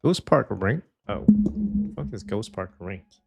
Ghost Park ranked? Oh, fuck is Ghost Park ranked?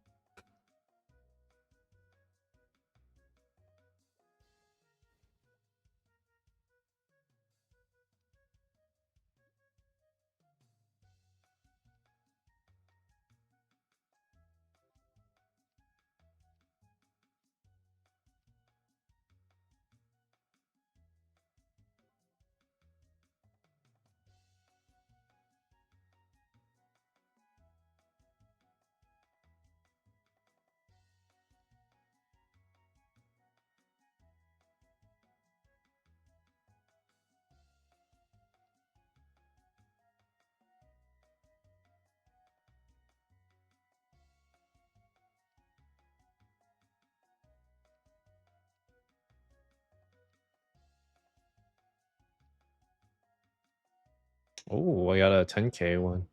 Oh, I got a 10K one.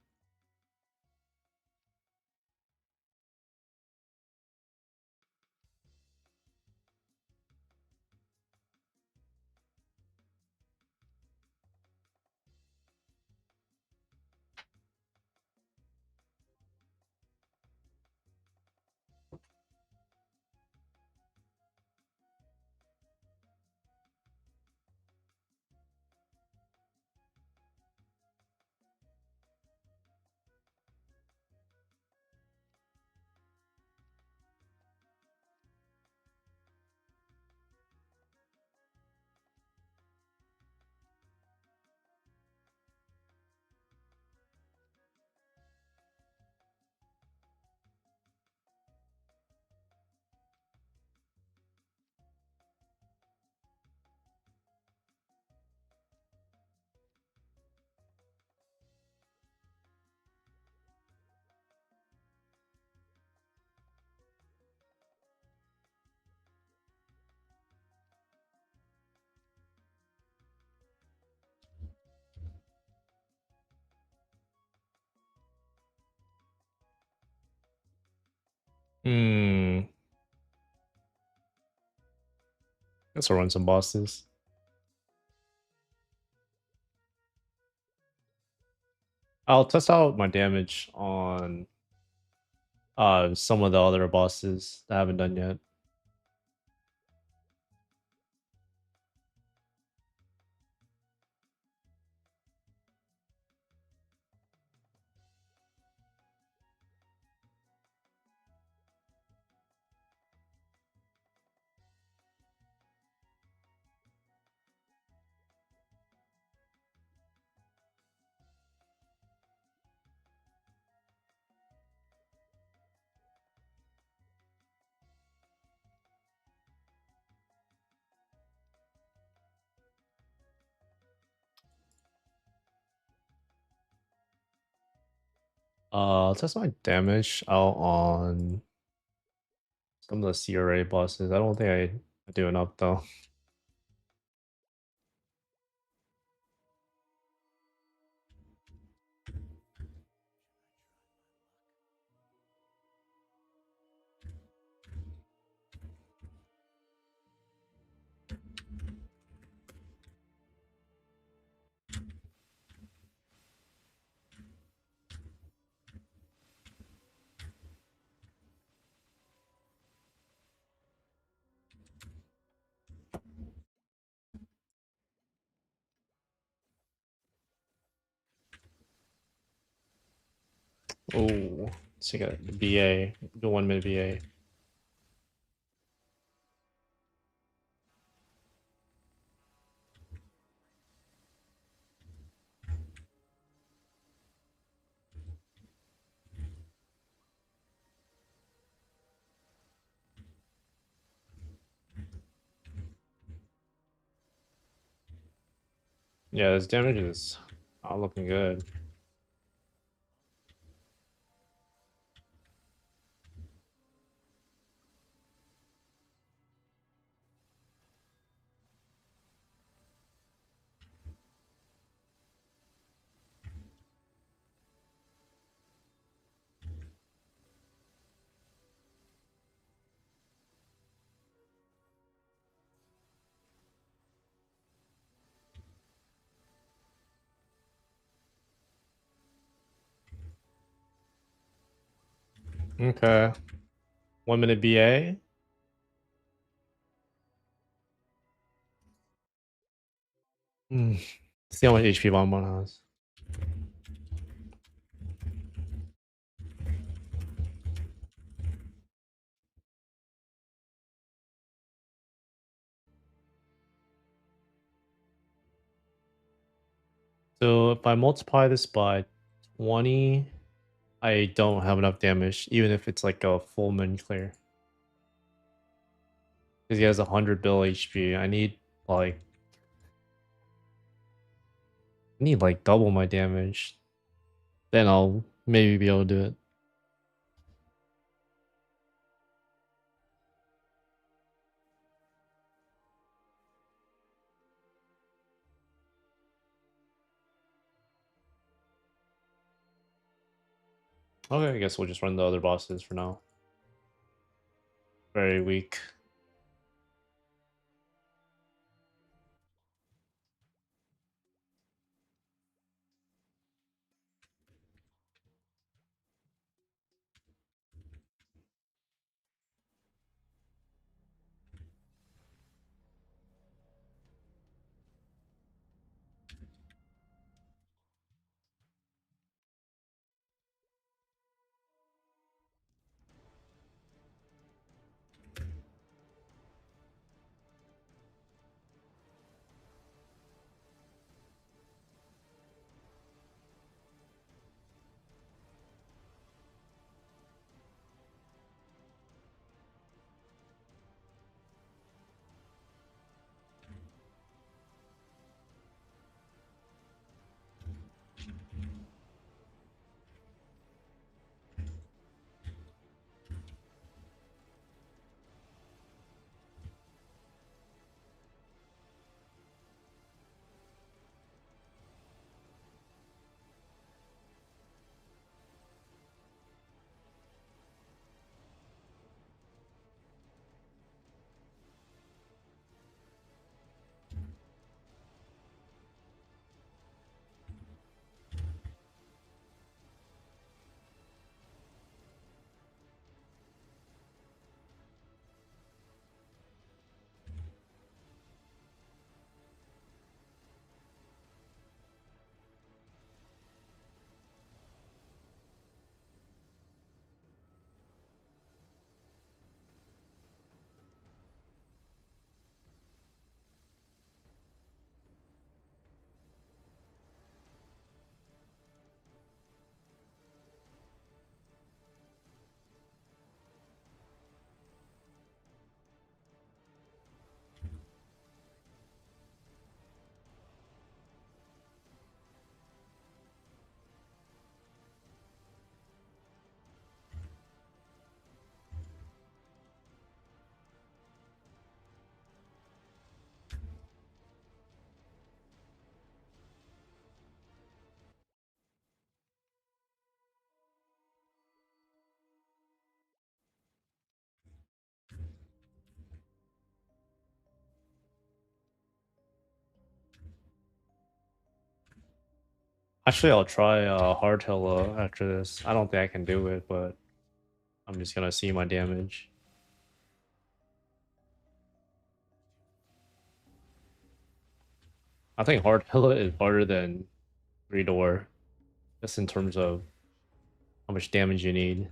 Hmm. Let's run some bosses. I'll test out my damage on some of the other bosses that I haven't done yet. I'll test my damage out on some of the CRA bosses. I don't think I do enough though. Oh, let's take a BA, the 1 minute BA. Yeah, this damage is not looking good. Okay. 1 minute BA. See how much HP Bonbon has. So if I multiply this by 20, I don't have enough damage, even if it's like a full min clear. Because he has 100 bill HP. I need like double my damage. Then I'll maybe be able to do it. Okay, I guess we'll just run the other bosses for now. Very weak. Actually, I'll try hard Hilla after this. I don't think I can do it, but I'm just gonna see my damage. I think hard Hilla is harder than 3 door, just in terms of how much damage you need.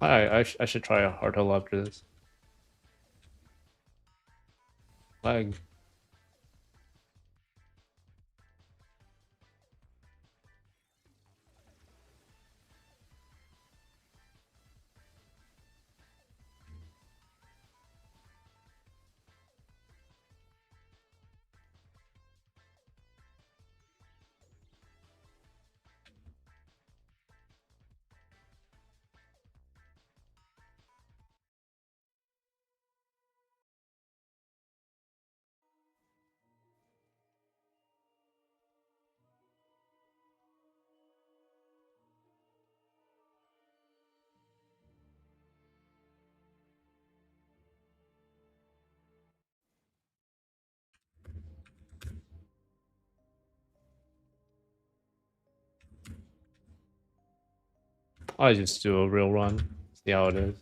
I should try a hard Hilla after this. Lag. I just do a real run, see how it is.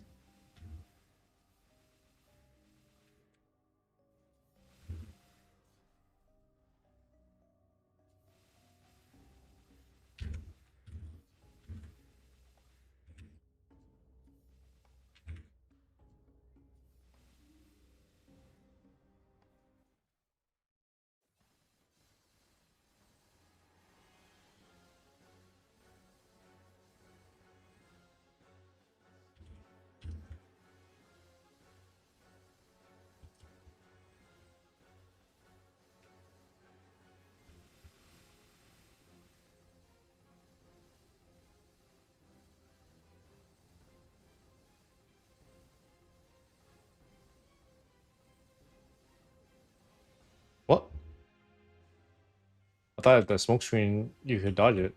What? I thought the smoke screen you could dodge it.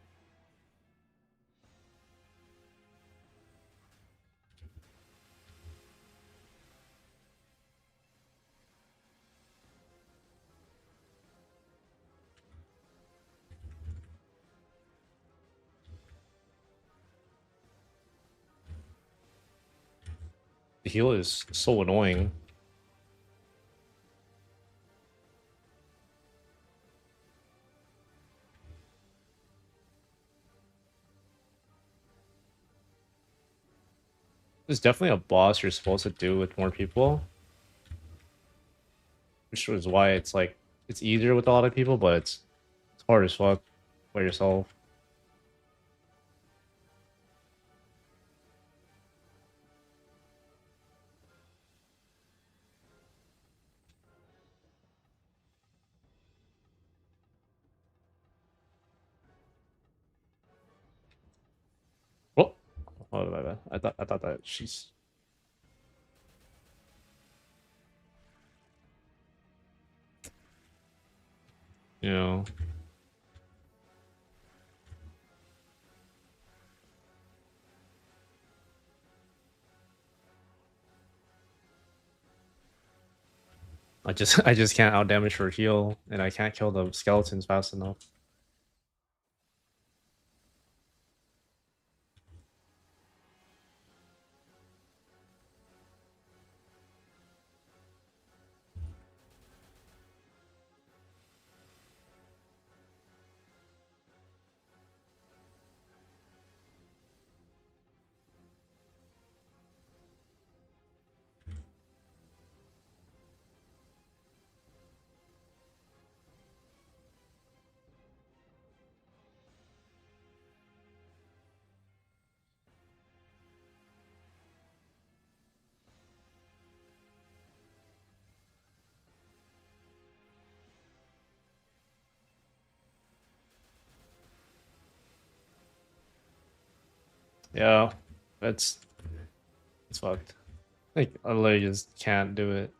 The heal is so annoying. There's definitely a boss you're supposed to do with more people, which is why it's like it's easier with a lot of people, but it's hard as fuck by yourself. Oh, oh my bad. I thought that she's you know. I just can't outdamage her heal, and I can't kill the skeletons fast enough. Yeah, that's it's fucked. Like I literally just can't do it.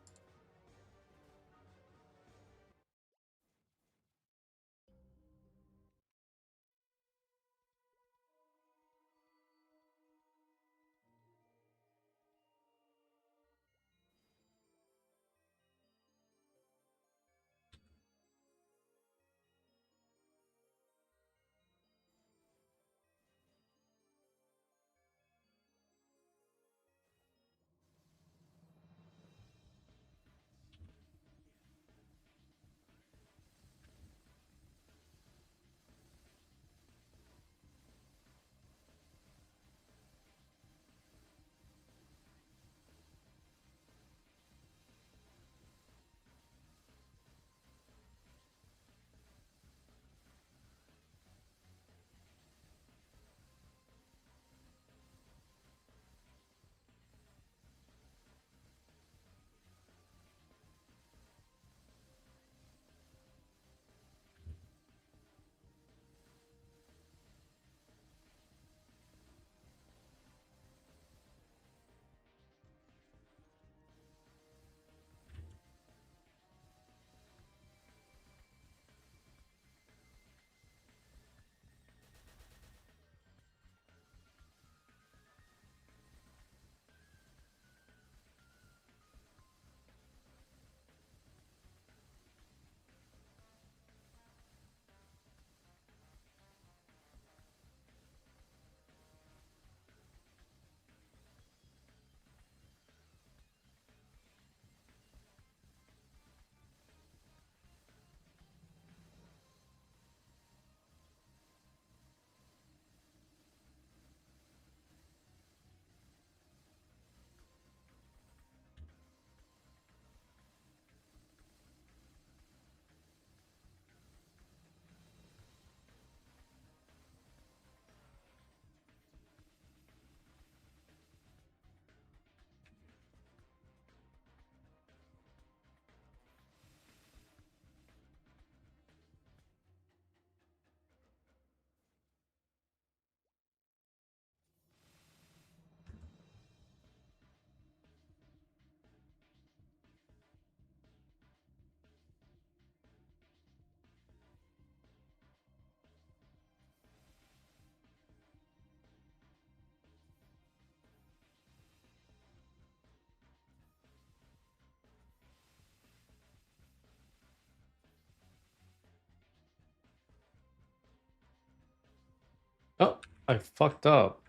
I fucked up.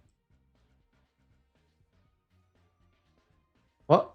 What?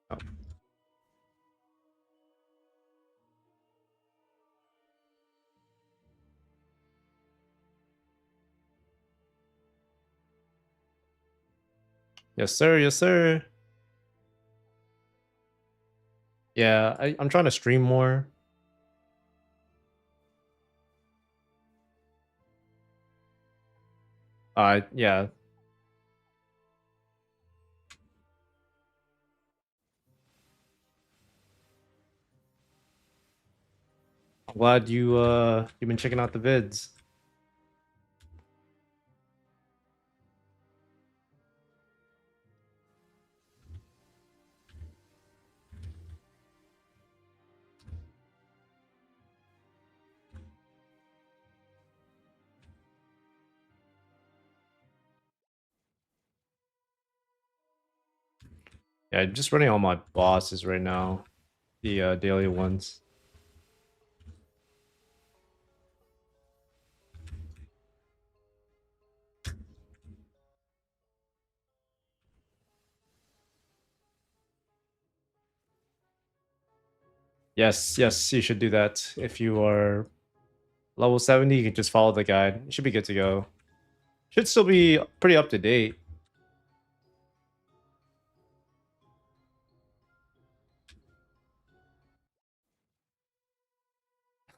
Oh, yes, sir. Yes, sir. Yeah, I'm trying to stream more. Yeah. I'm glad you've been checking out the vids. Yeah, I'm just running all my bosses right now. The daily ones. Yes, yes, you should do that. If you are level 70, you can just follow the guide. You should be good to go. Should still be pretty up to date.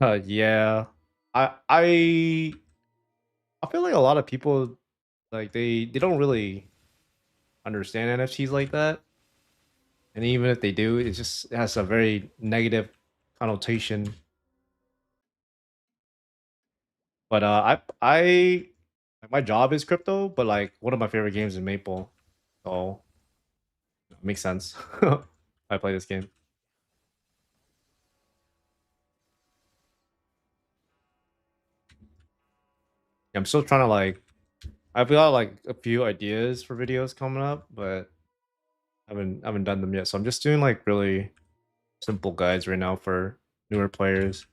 Yeah. I feel like a lot of people like they don't really understand NFTs like that. And even if they do, it has a very negative connotation. But like, my job is crypto, but like one of my favorite games is Maple. So it makes sense. I play this game. I'm still trying to like I've got like a few ideas for videos coming up, but I haven't done them yet. So I'm just doing like really simple guides right now for newer players.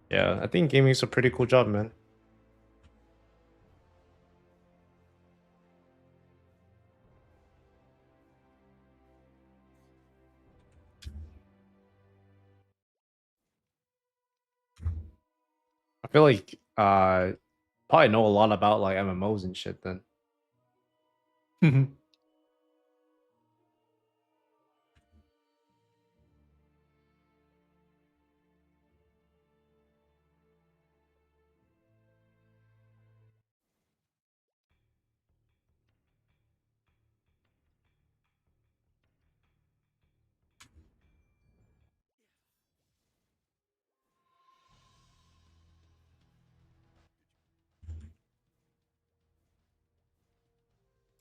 Yeah, I think gaming's a pretty cool job, man. I feel like probably know a lot about like MMOs and shit then.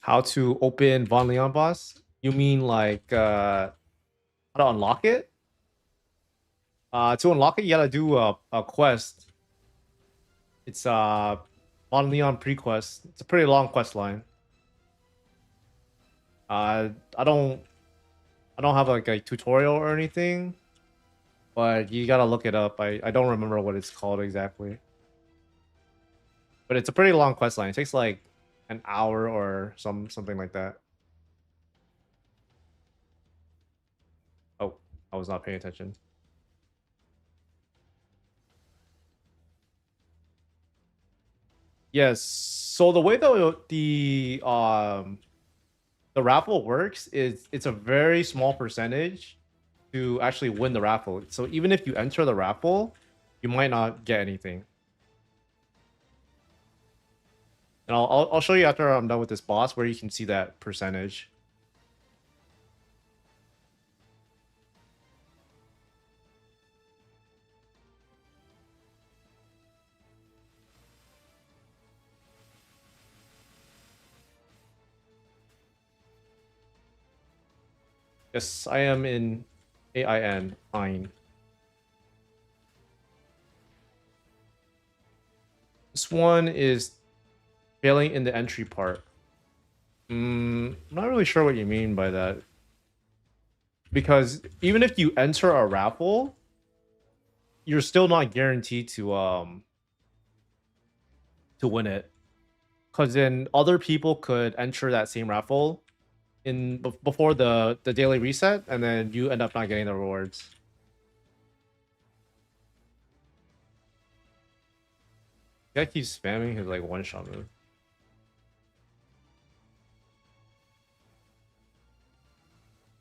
How to open Von Leon boss? You mean like how to unlock it? To unlock it, you gotta do a quest. It's Von Leon pre-quest. It's a pretty long quest line. I don't have like a tutorial or anything, but you gotta look it up. I don't remember what it's called exactly. But it's a pretty long quest line. It takes like an hour or something like that. Oh, I was not paying attention. Yes. So the way the raffle works is it's a very small percentage to actually win the raffle. So even if you enter the raffle, you might not get anything. And I'll show you after I'm done with this boss where you can see that percentage. Yes, I am in AIN. Fine. This one is failing in the entry part. I'm not really sure what you mean by that. Because even if you enter a raffle, you're still not guaranteed to win it. Because then other people could enter that same raffle before the daily reset, and then you end up not getting the rewards. Guy keeps spamming his like one shot move.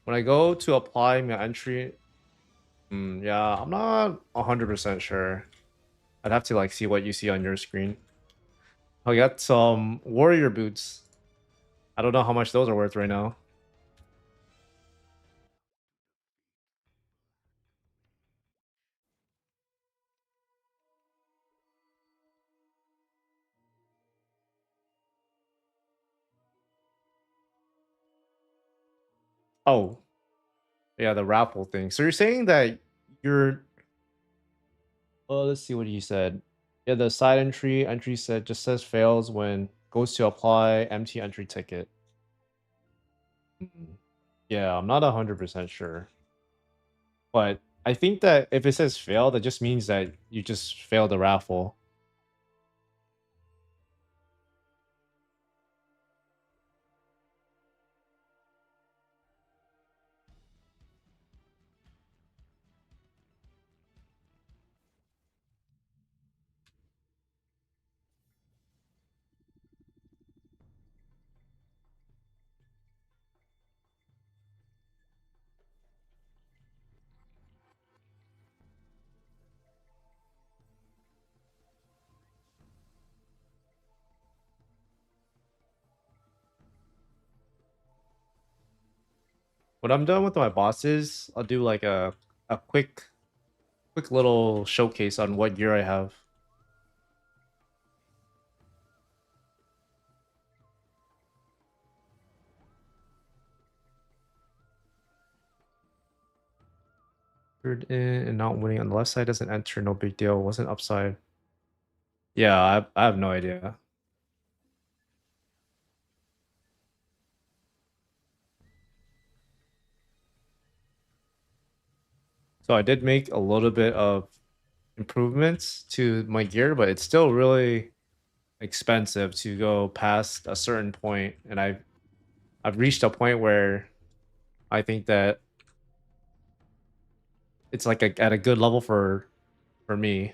When I go to apply my entry, yeah, I'm not 100% sure. I'd have to like see what you see on your screen. I got some warrior boots. I don't know how much those are worth right now. Oh, yeah, the raffle thing. So you're saying that you're oh, let's see what he said. Yeah, the side entry said just says fails when goes to apply empty entry ticket. Mm. Yeah, I'm not 100% sure. But I think that if it says fail, that just means that you just failed the raffle. When I'm done with my bosses, I'll do like a quick little showcase on what gear I have. Third in and not winning on the left side doesn't enter, no big deal. Wasn't upside. Yeah, I have no idea. So I did make a little bit of improvements to my gear, but it's still really expensive to go past a certain point, and I've reached a point where I think that it's like at a good level for me.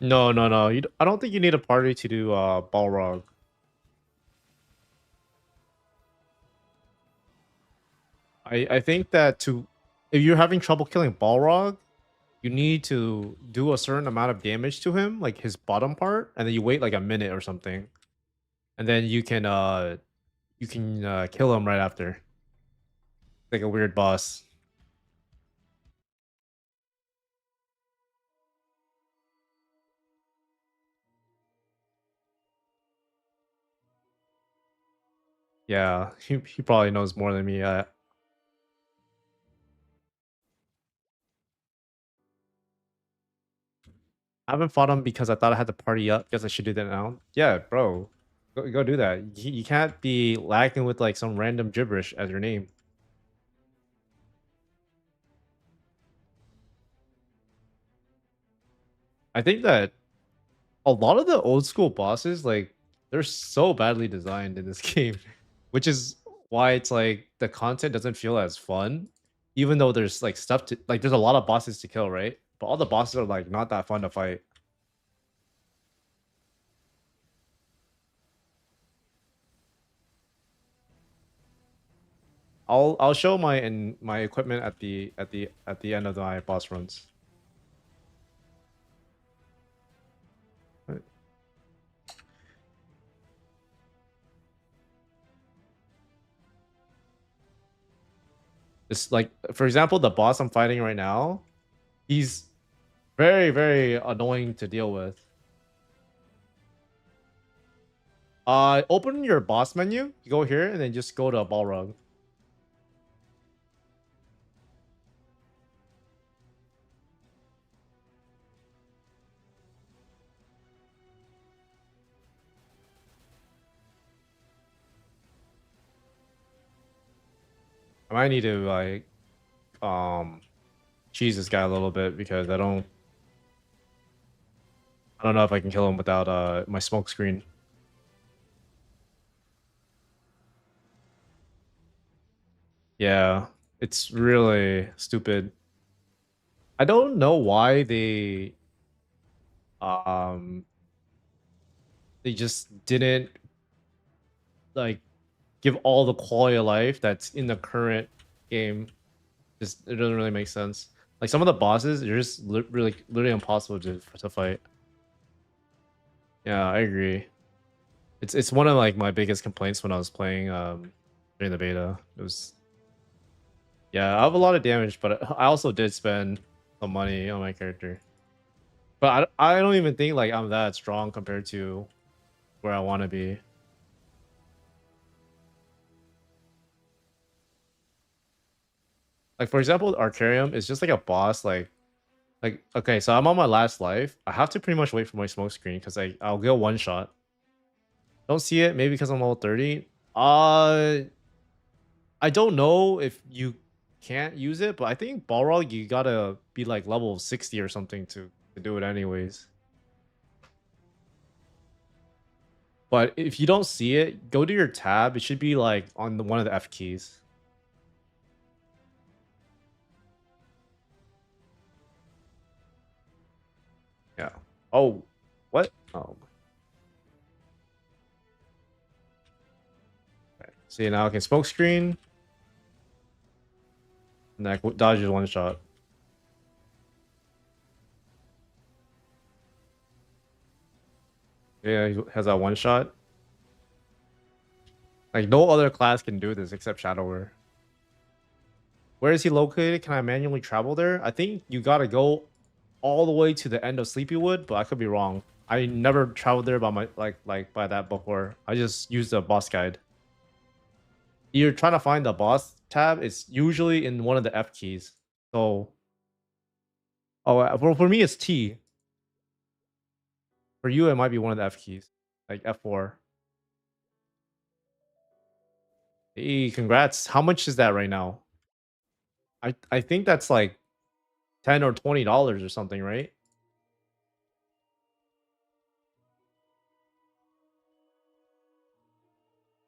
No, no, no. I don't think you need a party to do Balrog. I think that to if you're having trouble killing Balrog, you need to do a certain amount of damage to him, like his bottom part, and then you wait like a minute or something, and then you can kill him right after, like a weird boss. Yeah, he probably knows more than me. I haven't fought him because I thought I had to party up because I should do that now. Yeah, bro, go do that. You can't be lagging with like some random gibberish as your name. I think that a lot of the old school bosses, like, they're so badly designed in this game, which is why it's like the content doesn't feel as fun, even though there's like stuff to like. There's a lot of bosses to kill, right? But all the bosses are like not that fun to fight. I'll show my equipment at the end of my boss runs. It's like, for example, the boss I'm fighting right now, he's very annoying to deal with. Open your boss menu. You go here and then just go to Balrog. I might need to like um cheese this guy a little bit because I don't know if I can kill him without my smoke screen. Yeah, it's really stupid. I don't know why um they just didn't like give all the quality of life that's in the current game. Just it doesn't really make sense. Like some of the bosses, they're just literally impossible to fight. Yeah, I agree. It's one of like my biggest complaints when I was playing during the beta. It was yeah, I have a lot of damage, but I also did spend some money on my character. But I don't even think like I'm that strong compared to where I want to be. Like for example, Arcarium is just like a boss. Like okay, so I'm on my last life. I have to pretty much wait for my smoke screen because I'll get one shot. Don't see it. Maybe because I'm level 30. I don't know if you can't use it, but I think Balrog you gotta be like level 60 or something to do it anyways. But if you don't see it, go to your tab. It should be like on one of the F keys. Yeah. Oh, what? Oh. Okay. See now I can smoke screen. And that dodges one shot. Yeah, he has that one shot. Like no other class can do this except Shadower. Where is he located? Can I manually travel there? I think you gotta go all the way to the end of Sleepywood, but I could be wrong. I never traveled there by my like by that before. I just used the boss guide. You're trying to find the boss tab. It's usually in one of the F keys. So, oh, for me it's T. For you, it might be one of the F keys, like F4. Hey, congrats! How much is that right now? I think that's like $10 or $20 or something, right?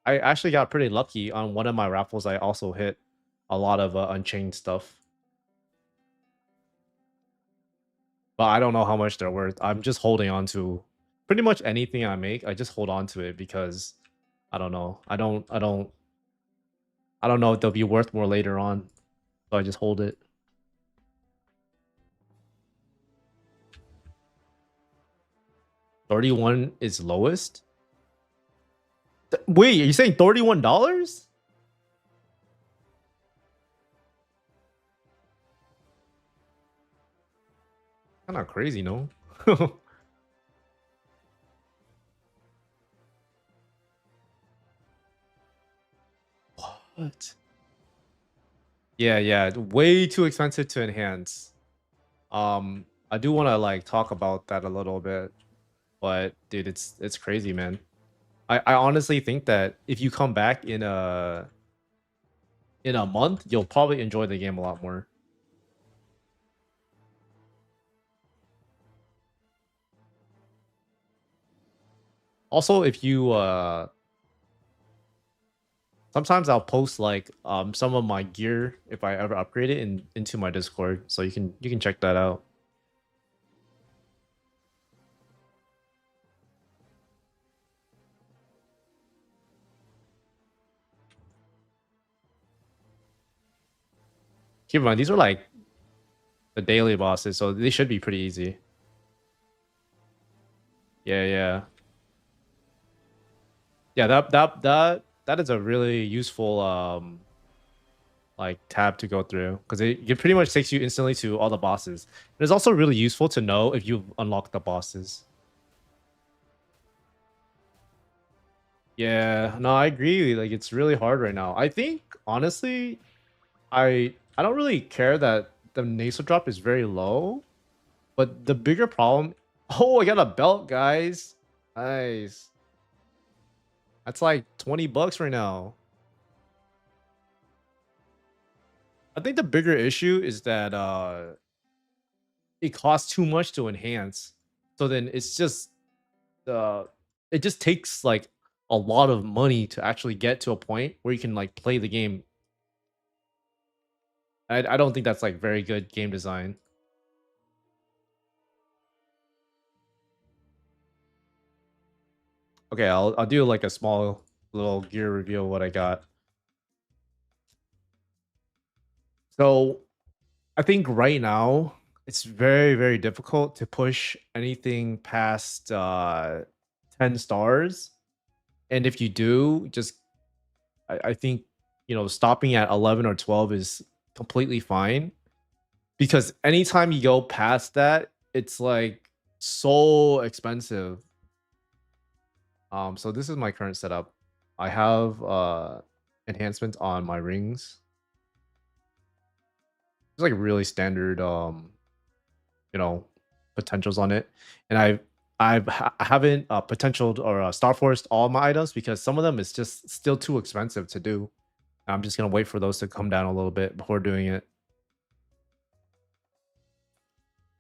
I actually got pretty lucky on one of my raffles. I also hit a lot of Unchained stuff. but I don't know how much they're worth. I'm just holding on to pretty much anything I make. I just hold on to it because I don't know. I don't know if they'll be worth more later on. So I just hold it. 31 is lowest? Wait, are you saying $31? Kind of crazy, no? What? Yeah, way too expensive to enhance. I do want to like talk about that a little bit, but dude, it's crazy, man. I honestly think that if you come back in a month, you'll probably enjoy the game a lot more. Also, if you sometimes I'll post like some of my gear if I ever upgrade it into my Discord, so you can check that out. Keep in mind these are like the daily bosses, so they should be pretty easy. Yeah. Yeah, that is a really useful like tab to go through because it pretty much takes you instantly to all the bosses. It's also really useful to know if you've unlocked the bosses. Yeah, no, I agree. Like it's really hard right now. I think honestly, I don't really care that the NESO drop is very low, but the bigger problem. Oh, I got a belt, guys. Nice. That's like 20 bucks right now. I think the bigger issue is that it costs too much to enhance. So then uh it just takes like a lot of money to actually get to a point where you can like play the game. I don't think that's like very good game design. Okay, I'll do like a small little gear review of what I got. So I think right now it's very difficult to push anything past 10 stars. And if you do, just I think stopping at 11 or 12 is completely fine because anytime you go past that, it's like so expensive. So this is my current setup. I have enhancements on my rings. It's like really standard you know potentials on it, and I haven't potentialed or star forced all my items because some of them is just still too expensive to do. I'm just gonna wait for those to come down a little bit before doing it.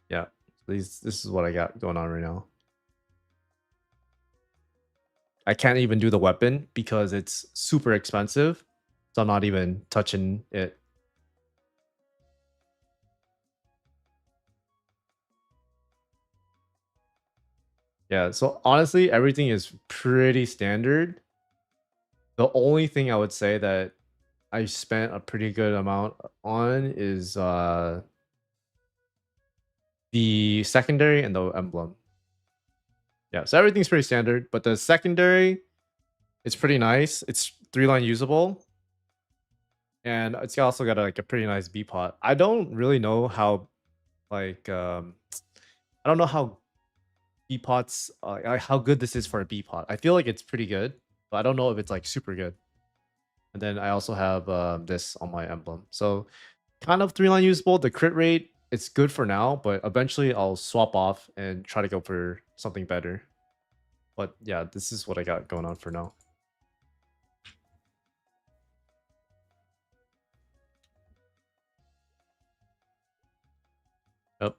Yeah, this is what I got going on right now. I can't even do the weapon because it's super expensive, so I'm not even touching it. Yeah, so honestly, everything is pretty standard. The only thing I would say that I spent a pretty good amount on is the secondary and the emblem. Yeah, so everything's pretty standard, but the secondary is pretty nice. It's 3-line usable, and it's also got like a pretty nice B pot. I don't really know how like I don't know how B pots how good this is for a B pot. I feel like it's pretty good, but I don't know if it's like super good. And then I also have this on my emblem. So kind of 3-line usable. The crit rate, it's good for now, but eventually I'll swap off and try to go for something better. But yeah, this is what I got going on for now. Yep.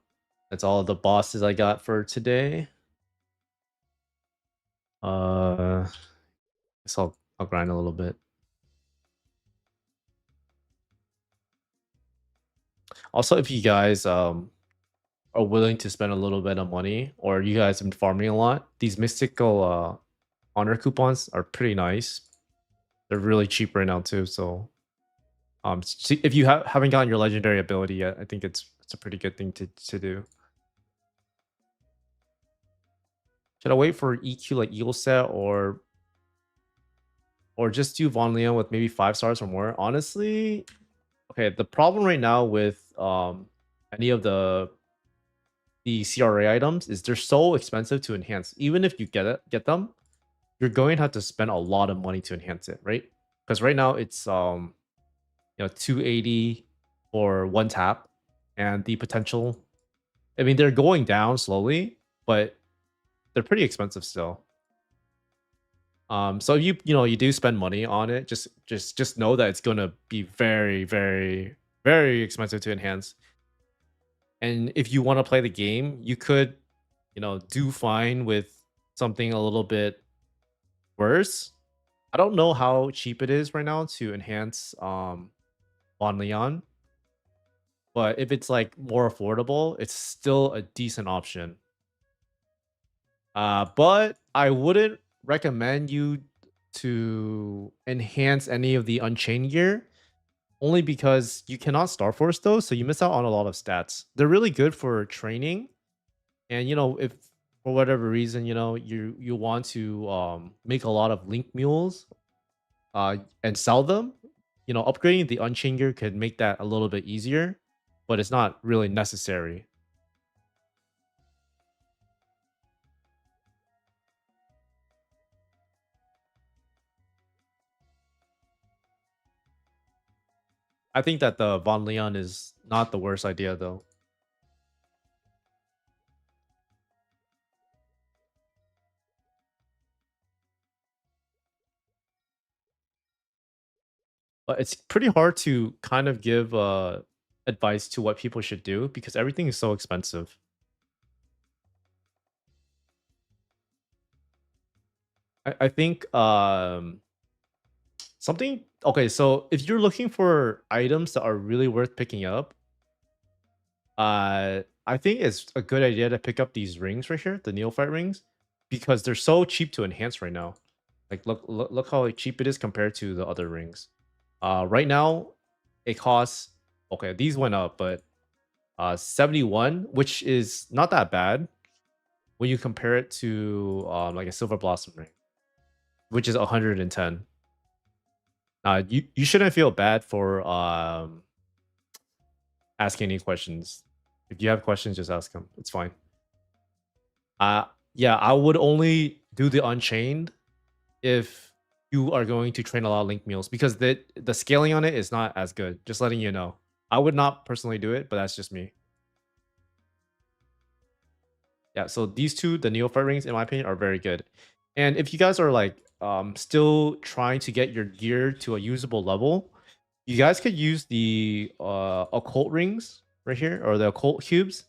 That's all the bosses I got for today. Guess I'll grind a little bit. Also, if you guys are willing to spend a little bit of money, or you guys have been farming a lot, these mystical honor coupons are pretty nice. They're really cheap right now too. So if you haven't gotten your legendary ability yet, I think it's a pretty good thing to do. Should I wait for EQ like Eagle set or just do Von Leon with maybe 5 stars or more? Honestly, okay, the problem right now with any of the CRA items is they're so expensive to enhance. Even if you get them, you're going to have to spend a lot of money to enhance it, right? Because right now it's 280 for one tap, and the potential, I mean, they're going down slowly, but they're pretty expensive still. So you do spend money on it, just know that it's gonna be very, very, very expensive to enhance. And if you want to play the game, you could, do fine with something a little bit worse. I don't know how cheap it is right now to enhance on Leon, but if it's like more affordable, it's still a decent option. But I wouldn't recommend you to enhance any of the Unchained gear, only because you cannot Star Force those, so you miss out on a lot of stats. They're really good for training, and if for whatever reason you want to make a lot of link mules and sell them, upgrading the Unchained gear could make that a little bit easier, but it's not really necessary. I think that the Von Leon is not the worst idea though. But it's pretty hard to kind of give advice to what people should do because everything is so expensive. I think something okay, so if you're looking for items that are really worth picking up, I think it's a good idea to pick up these rings right here, the neophyte rings, because they're so cheap to enhance right now. Like look how cheap it is compared to the other rings. Right now it costs, okay, these went up, but 71, which is not that bad when you compare it to like a silver blossom ring, which is 110. You shouldn't feel bad for asking any questions. If you have questions, just ask them. It's fine. Yeah, I would only do the Unchained if you are going to train a lot of link mules because the scaling on it is not as good. Just letting you know. I would not personally do it, but that's just me. Yeah, so these two, the neophyte rings, in my opinion, are very good. And if you guys are like still trying to get your gear to a usable level, you guys could use the occult rings right here, or the occult cubes.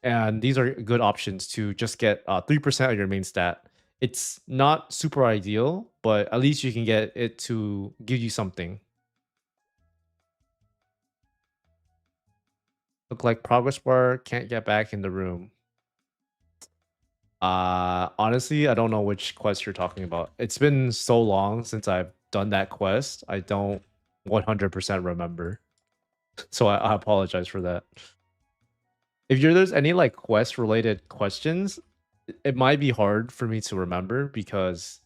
And these are good options to just get 3% of your main stat. It's not super ideal, but at least you can get it to give you something. Look like progress bar, can't get back in the room. Honestly, I don't know which quest you're talking about. It's been so long since I've done that quest. I don't 100% remember. So I apologize for that. If there's any like quest related questions, it might be hard for me to remember because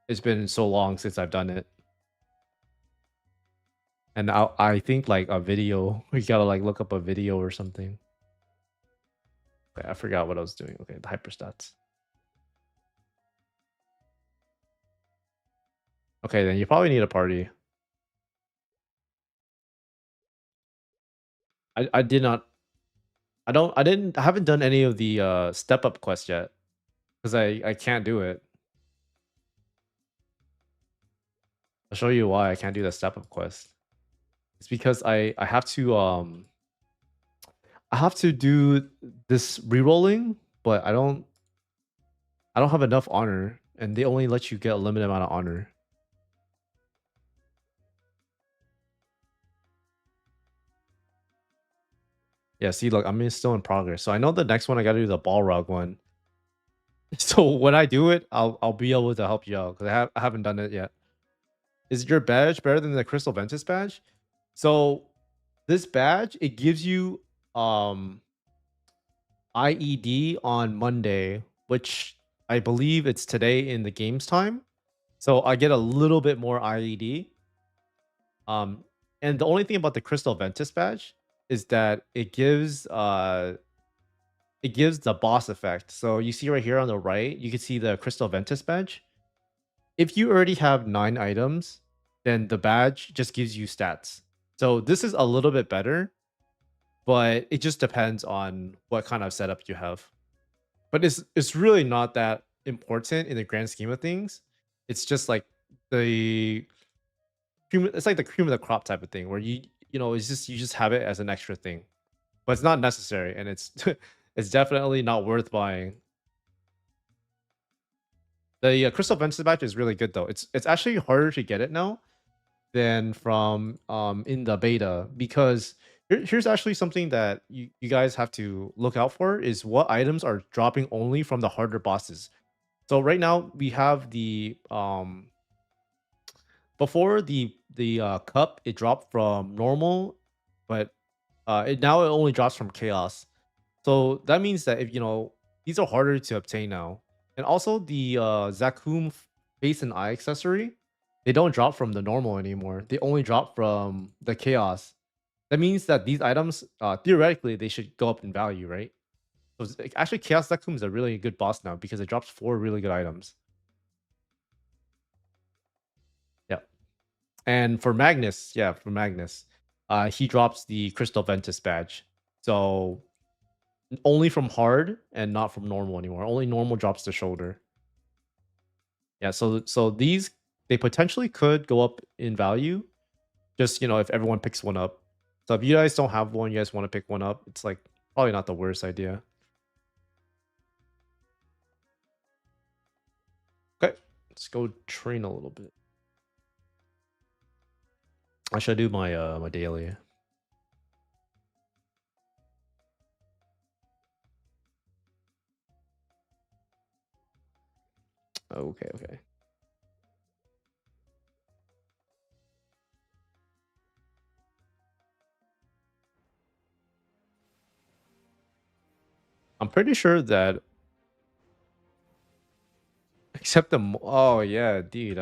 it's been so long since I've done it. And I think like a video, we gotta like look up a video or something. Okay, I forgot what I was doing. Okay, the hyperstats. Okay, then you probably need a party. I did not. I haven't done any of the step up quests yet because I can't do it. I'll show you why I can't do the step up quest. It's because I have to do this re-rolling, but I don't have enough honor, and they only let you get a limited amount of honor. Yeah, see, look, still in progress. So I know the next one I gotta do the ball rug one. So when I do it, I'll be able to help you out because I haven't done it yet. Is your badge better than the Crystal Ventus badge? So this badge, it gives you IED on Monday, which I believe it's today in the game's time. So I get a little bit more IED. Um, and the only thing about the Crystal Ventus badge is that it gives the boss effect. So you see right here on the right, you can see the Crystal Ventus badge. If you already have 9 items, then the badge just gives you stats. So this is a little bit better, but it just depends on what kind of setup you have. But it's really not that important in the grand scheme of things. It's just like the it's like the cream of the crop type of thing where it's just you just have it as an extra thing. But it's not necessary and it's it's definitely not worth buying. The Crystal Ventus badge is really good though. It's actually harder to get it now than from in the beta because here's actually something that you guys have to look out for is what items are dropping only from the harder bosses. So right now we have the before the cup it dropped from normal, but it only drops from chaos. So that means that if these are harder to obtain now. And also the Zakum face and eye accessory, they don't drop from the normal anymore. They only drop from the chaos. That means that these items theoretically they should go up in value, right? So actually Chaos Zakum is a really good boss now because it drops 4 really good items. Yeah. And for Magnus, he drops the Crystal Ventus badge. So only from hard and not from normal anymore. Only normal drops the shoulder. Yeah, so these they potentially could go up in value, just if everyone picks one up. So if you guys don't have one, you guys want to pick one up, it's like probably not the worst idea. Okay, let's go train a little bit. I should do my daily. Okay. I'm pretty sure that except oh yeah, dude.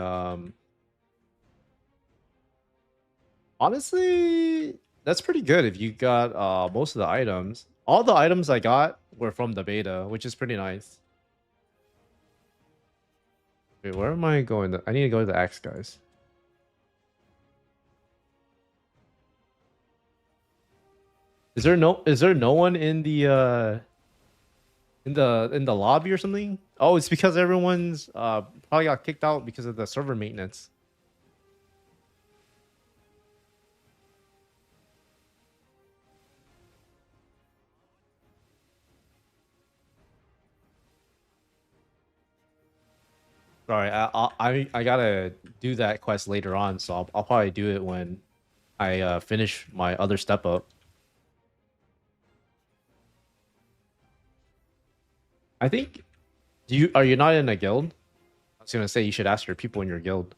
Honestly, that's pretty good if you got most of the items. All the items I got were from the beta, which is pretty nice. Wait, where am I going? I need to go to the Axe guys. Is there no one in the in the lobby or something? Oh, it's because everyone's probably got kicked out because of the server maintenance. Sorry, I gotta do that quest later on, so I'll probably do it when I finish my other step up. I think are you not in a guild? I was gonna say you should ask your people in your guild.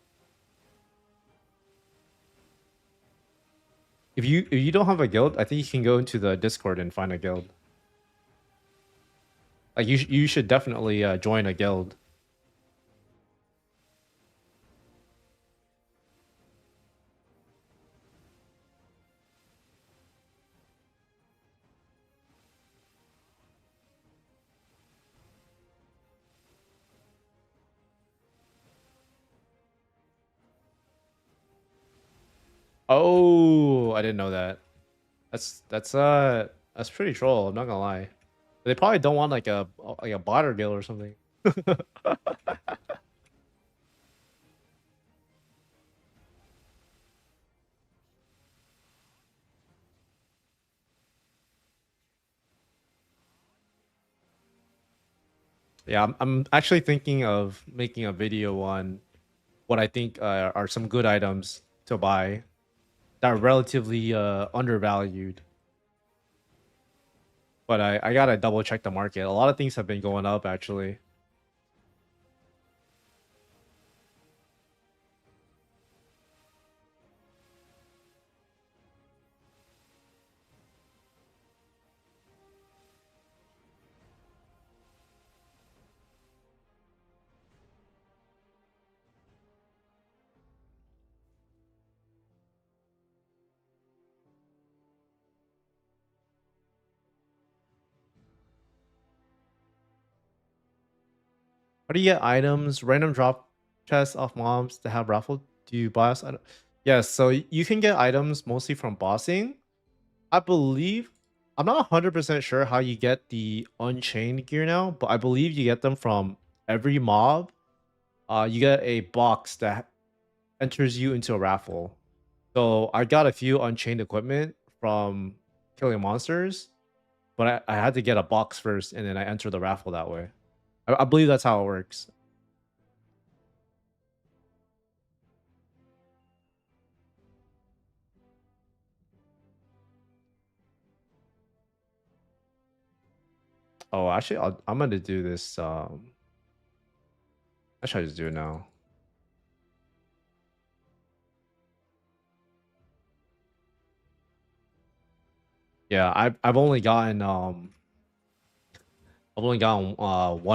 If you don't have a guild, I think you can go into the Discord and find a guild. Like you should definitely join a guild. Oh, I didn't know that. That's pretty troll. I'm not gonna lie. They probably don't want like a bot or guild or something. Yeah, I'm actually thinking of making a video on what I think are some good items to buy that are relatively undervalued. but I gotta double check the market. A lot of things have been going up actually. How do you get items? Random drop chests off mobs to have raffle? Do you boss? Yes, so you can get items mostly from bossing. I believe I'm not 100% sure how you get the Unchained gear now, but I believe you get them from every mob. You get a box that enters you into a raffle. So I got a few Unchained equipment from killing monsters, but I had to get a box first, and then I enter the raffle that way. I believe that's how it works. Oh, actually, I'm gonna do this. I should just do it now. Yeah, I've only gotten one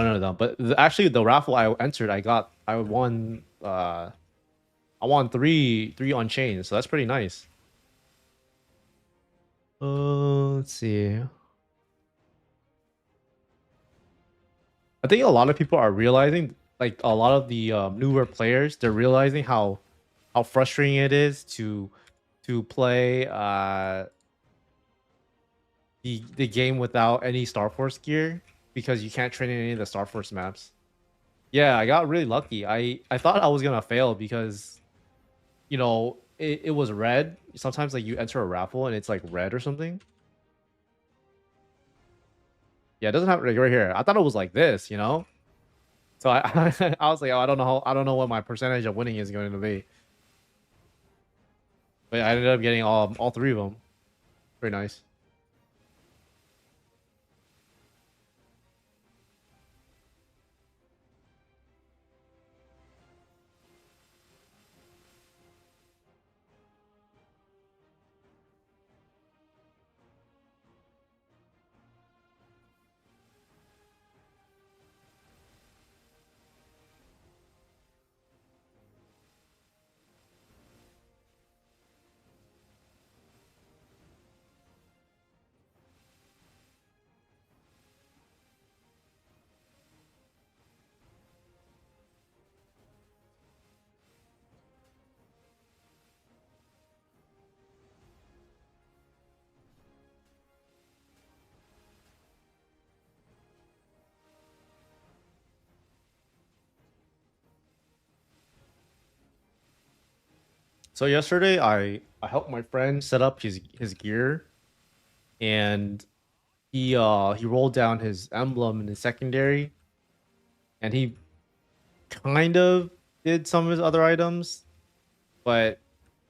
of them, but actually the raffle I entered, I won three on chain, so that's pretty nice. Let's see. I think a lot of people are realizing, like a lot of the newer players, they're realizing how frustrating it is to play the game without any Star Force gear because you can't train in any of the Star Force maps. Yeah, I got really lucky. I thought I was gonna fail because it was red. Sometimes like you enter a raffle and it's like red or something. Yeah, it doesn't have like right here. I thought it was like this. So I was like, oh, I don't know what my percentage of winning is going to be. But I ended up getting all three of them. Very nice. So yesterday I helped my friend set up his gear, and he rolled down his emblem in the secondary, and he kind of did some of his other items, but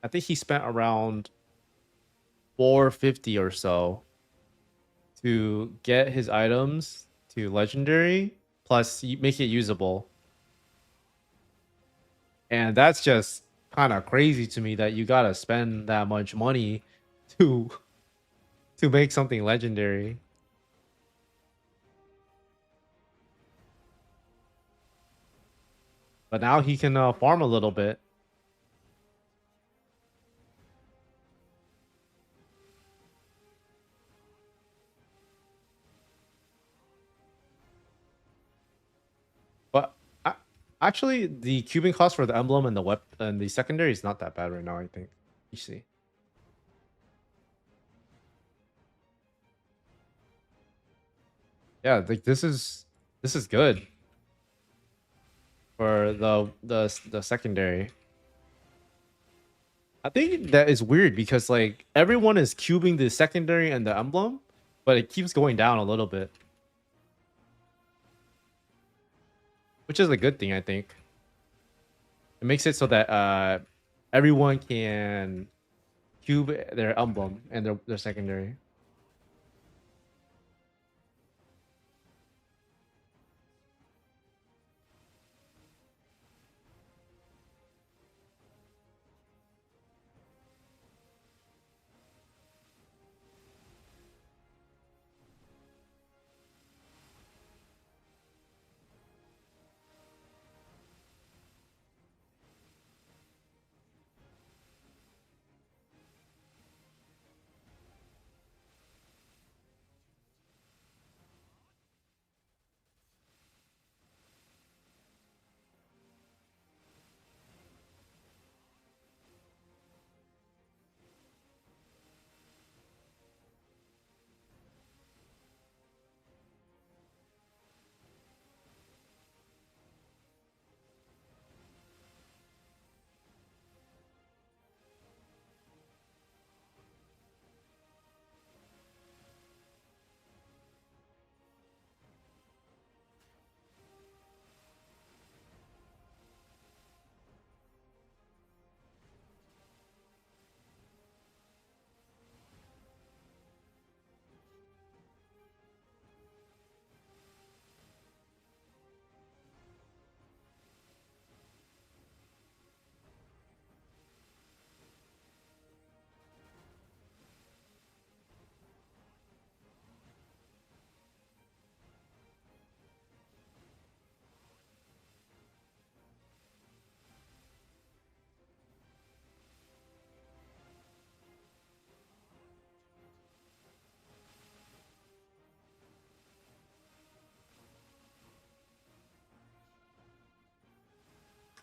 I think he spent around 450 or so to get his items to legendary plus make it usable. And that's just kind of crazy to me that you gotta spend that much money to to make something legendary. But now he can farm a little bit. But actually, the cubing cost for the emblem and the weapon and the secondary is not that bad right now. I think you see. Yeah, like this is good for the secondary. I think that is weird because like everyone is cubing the secondary and the emblem, but it keeps going down a little bit, which is a good thing. I think it makes it so that everyone can cube their emblem and their secondary.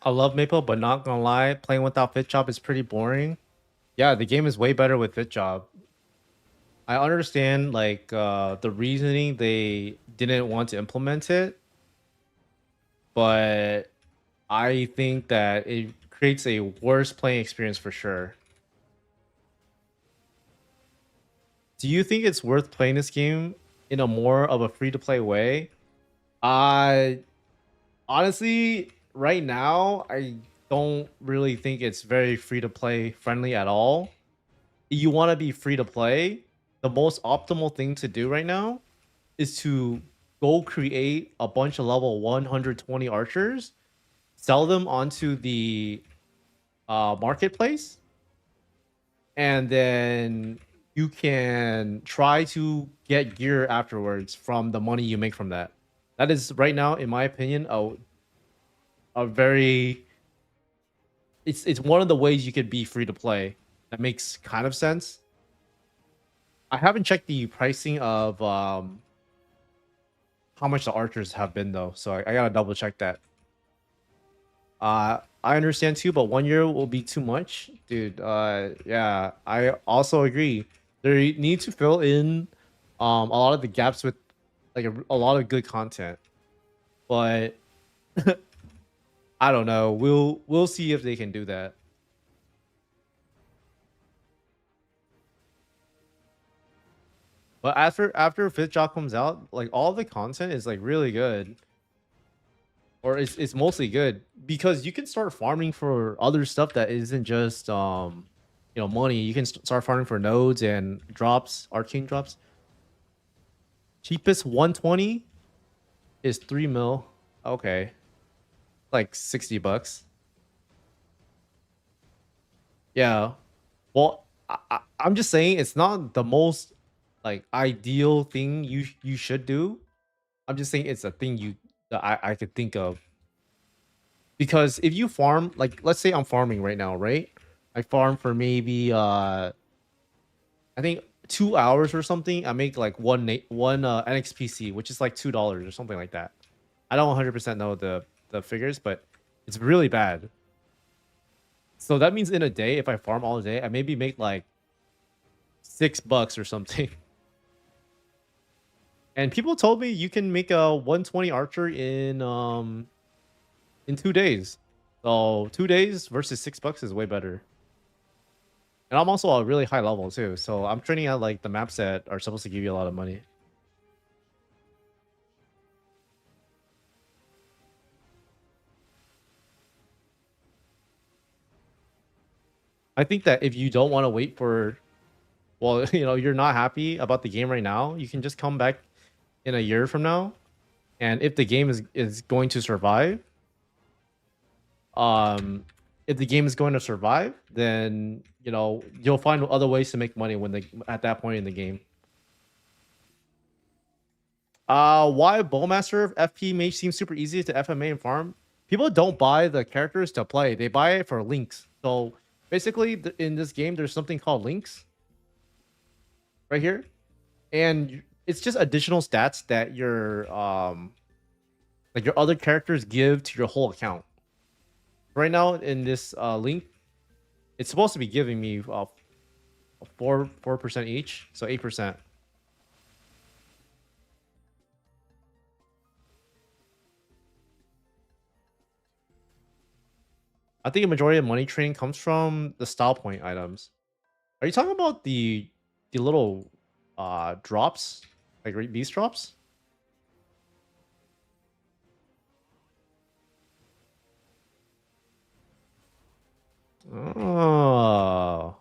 I love Maple, but not gonna lie, playing without Fit Job is pretty boring. Yeah, the game is way better with Fit Job. I understand like the reasoning they didn't want to implement it, but I think that it creates a worse playing experience for sure. Do you think it's worth playing this game in a more of a free to play way? Uh honestly, right now I don't really think it's very free to play friendly at all. You want to be free to play, the most optimal thing to do right now is to go create a bunch of level 120 archers, sell them onto the marketplace, and then you can try to get gear afterwards from the money you make from that. That is right now, in my opinion, a very it's one of the ways you could be free to play. That makes kind of sense. I haven't checked the pricing of how much the archers have been though, so I gotta double check that. I understand too, but 1 year will be too much, dude. Yeah, I also agree. They need to fill in a lot of the gaps with like a lot of good content, but I don't know. We'll see if they can do that. But after Fifth Job comes out, like all the content is like really good, or it's mostly good because you can start farming for other stuff that isn't just money. You can start farming for nodes and drops, arcane drops. Cheapest 120 is 3 mil. Okay, like $60. Yeah. Well, I'm just saying it's not the most like ideal thing you should do. I'm just saying it's a thing that I could think of. Because if you farm, like let's say I'm farming right now, right? I farm for maybe I think 2 hours or something. I make like one NXPC, which is like $2 or something like that. I don't 100% know the figures, but it's really bad. So that means in a day, if I farm all day, I maybe make like $6 or something. And people told me you can make a 120 archer in 2 days. So 2 days versus $6 is way better. And I'm also a really high level too. So I'm training at like the maps that are supposed to give you a lot of money. I think that if you don't want to wait for, well, you're not happy about the game right now, you can just come back in a year from now. And if the game is going to survive, um, if the game is going to survive, then you'll find other ways to make money at that point in the game. Why Bowmaster FP may seem super easy to FMA and farm. People don't buy the characters to play; they buy it for links. So basically, in this game, there's something called links right here, and it's just additional stats that your like your other characters give to your whole account. Right now, in this link, it's supposed to be giving me 4% each, so 8%. I think a majority of money trading comes from the style point items. Are you talking about the little drops, like these drops? Oh,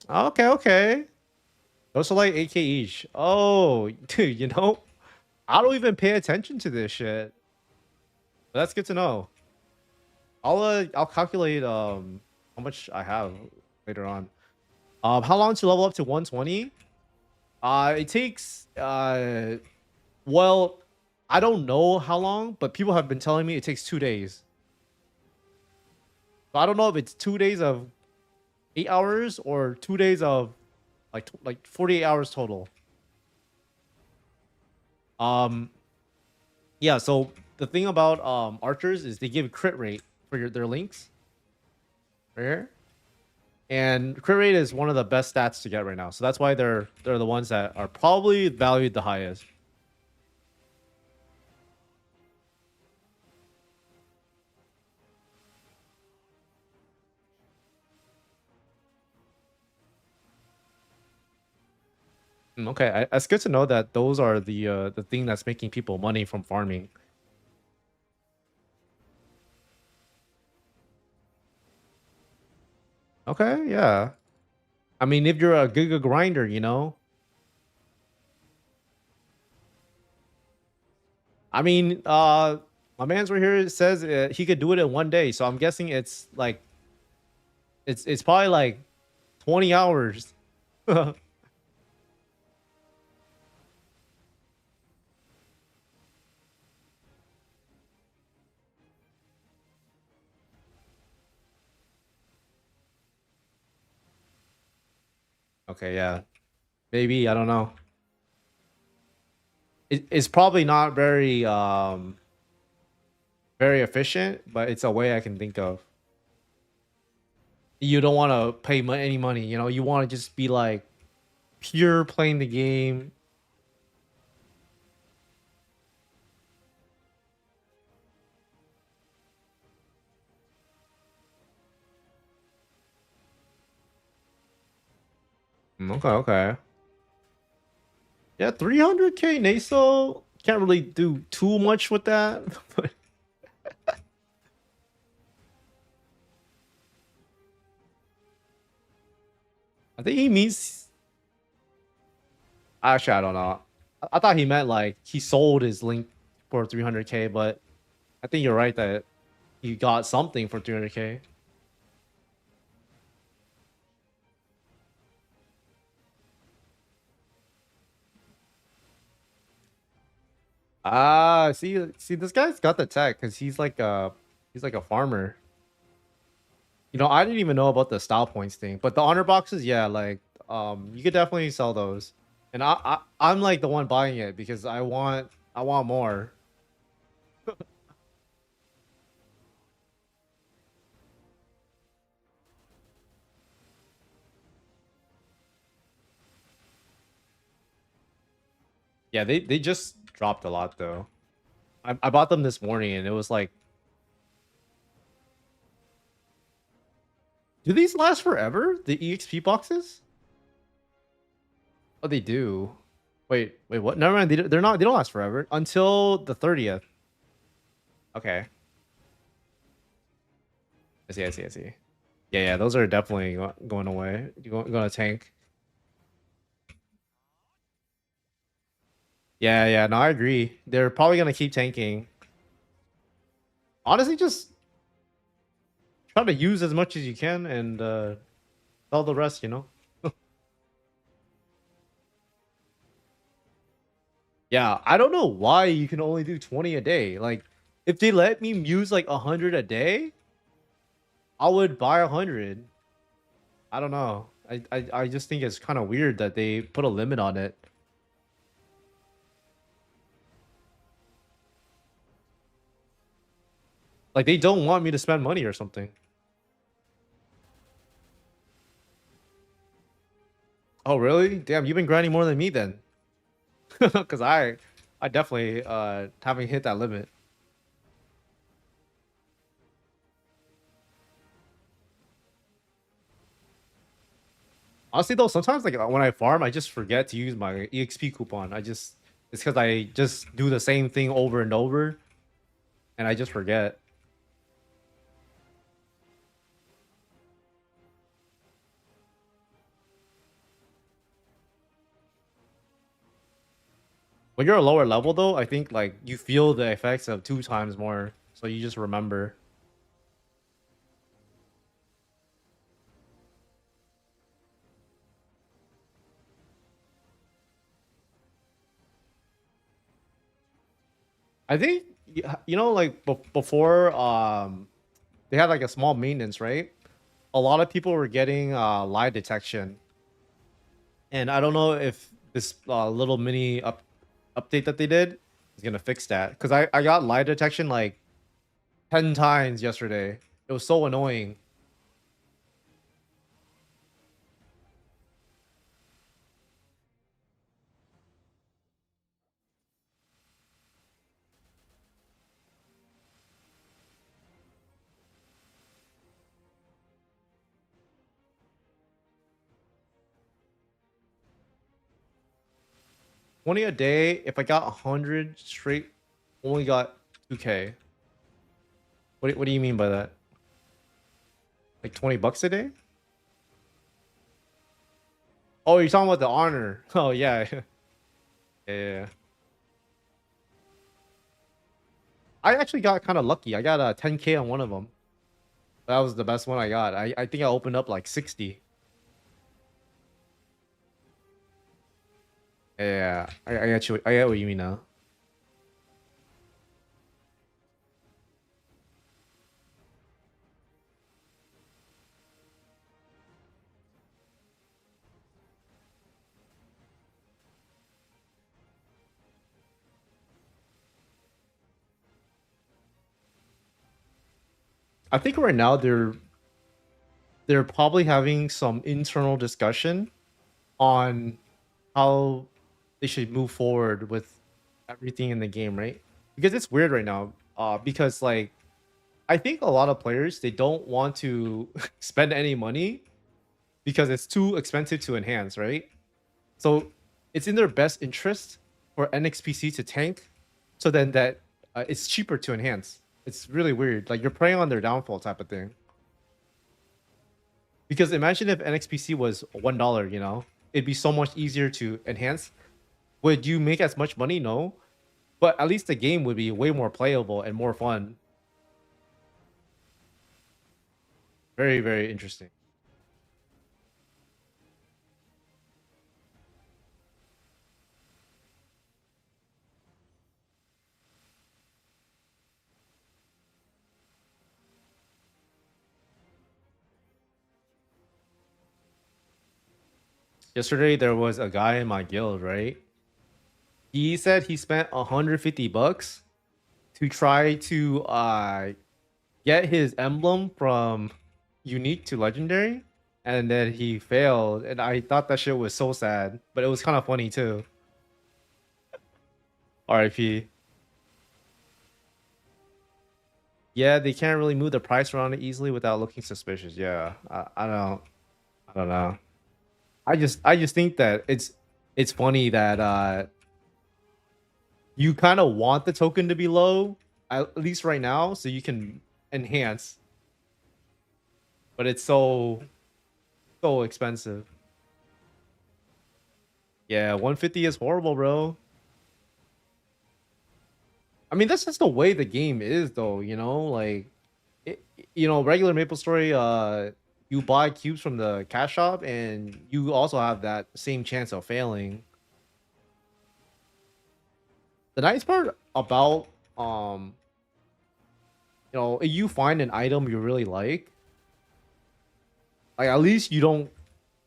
okay, okay. Those are like 8K each. Oh, dude, I don't even pay attention to this shit. But that's good to know. I'll calculate how much I have later on. How long to level up to 120? It takes well, I don't know how long, but people have been telling me it takes 2 days. So I don't know if it's 2 days of 8 hours or 2 days of like 48 hours total. Um, yeah. So the thing about archers is they give crit rate for their links right here. And crit rate is one of the best stats to get right now. So that's why they're the ones that are probably valued the highest. Okay, it's good to know that those are the thing that's making people money from farming. Okay, yeah. I mean, if you're a giga grinder, you know. I mean, my man's right here says he could do it in 1 day, so I'm guessing it's like it's probably like 20 hours. Okay, yeah. Maybe, I don't know. It's probably not very efficient, but it's a way I can think of. You don't want to pay any money, you know. You want to just be like pure playing the game. Okay, okay. Yeah, 300k NESO can't really do too much with that. But I think he means. Actually, I don't know. I thought he meant like he sold his link for 300k, but I think you're right that he got something for 300k. Ah, see, this guy's got the tech because he's like a farmer. You know, I didn't even know about the style points thing, but the honor boxes, yeah, like you could definitely sell those. And I'm like the one buying it because I want more. Yeah, they just dropped a lot though. I bought them this morning and it was like, do these last forever? The EXP boxes? Oh, they do. Wait, what? Never mind. They're not. They don't last forever until the 30th. Okay, I see. Yeah, those are definitely going away. You're going to tank. Yeah. No, I agree. They're probably gonna keep tanking. Honestly, just try to use as much as you can and sell the rest. You know. Yeah, I don't know why you can only do 20 a day. Like, if they let me use like 100 a day, I would buy 100. I don't know. I just think it's kind of weird that they put a limit on it. Like they don't want me to spend money or something. Oh really? Damn, you've been grinding more than me then. Cause I definitely haven't hit that limit. Honestly though, sometimes like when I farm, I just forget to use my EXP coupon. It's because I just do the same thing over and over, and I just forget. When you're a lower level though, I think like you feel the effects of 2 times more, so you just remember. I think you know like before they had like a small maintenance, right? A lot of people were getting lie detection, and I don't know if this little mini update that they did is gonna fix that because I got lie detection like 10 times yesterday. It was so annoying. $20 a day. If I got 100 straight, only got 2K. What do you mean by that? Like 20 bucks a day? Oh, you're talking about the honor. Oh yeah. Yeah. I actually got kind of lucky. I got a 10K on one of them. That was the best one I got. I think I opened up like 60. Yeah, I get you. I get what you mean now. I think right now they're probably having some internal discussion on how they should move forward with everything in the game, right? Because it's weird right now. Because like I think a lot of players they don't want to spend any money because it's too expensive to enhance, right? So it's in their best interest for NXPC to tank, so then that it's cheaper to enhance. It's really weird. Like you're preying on their downfall type of thing. Because imagine if NXPC was $1, you know, it'd be so much easier to enhance. Would you make as much money? No, but at least the game would be way more playable and more fun. Very, very interesting. Yesterday there was a guy in my guild, right? He said he spent 150 bucks to try to get his emblem from unique to legendary, and then he failed, and I thought that shit was so sad, but it was kind of funny too. RIP. Yeah, they can't really move the price around easily without looking suspicious. Yeah, I don't know. I just think that it's funny that you kind of want the token to be low, at least right now, so you can enhance, but it's so expensive. Yeah, 150 is horrible, bro. I mean, that's just the way the game is, though. You know, like, it, you know, regular MapleStory, you buy cubes from the cash shop, and you also have that same chance of failing. The nice part about, you know, if you find an item you really like at least you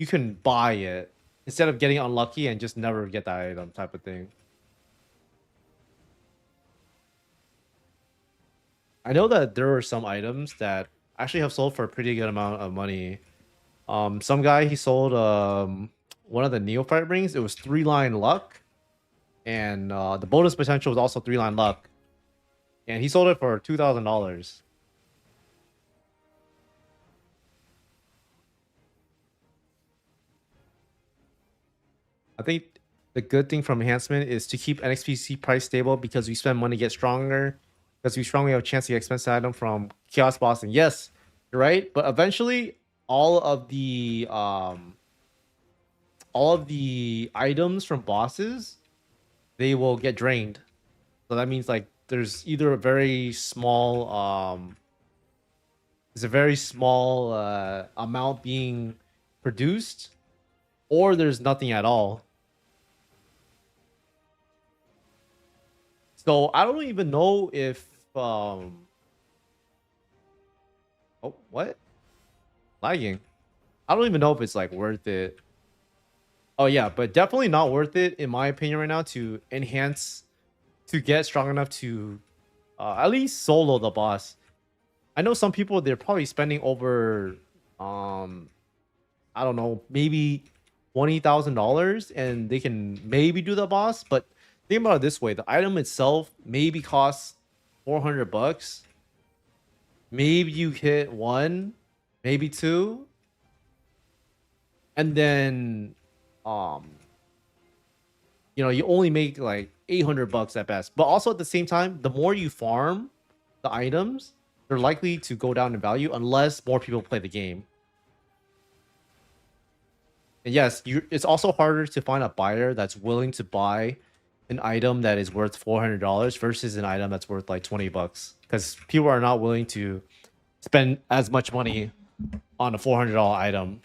can buy it instead of getting unlucky and just never get that item type of thing. I know that there are some items that actually have sold for a pretty good amount of money. Some guy he sold one of the neophyte rings. It was 3-line luck, and the bonus potential was also 3-line luck, and he sold it for $2,000. I think the good thing from enhancement is to keep NXPC price stable because we spend money get stronger. Because we strongly have a chance to get expensive item from Chaos Boss. And yes, you're right. But eventually, all of the um, all of the items from bosses they will get drained. So that means like there's either a very small there's a very small amount being produced, or there's nothing at all. So I don't even know if oh what lagging. I don't even know if it's like worth it. Oh yeah, but definitely not worth it in my opinion right now to enhance to get strong enough to at least solo the boss. I know some people, they're probably spending over I don't know, maybe $20,000 and they can maybe do the boss. But think about it this way: the item itself maybe costs $400. Maybe you hit one, maybe two, and then um you only make like $800 at best. But also at the same time, the more you farm the items, they're likely to go down in value unless more people play the game. And yes, it's also harder to find a buyer that's willing to buy an item that is worth $400 versus an item that's worth like $20, because people are not willing to spend as much money on a $400 item.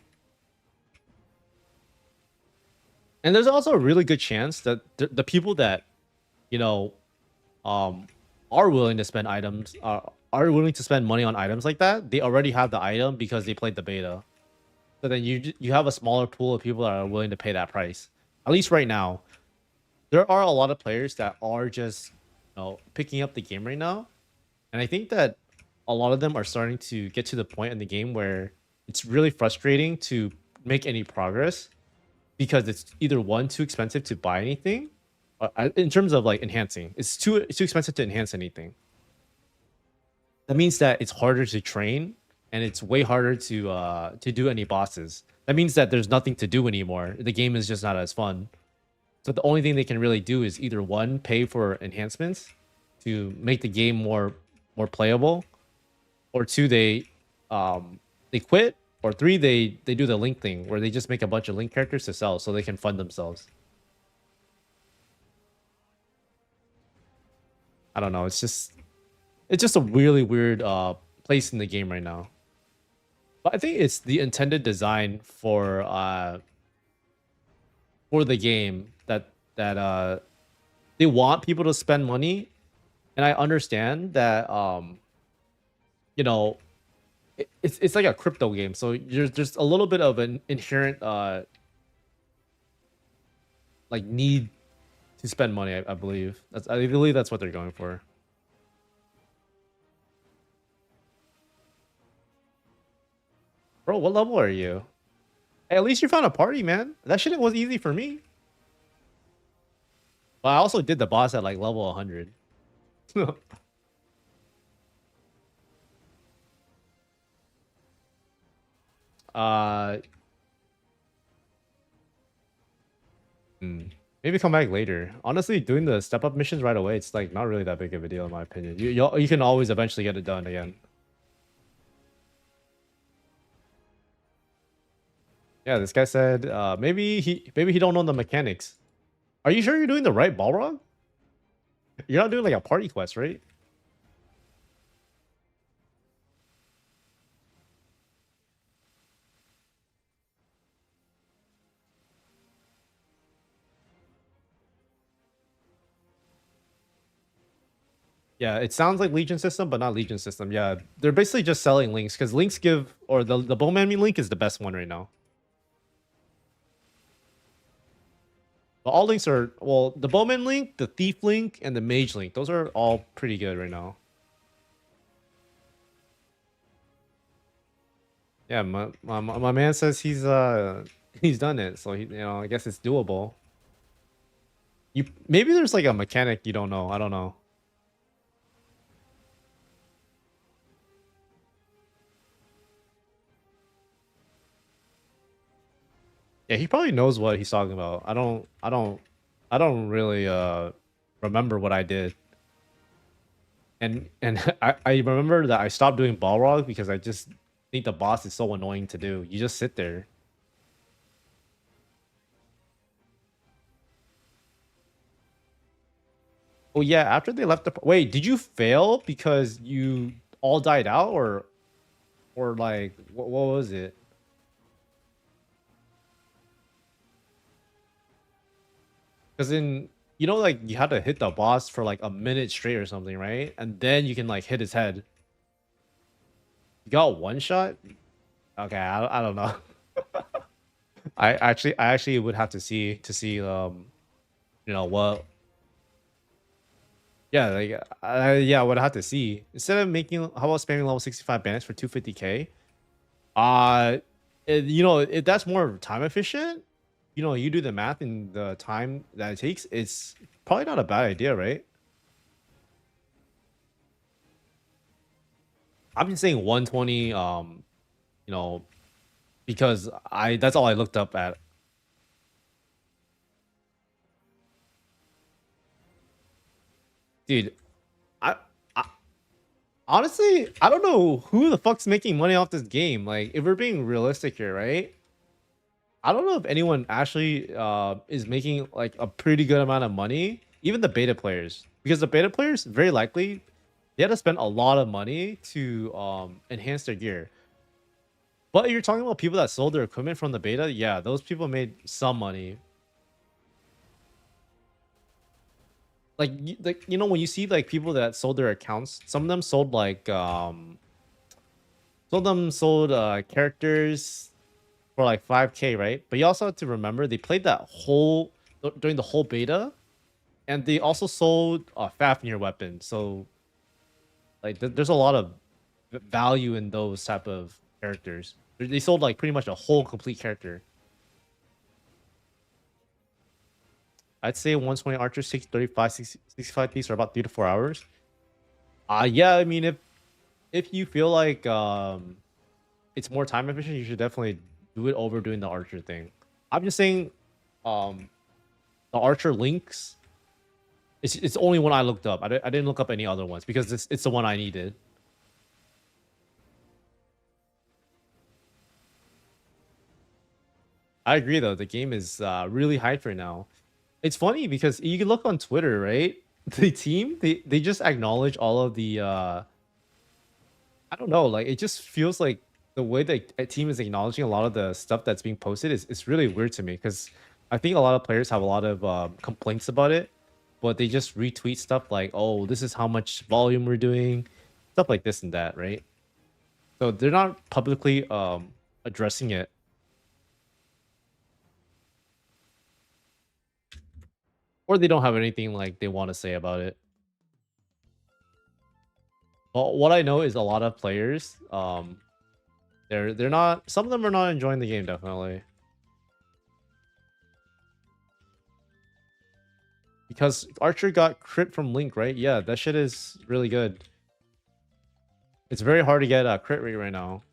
And there's also a really good chance that the people that you know are willing to spend are willing to spend money on items like that, they already have the item because they played the beta. So then you have a smaller pool of people that are willing to pay that price. At least right now, there are a lot of players that are just picking up the game right now, and I think that a lot of them are starting to get to the point in the game where it's really frustrating to make any progress because it's either one, too expensive to buy anything, in terms of like enhancing. It's too expensive to enhance anything. That means that it's harder to train and it's way harder to do any bosses. That means that there's nothing to do anymore. The game is just not as fun. So the only thing they can really do is either one, pay for enhancements to make the game more playable, or two, they quit, or three, they do the link thing where they just make a bunch of link characters to sell so they can fund themselves. I don't know. It's just a really weird place in the game right now. But I think it's the intended design for the game that they want people to spend money, and I understand that it's like a crypto game, so there's a little bit of an inherent like need to spend money. I believe that's what they're going for. Bro, what level are you? Hey, at least you found a party, man. That shit was easy for me. But I also did the boss at like level 100. uh Maybe come back later. Honestly, doing the step up missions right away, it's like not really that big of a deal in my opinion. You can always eventually get it done again. Yeah, this guy said maybe he don't know the mechanics. Are you sure you're doing the right Balrog? You're not doing like a party quest, right? Yeah, it sounds like Legion system, but not Legion system. Yeah, they're basically just selling links because links give, or the Bowman link is the best one right now. But all links are, well, the Bowman link, the Thief link, and the Mage link. Those are all pretty good right now. Yeah, my man says he's done it, so I guess it's doable. Maybe there's like a mechanic you don't know. I don't know. Yeah, he probably knows what he's talking about. I don't really remember what I did. And I remember that I stopped doing Balrog because I just think the boss is so annoying to do. You just sit there. Oh yeah, after they left the wait, did you fail because you all died out, or like what was it? Because in like you had to hit the boss for like a minute straight or something, right? And then you can like hit his head. You got one shot? Okay, I don't know. I actually would have to see what Yeah, like yeah, I would have to see. Instead of making, how about spamming level 65 banners for 250k? You know, if that's more time efficient, you know, you do the math and the time that it takes, it's probably not a bad idea, right? I'm just saying 120, you know, because I that's all I looked up at. Dude, I, I honestly, I don't know who the fuck's making money off this game. Like, if we're being realistic here, right? I don't know if anyone actually is making like a pretty good amount of money, even the beta players, because the beta players very likely they had to spend a lot of money to enhance their gear. But you're talking about people that sold their equipment from the beta, yeah, those people made some money. Like you know, when you see like people that sold their accounts, some of them sold like some of them sold characters for like 5k, right? But you also have to remember they played that whole during the whole beta, and they also sold Fafnir weapons. So like there's a lot of value in those type of characters. They sold like pretty much a whole complete character. I'd say 120 archers, 635, 65 piece, or about 3 to 4 hours. Yeah, I mean, if you feel like it's more time efficient, you should definitely do it over doing the archer thing. I'm just saying, um, the archer links. It's only one I looked up. I didn't look up any other ones because it's the one I needed. I agree though. The game is really hyped right now. It's funny because you can look on Twitter, right? The team they just acknowledge all of the I don't know, like it just feels like the way that a team is acknowledging a lot of the stuff that's being posted is really weird to me because I think a lot of players have a lot of complaints about it, but they just retweet stuff like, "Oh, this is how much volume we're doing," stuff like this and that, right? So they're not publicly addressing it, or they don't have anything like they want to say about it. Well, what I know is a lot of players, they're not. Some of them are not enjoying the game. Definitely, because Archer got crit from Link, right? Yeah, that shit is really good. It's very hard to get a crit rate right now.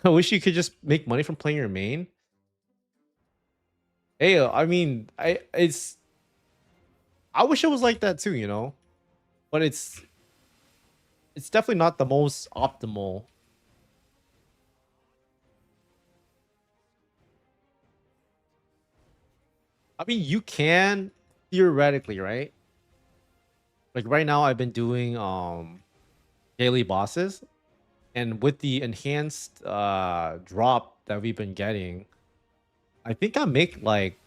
I wish you could just make money from playing your main. Hey, I mean, I wish it was like that too, you know. But it's definitely not the most optimal. I mean, you can theoretically, right? Like right now, I've been doing daily bosses, and with the enhanced drop that we've been getting, I think I make like,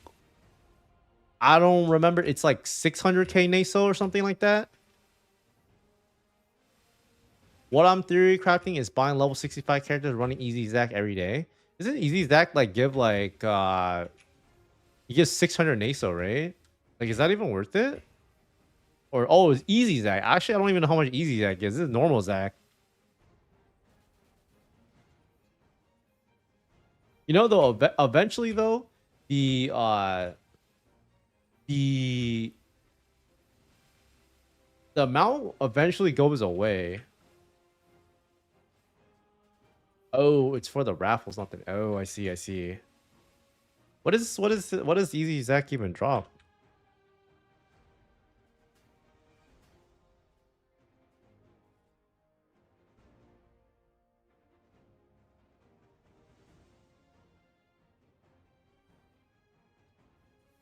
I don't remember, it's like 600k NESO or something like that. What I'm theory crafting is buying level 65 characters, running easy Zack every day. Isn't easy Zack like give like you get 600 NESO, right? Like, is that even worth it? Or oh, it's easy Zack. Actually, I don't even know how much easy Zack is. This is normal Zack. You know, though, eventually though, the uh the the amount eventually goes away. Oh, it's for the raffles, not the. Oh, I see, I see. What does easy Zack even drop?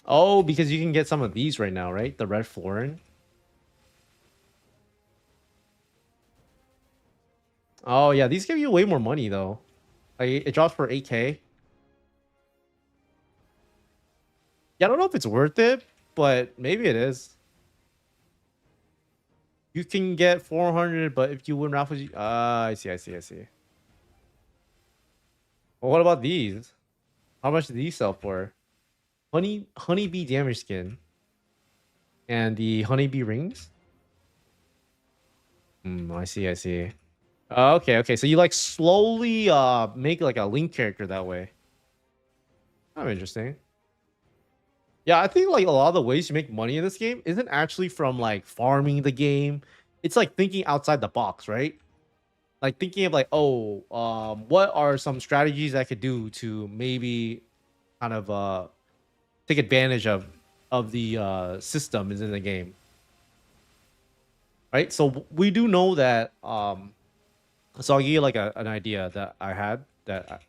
Oh, because you can get some of these right now, right? The red florin. Oh yeah, these give you way more money though. Like it drops for 8k. Yeah, I don't know if it's worth it, but maybe it is. You can get 400, but if you win raffles, I see, I see, I see. Well, what about these? How much do these sell for? Honeybee damage skin and the honeybee rings. I see. I see. Okay. Okay. So you like slowly make like a Link character that way. Oh, interesting. Yeah, I think like a lot of the ways you make money in this game isn't actually from like farming the game. It's like thinking outside the box, right? Like thinking of like, oh, what are some strategies I could do to maybe kind of take advantage of the system is in the game, right? So we do know that. So I'll give you like an idea that I had that.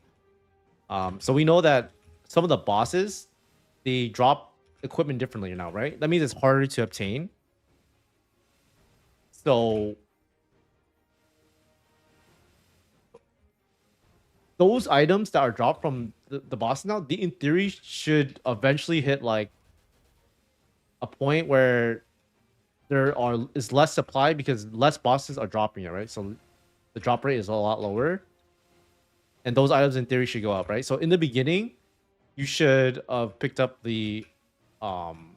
So we know that some of the bosses they drop equipment differently now, right? That means it's harder to obtain. So those items that are dropped from the boss now, they in theory should eventually hit like a point where is less supply because less bosses are dropping it, right? So the drop rate is a lot lower, and those items in theory should go up, right? So in the beginning, you should have picked up um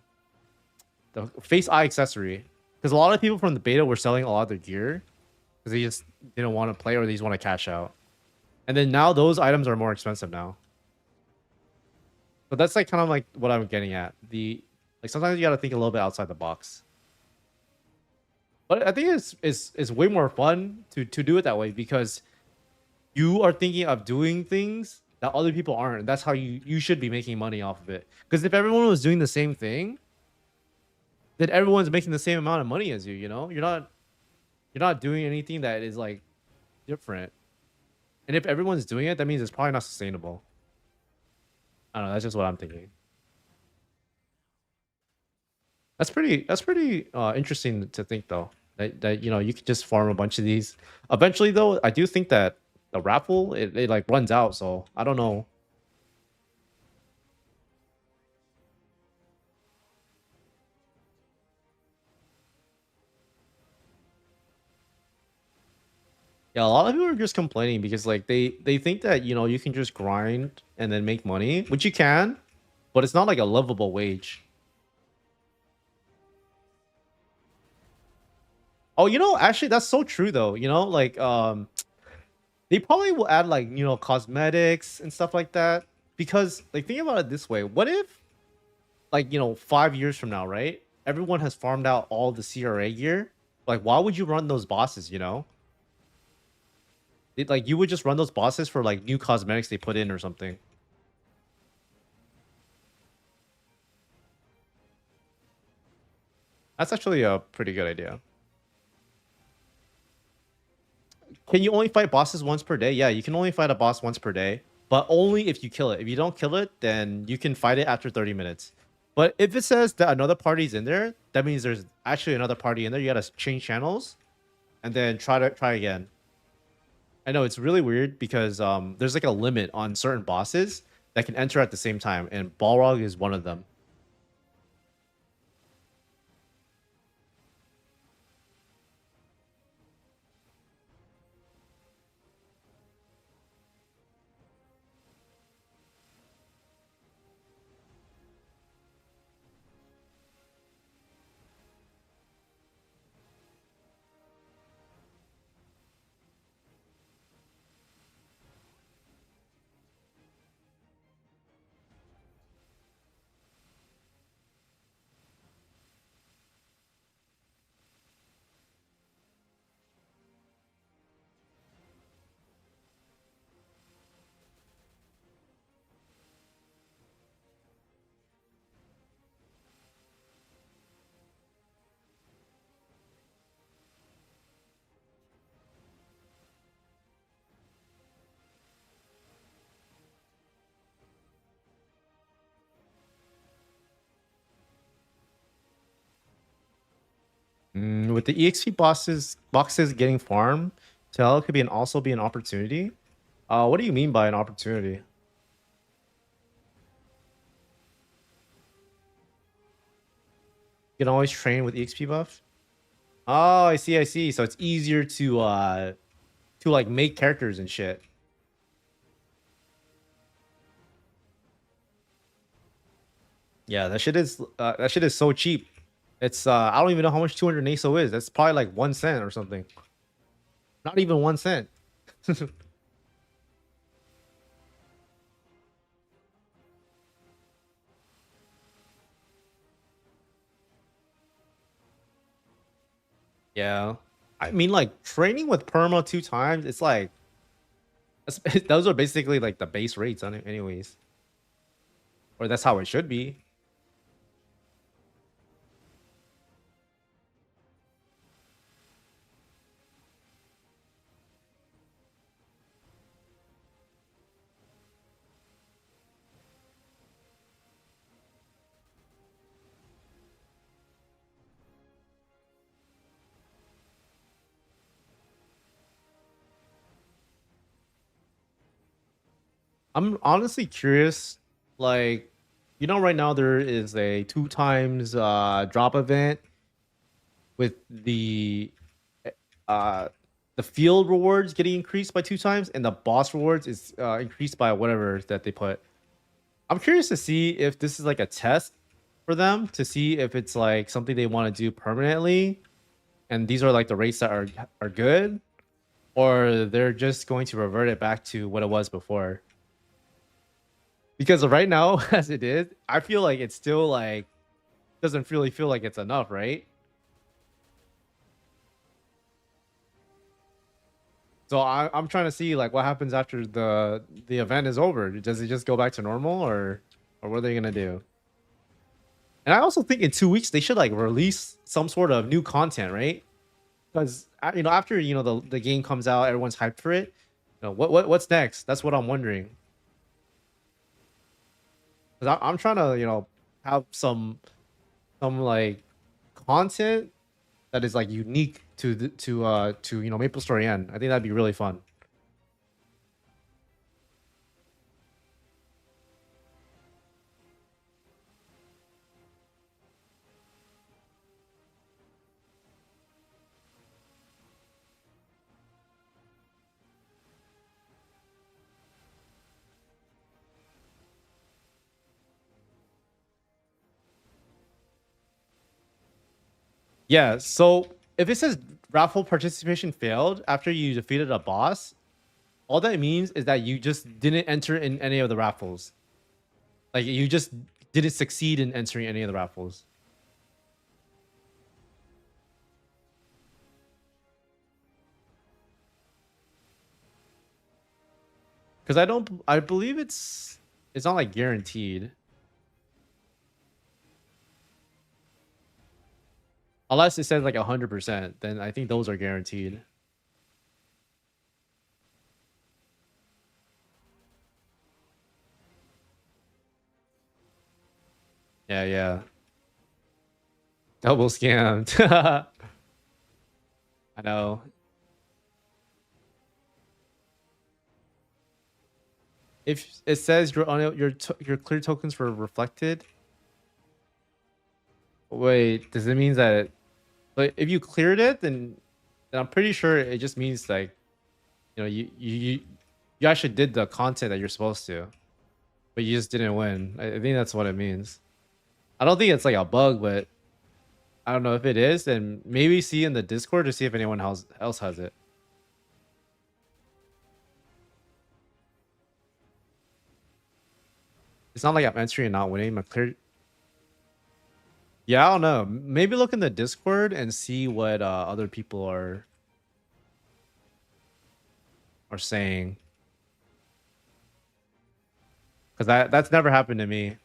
the face eye accessory because a lot of people from the beta were selling a lot of their gear because they just didn't want to play or they just want to cash out. And then now those items are more expensive now. But that's like kind of like what I'm getting at. Like sometimes you got to think a little bit outside the box. But I think it's way more fun to do it that way because you are thinking of doing things that other people aren't. And that's how you should be making money off of it. Because if everyone was doing the same thing, then everyone's making the same amount of money as you, you know? You're not doing anything that is like different. And if everyone's doing it, that means it's probably not sustainable. I don't know, that's just what I'm thinking. That's pretty interesting to think though. That you know you could just farm a bunch of these. Eventually though, I do think that the raffle it like runs out, so I don't know. Yeah, a lot of people are just complaining because like they think that you know you can just grind and then make money, which you can, but it's not like a livable wage. Oh, you know, actually that's so true though. You know, like they probably will add like, you know, cosmetics and stuff like that because like think about it this way. What if like, you know, 5 years from now, right? Everyone has farmed out all the CRA gear. Like why would you run those bosses, you know? Like you would just run those bosses for like new cosmetics they put in or something. That's actually a pretty good idea. Can you only fight bosses once per day? Yeah, you can only fight a boss once per day, but only if you kill it. If you don't kill it, then you can fight it after 30 minutes. But if it says that another party's in there, that means there's actually another party in there. You gotta change channels and then try again. I know it's really weird because there's like a limit on certain bosses that can enter at the same time, and Balrog is one of them. With the EXP boxes getting farmed, Tell could be also be an opportunity. What do you mean by an opportunity? You can always train with EXP buff. Oh, I see, I see. So it's easier to like make characters and shit. Yeah, that shit is so cheap. It's I don't even know how much 200 NESO is. That's probably like 1 cent or something. Not even 1 cent. Yeah. I mean, like training with perma 2 times, it's like those are basically like the base rates on it anyways. Or that's how it should be. I'm honestly curious, like, right now there is a 2 times drop event with eh, uh the field rewards getting increased by 2 times and the boss rewards is increased by whatever that they put. I'm curious to see if this is like a test for them to see if it's like something they want to do permanently and these are like the rates that are good, or they're just going to revert it back to what it was before. Because right now, as it is, I feel like it's still like doesn't really feel like it's enough, right? So I'm trying to see like what happens after the event is over. Does it just go back to normal, or what are they gonna do? And I also think in 2 weeks they should like release some sort of new content, right? Because after the game comes out, everyone's hyped for it. What's next? That's what I'm wondering. Because I'm trying to have some like content that is like unique to MapleStory N. I think that'd be really fun. Yeah, so if it says raffle participation failed after you defeated a boss, all that means is that you just didn't enter in any of the raffles. Like you just didn't succeed in entering any of the raffles. Because I believe it's not like guaranteed. Unless it says like 100%, then I think those are guaranteed. Yeah, yeah. Double scammed. I know. If it says your clear tokens were reflected, wait, does it mean that? But if you cleared it, then I'm pretty sure it just means like you actually did the content that you're supposed to, but you just didn't win. I think that's what it means. I don't think it's like a bug, but I don't know if it is. Then maybe see in the Discord to see if anyone else has it. It's not like I'm entering and not winning. I'm clear. Yeah, I don't know. Maybe look in the Discord and see what other people are saying, because that's never happened to me.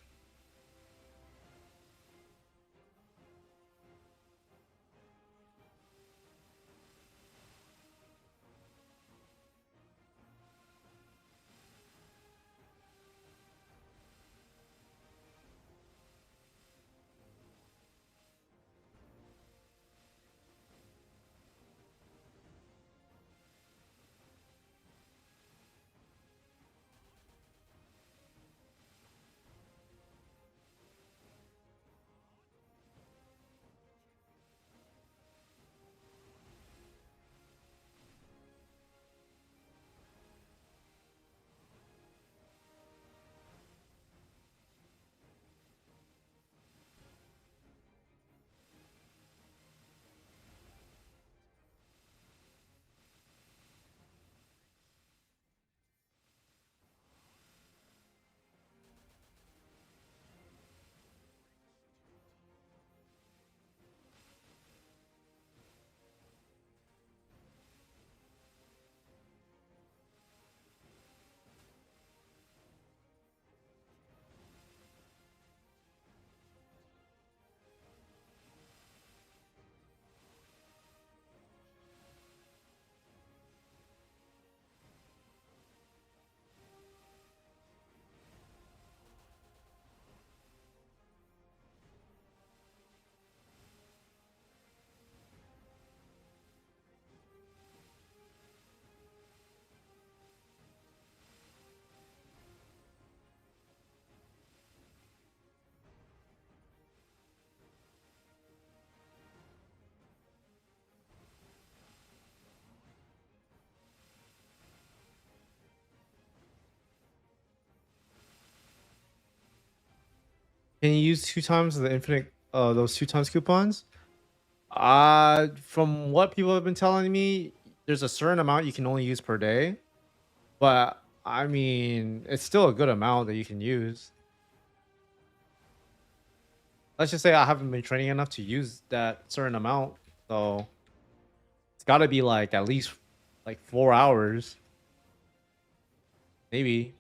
Can you use 2 times the infinite those 2 times coupons? From what people have been telling me, there's a certain amount you can only use per day, but I mean, it's still a good amount that you can use. Let's just say I haven't been training enough to use that certain amount, so it's got to be like at least like 4 hours, maybe.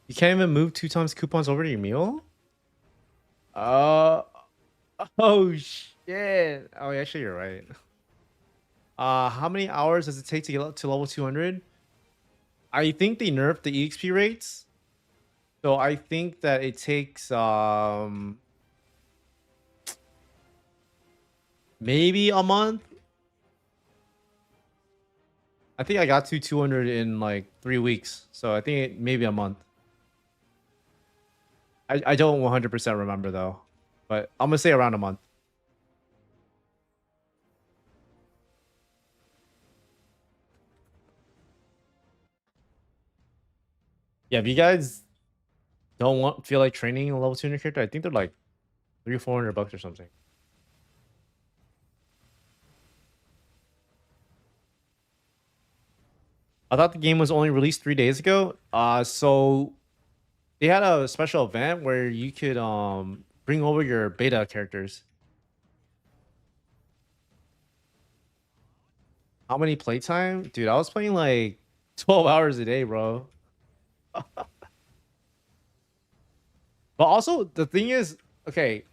You can't even move 2 times coupons over to your meal. Uh oh shit. Oh, actually, you're right. How many hours does it take to get up to level 200? I think they nerfed the EXP rates. So I think that it takes maybe a month. I think I got to 200 in like 3 weeks. So I think maybe a month. I don't 100% remember though, but I'm gonna say around a month. Yeah, if you guys don't feel like training a level 200 character, I think they're like 300 or 400 bucks or something. I thought the game was only released 3 days ago. So they had a special event where you could bring over your beta characters. How many playtime? Dude, I was playing like 12 hours a day, bro. But also the thing is, okay,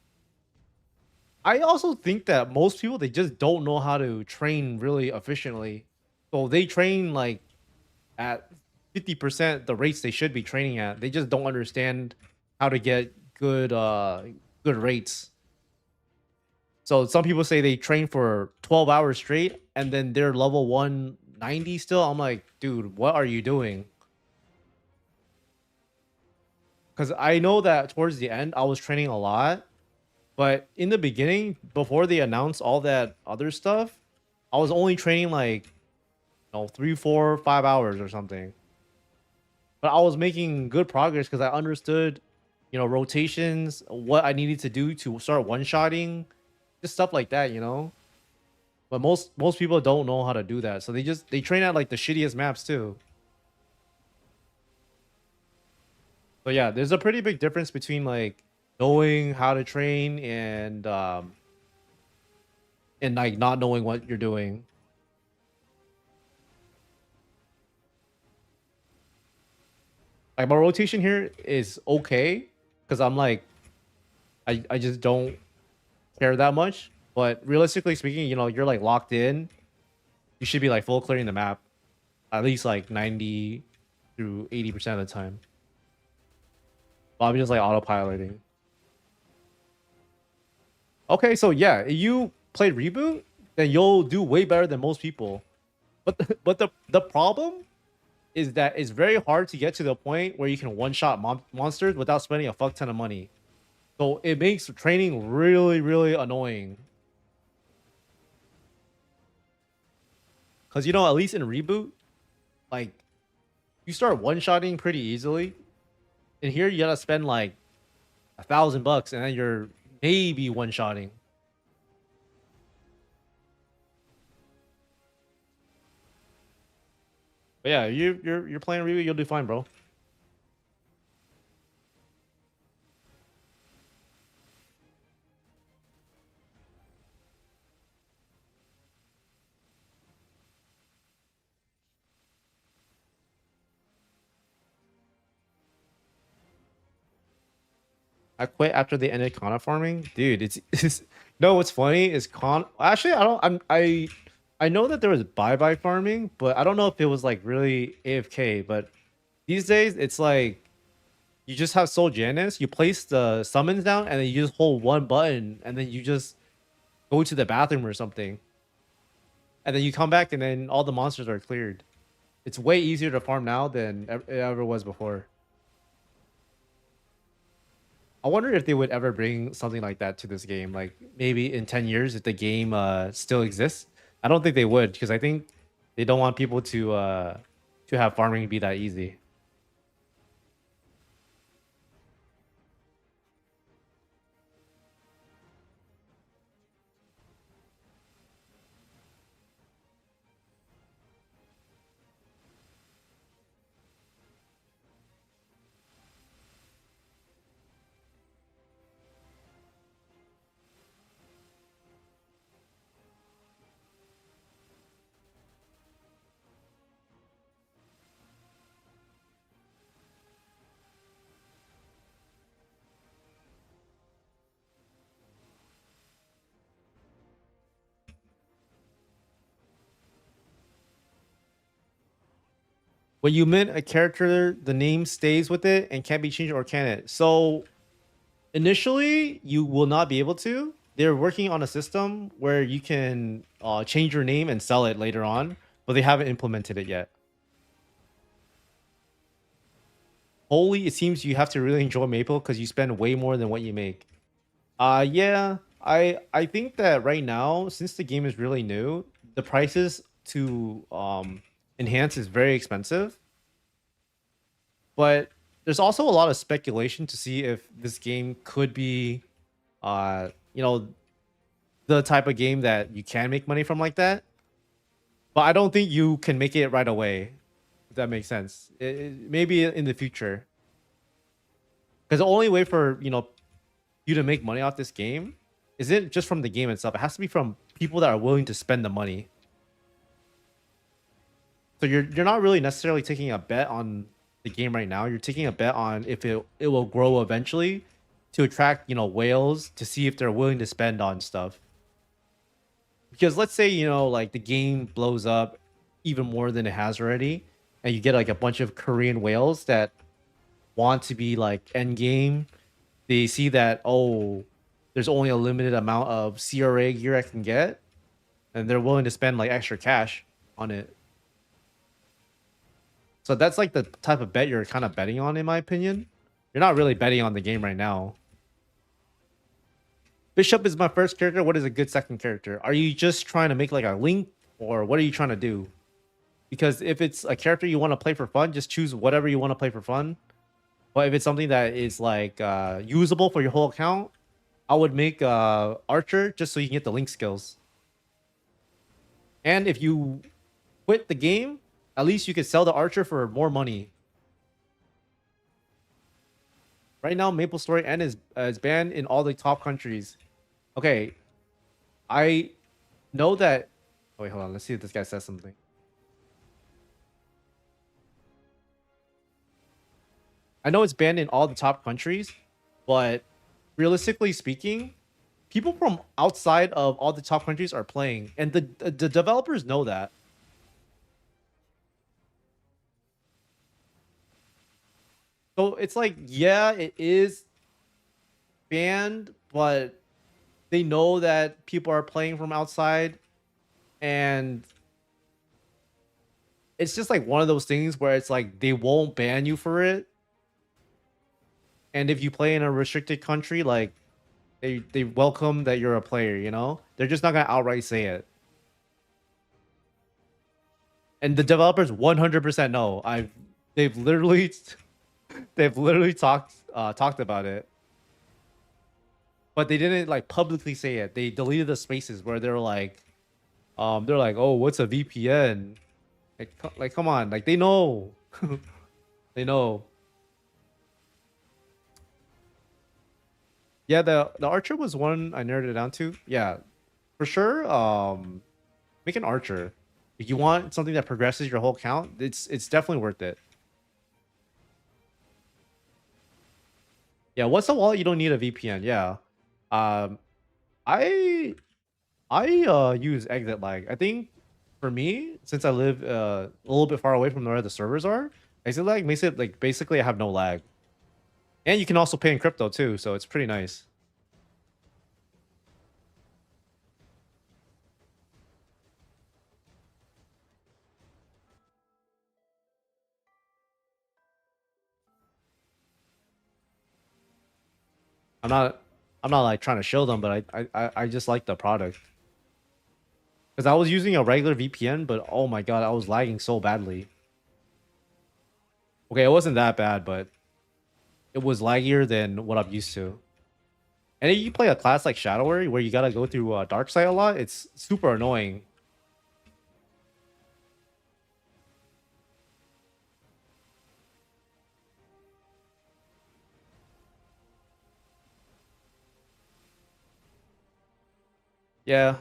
I also think that most people they just don't know how to train really efficiently. So they train like at 50% the rates they should be training at. They just don't understand how to get good rates. So some people say they train for 12 hours straight and then they're level 190 still. I'm like, dude, what are you doing? Because I know that towards the end I was training a lot, but in the beginning, before they announced all that other stuff, I was only training like 3, 4, 5 hours or something. But I was making good progress because I understood, rotations, what I needed to do to start one-shotting, just stuff like that. But most people don't know how to do that, so they train at like the shittiest maps too. So yeah, there's a pretty big difference between like knowing how to train and like not knowing what you're doing. Like my rotation here is okay because I'm like I just don't care that much. But realistically speaking, you're like locked in. You should be like full clearing the map at least like 90 through 80% of the time. But I'm just like autopiloting. Okay, so yeah, if you played reboot, then you'll do way better than most people. But the problem is that it's very hard to get to the point where you can one-shot monsters without spending a fuck ton of money. So it makes training really, really annoying. Because, at least in Reboot, like, you start one-shotting pretty easily. In here, you gotta spend like $1,000, and then you're maybe one-shotting. But yeah, you're playing Ryu, you'll do fine, bro. I quit after they ended Kana farming, dude. It's no. What's funny is Actually, I don't. I know that there was bye farming, but I don't know if it was like really AFK. But these days, it's like you just have Soul Janus, you place the summons down, and then you just hold one button, and then you just go to the bathroom or something, and then you come back, and then all the monsters are cleared. It's way easier to farm now than it ever was before. I wonder if they would ever bring something like that to this game. Like maybe in 10 years, if the game still exists. I don't think they would, because I think they don't want people to have farming be that easy. When you mint a character, the name stays with it and can't be changed, or can it? So initially, you will not be able to. They're working on a system where you can change your name and sell it later on, but they haven't implemented it yet. Holy, it seems you have to really enjoy Maple because you spend way more than what you make. Yeah, I think that right now, since the game is really new, the prices to enhance is very expensive. But there's also a lot of speculation to see if this game could be, you know, the type of game that you can make money from like that. But I don't think you can make it right away. If that makes sense. Maybe in the future, because the only way for you to make money off this game isn't just from the game itself. It has to be from people that are willing to spend the money. So you're not really necessarily taking a bet on the game right now. You're taking a bet on if it will grow eventually to attract whales to see if they're willing to spend on stuff. Because let's say like the game blows up even more than it has already, and you get like a bunch of Korean whales that want to be like end game. They see that, oh, there's only a limited amount of CRA gear I can get, and they're willing to spend like extra cash on it. So that's like the type of bet you're kind of betting on, in my opinion. You're not really betting on the game right now. Bishop is my first character. What is a good second character? Are you just trying to make like a link, or what are you trying to do? Because if it's a character you want to play for fun, just choose whatever you want to play for fun. But if it's something that is like usable for your whole account, I would make Archer just so you can get the link skills. And if you quit the game, at least you can sell the Archer for more money. Right now, MapleStory N is banned in all the top countries. Okay, I know that. Oh, wait, hold on. Let's see if this guy says something. I know it's banned in all the top countries, but realistically speaking, people from outside of all the top countries are playing, and the developers know that. So it's like, yeah, it is banned, but they know that people are playing from outside, and it's just like one of those things where it's like they won't ban you for it. And if you play in a restricted country, like they welcome that you're a player. They're just not gonna outright say it. And the developers 100% know. They've literally They've literally talked about it, but they didn't like publicly say it. They deleted the spaces where they're like, oh, what's a VPN? Like, come on, like they know, they know. Yeah, the archer was one I narrowed it down to. Yeah, for sure. Make an archer. If you want something that progresses your whole count, it's definitely worth it. Yeah, what's a wallet you don't need a VPN? Yeah. Um, I use exit lag. I think for me, since I live a little bit far away from where the servers are, exit lag makes it like basically I have no lag. And you can also pay in crypto too, so it's pretty nice. I'm not I'm not like trying to show them, but I just like the product. Because I was using a regular VPN, but oh my god, I was lagging so badly. Okay, it wasn't that bad, but it was laggier than what I'm used to. And if you play a class like Shadowy, where you gotta go through Dark Side a lot, it's super annoying. Yeah.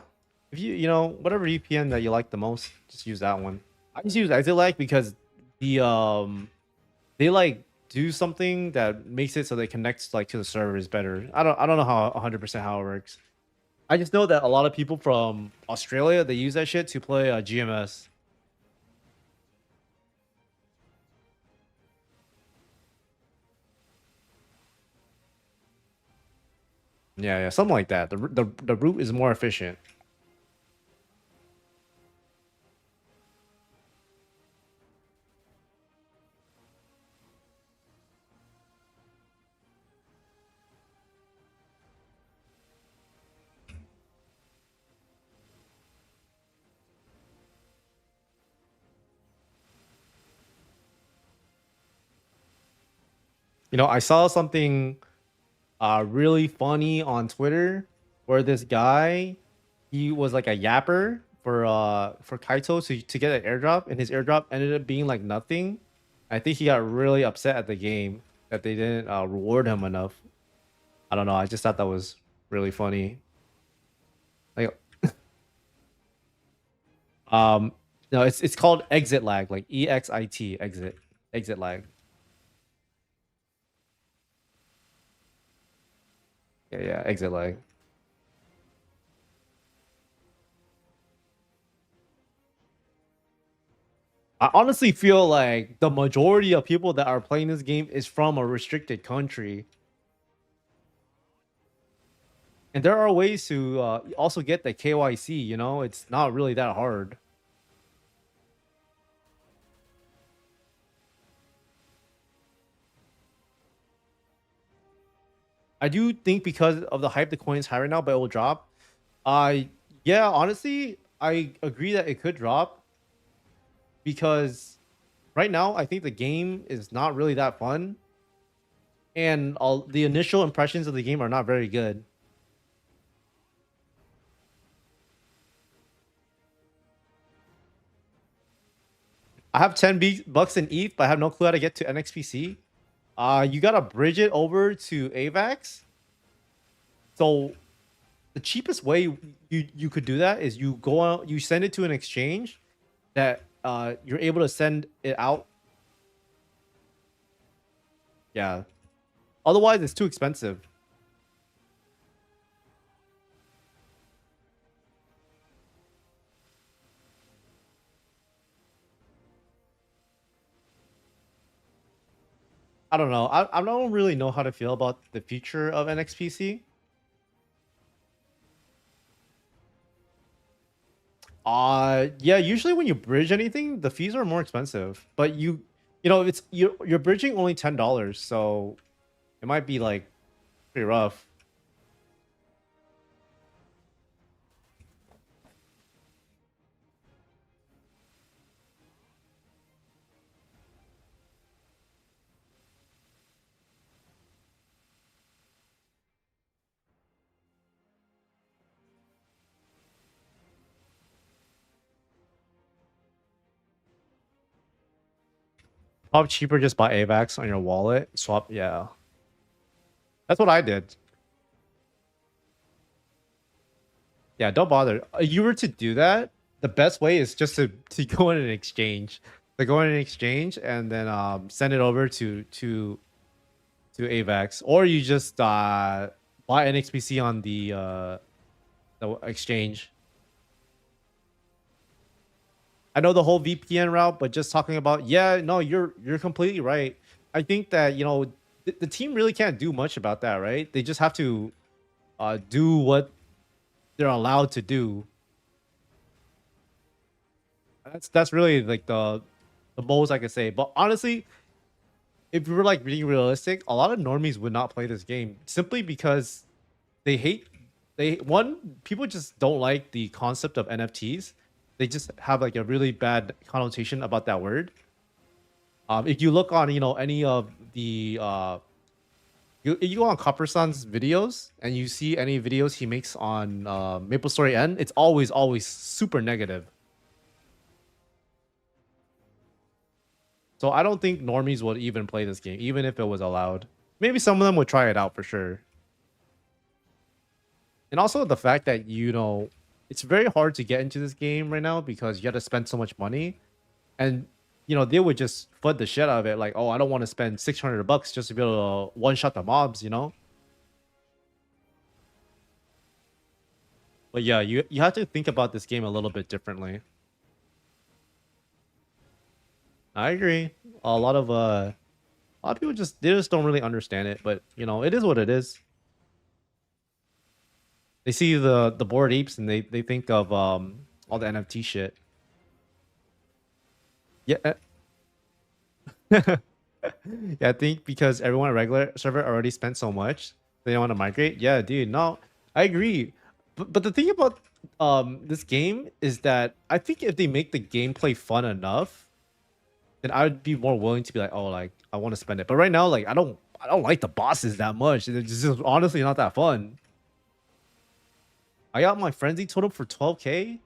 If you know, whatever VPN that you like the most, just use that one. I just use Exilite because the they like do something that makes it so they connect like to the servers better. I don't know how 100% how it works. I just know that a lot of people from Australia they use that shit to play GMS. Yeah, yeah, something like that. The route is more efficient. You know, I saw something really funny on Twitter where this guy he was like a yapper for Kaito to get an airdrop and his airdrop ended up being like nothing. I think he got really upset at the game that they didn't reward him enough. I don't know. I just thought that was really funny. Like um no, it's called exit lag, like EXIT exit lag. Yeah, yeah, exit lag. I honestly feel like the majority of people that are playing this game is from a restricted country. And there are ways to also get the KYC, you know, it's not really that hard. I do think because of the hype the coin's high right now, but it will drop. Uh yeah, honestly, I agree that it could drop because right now I think the game is not really that fun and all the initial impressions of the game are not very good. I have 10 bucks in ETH, but I have no clue how to get to NXPC. You gotta bridge it over to AVAX. So the cheapest way you could do that is you go out, you send it to an exchange that you're able to send it out. Yeah. Otherwise, it's too expensive. I don't know. I don't really know how to feel about the future of NXPC. Yeah, usually when you bridge anything, the fees are more expensive. But you know, it's you're bridging only $10, so it might be like pretty rough. Swap cheaper, just buy AVAX on your wallet. Swap, yeah. That's what I did. Yeah, don't bother. You were to do that, the best way is just to go in an exchange. To go in an exchange and then send it over to AVAX, or you just buy NXPC on the exchange. I know the whole VPN route, but just talking about, yeah, no, you're completely right. I think that, you know, the team really can't do much about that, right? They just have to do what they're allowed to do. That's really like the most I can say. But honestly, if we were like being realistic, a lot of normies would not play this game simply because they hate people just don't like the concept of NFTs. They just have like a really bad connotation about that word. If you look on, you know, any of the you go on Copper Sun's videos and you see any videos he makes on MapleStory N, it's always super negative. So I don't think normies would even play this game, even if it was allowed. Maybe some of them would try it out for sure. And also the fact that, you know, it's very hard to get into this game right now because you have to spend so much money. And, you know, they would just flood the shit out of it. Like, oh, I don't want to spend 600 bucks just to be able to one-shot the mobs, you know? But yeah, you have to think about this game a little bit differently. I agree. A lot of people just don't really understand it, but you know, it is what it is. They see the bored apes and they think of all the NFT shit. Yeah. Yeah, I think because everyone at regular server already spent so much, they don't want to migrate. Yeah, dude, no, I agree. But the thing about this game is that I think if they make the gameplay fun enough, then I would be more willing to be like, oh, like I want to spend it. But right now, like I don't like the bosses that much. It's just honestly not that fun. I got my frenzy totem for 12K.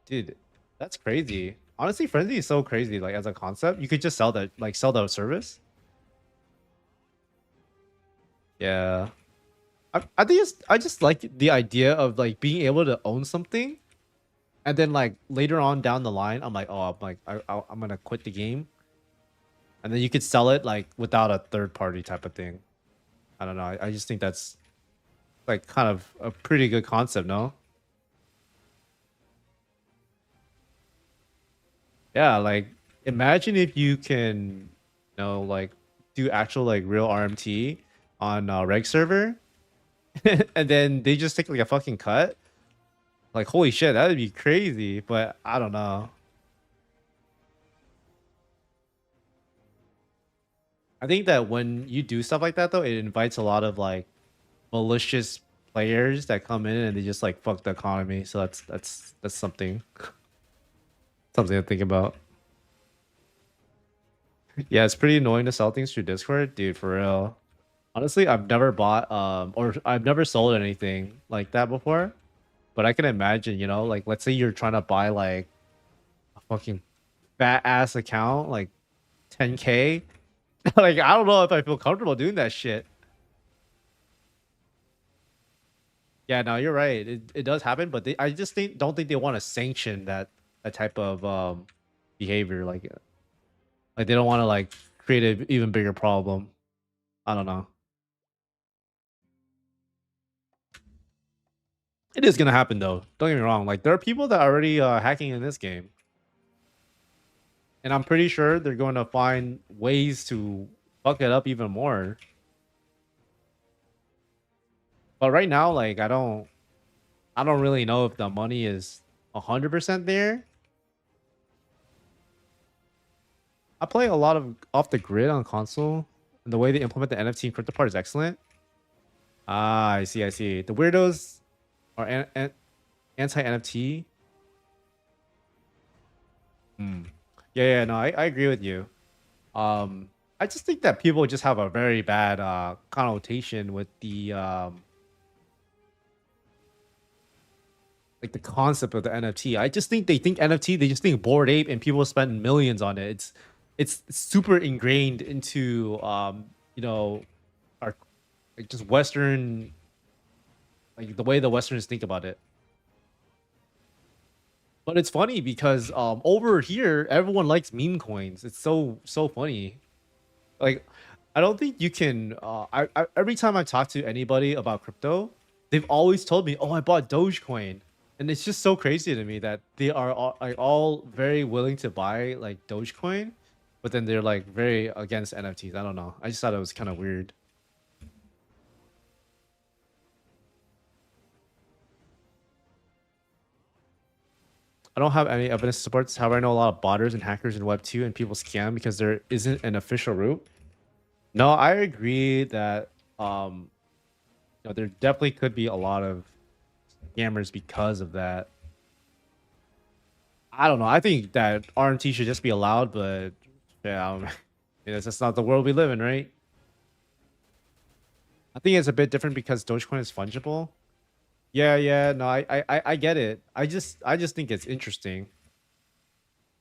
Dude, that's crazy. Honestly, frenzy is so crazy. Like as a concept, you could just sell that, like sell the service. Yeah, I think I just like the idea of like being able to own something, and then like later on down the line, I'm like, oh, I'm gonna quit the game, and then you could sell it like without a third party type of thing. I don't know. I just think that's like kind of a pretty good concept, no? Yeah, like imagine if you can, you know, like do actual like real RMT on reg server, and then they just take like a fucking cut. Like holy shit, that'd be crazy. But I don't know. I think that when you do stuff like that though, it invites a lot of like malicious players that come in and they just like fuck the economy. So that's something to think about. Yeah, it's pretty annoying to sell things through Discord, dude, for real. Honestly, I've never bought or I've never sold anything like that before. But I can imagine, you know, like let's say you're trying to buy like a fucking fat ass account, like 10K. Like I don't know if I feel comfortable doing that shit. Yeah, no, you're right. It does happen, but I just don't think they want to sanction that type of behavior. Like they don't want to like create an even bigger problem. I don't know. It is gonna happen though. Don't get me wrong. Like there are people that are already hacking in this game, and I'm pretty sure they're going to find ways to fuck it up even more. But right now, like I don't really know if the money is 100% there. I play a lot of off the grid on console, and the way they implement the NFT and crypto part is excellent. Ah, I see, I see. The weirdos are anti NFT. Hmm. Yeah, yeah, no, I agree with you. I just think that people just have a very bad connotation with the like the concept of the NFT. I just think they think NFT, they just think bored ape and people spend millions on it. it's super ingrained into you know, our like just Western, like the way the Westerners think about it. But it's funny because over here everyone likes meme coins. It's so funny. Like I don't think you can I every time I talk to anybody about crypto, they've always told me, "Oh, I bought Dogecoin." And it's just so crazy to me that they are all very willing to buy like Dogecoin, but then they're like very against NFTs. I don't know. I just thought it was kind of weird. I don't have any evidence to support this. However, I know a lot of botters and hackers in Web 2 and people scam because there isn't an official route. No, I agree that there definitely could be a lot of scammers because of that. I don't know. I think that RMT should just be allowed, but yeah, it's just not the world we live in, right? I think it's a bit different because Dogecoin is fungible. Yeah, yeah, no, I get it. I just think it's interesting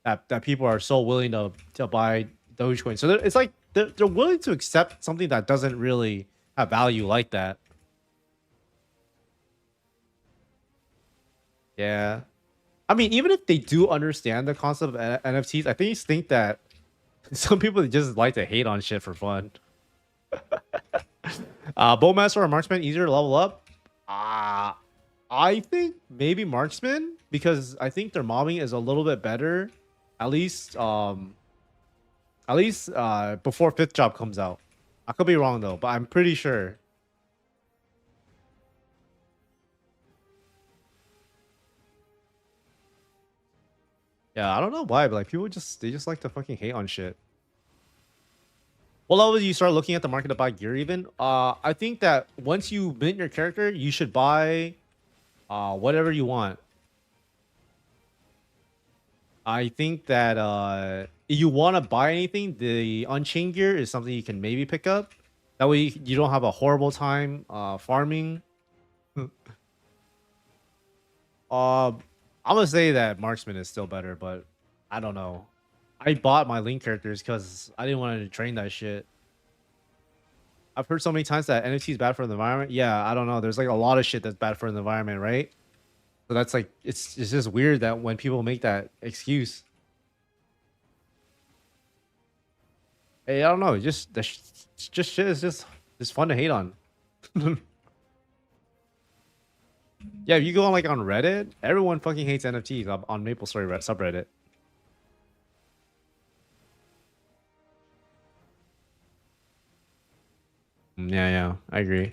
that people are so willing to buy Dogecoin. So it's like they're willing to accept something that doesn't really have value like that. Yeah. I mean, even if they do understand the concept of NFTs, I think that some people just like to hate on shit for fun. Bowmaster or Marksman easier to level up? I think maybe Marksman because I think their mobbing is a little bit better, at least before fifth job comes out. I could be wrong though, but I'm pretty sure. Yeah, I don't know why, but like people just like to fucking hate on shit. What level do you start looking at the market to buy gear even? I think that once you mint your character, you should buy whatever you want. I think that if you want to buy anything, the Unchained gear is something you can maybe pick up. That way you don't have a horrible time farming. I'm gonna say that Marksman is still better, but I don't know. I bought my Link characters because I didn't want to train that shit. I've heard so many times that NFT is bad for the environment. Yeah, I don't know. There's like a lot of shit that's bad for the environment, right? So that's like it's just weird that when people make that excuse. Hey, I don't know. Just shit is just fun to hate on. Yeah, if you go on like on Reddit, everyone fucking hates NFTs on MapleStory subreddit. Yeah, yeah, I agree.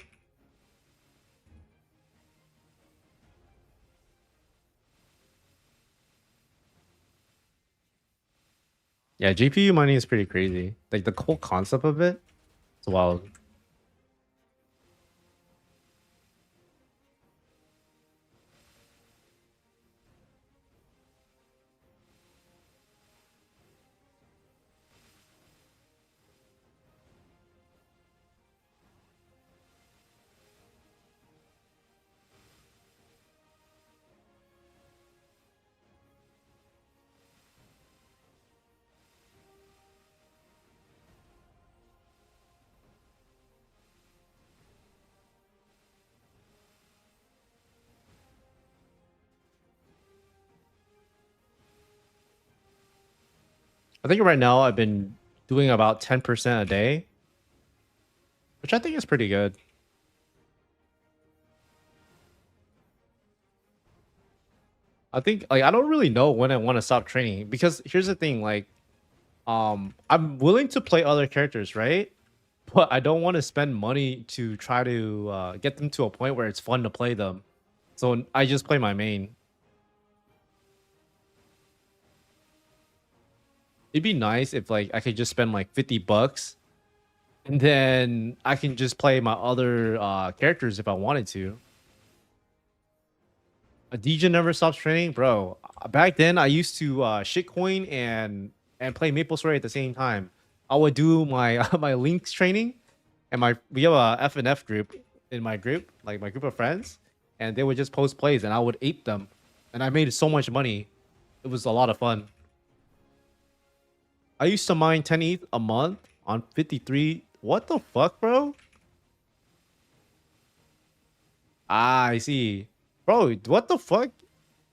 Yeah, GPU mining is pretty crazy. Like the whole concept of it, it's wild. I think right now I've been doing about 10% a day, which I think is pretty good. I think like I don't really know when I want to stop training because here's the thing, like I'm willing to play other characters, right? But I don't want to spend money to try to get them to a point where it's fun to play them. So I just play my main. It'd be nice if like I could just spend like 50 bucks and then I can just play my other characters if I wanted to. A DJ never stops training, bro. Back then, I used to shitcoin and play MapleStory at the same time. I would do my my links training, and my we have a F and F group in my group, like my group of friends, and they would just post plays, and I would ape them, and I made so much money. It was a lot of fun. I used to mine 10 ETH a month on 53. What the fuck, bro? Ah, I see. Bro, what the fuck?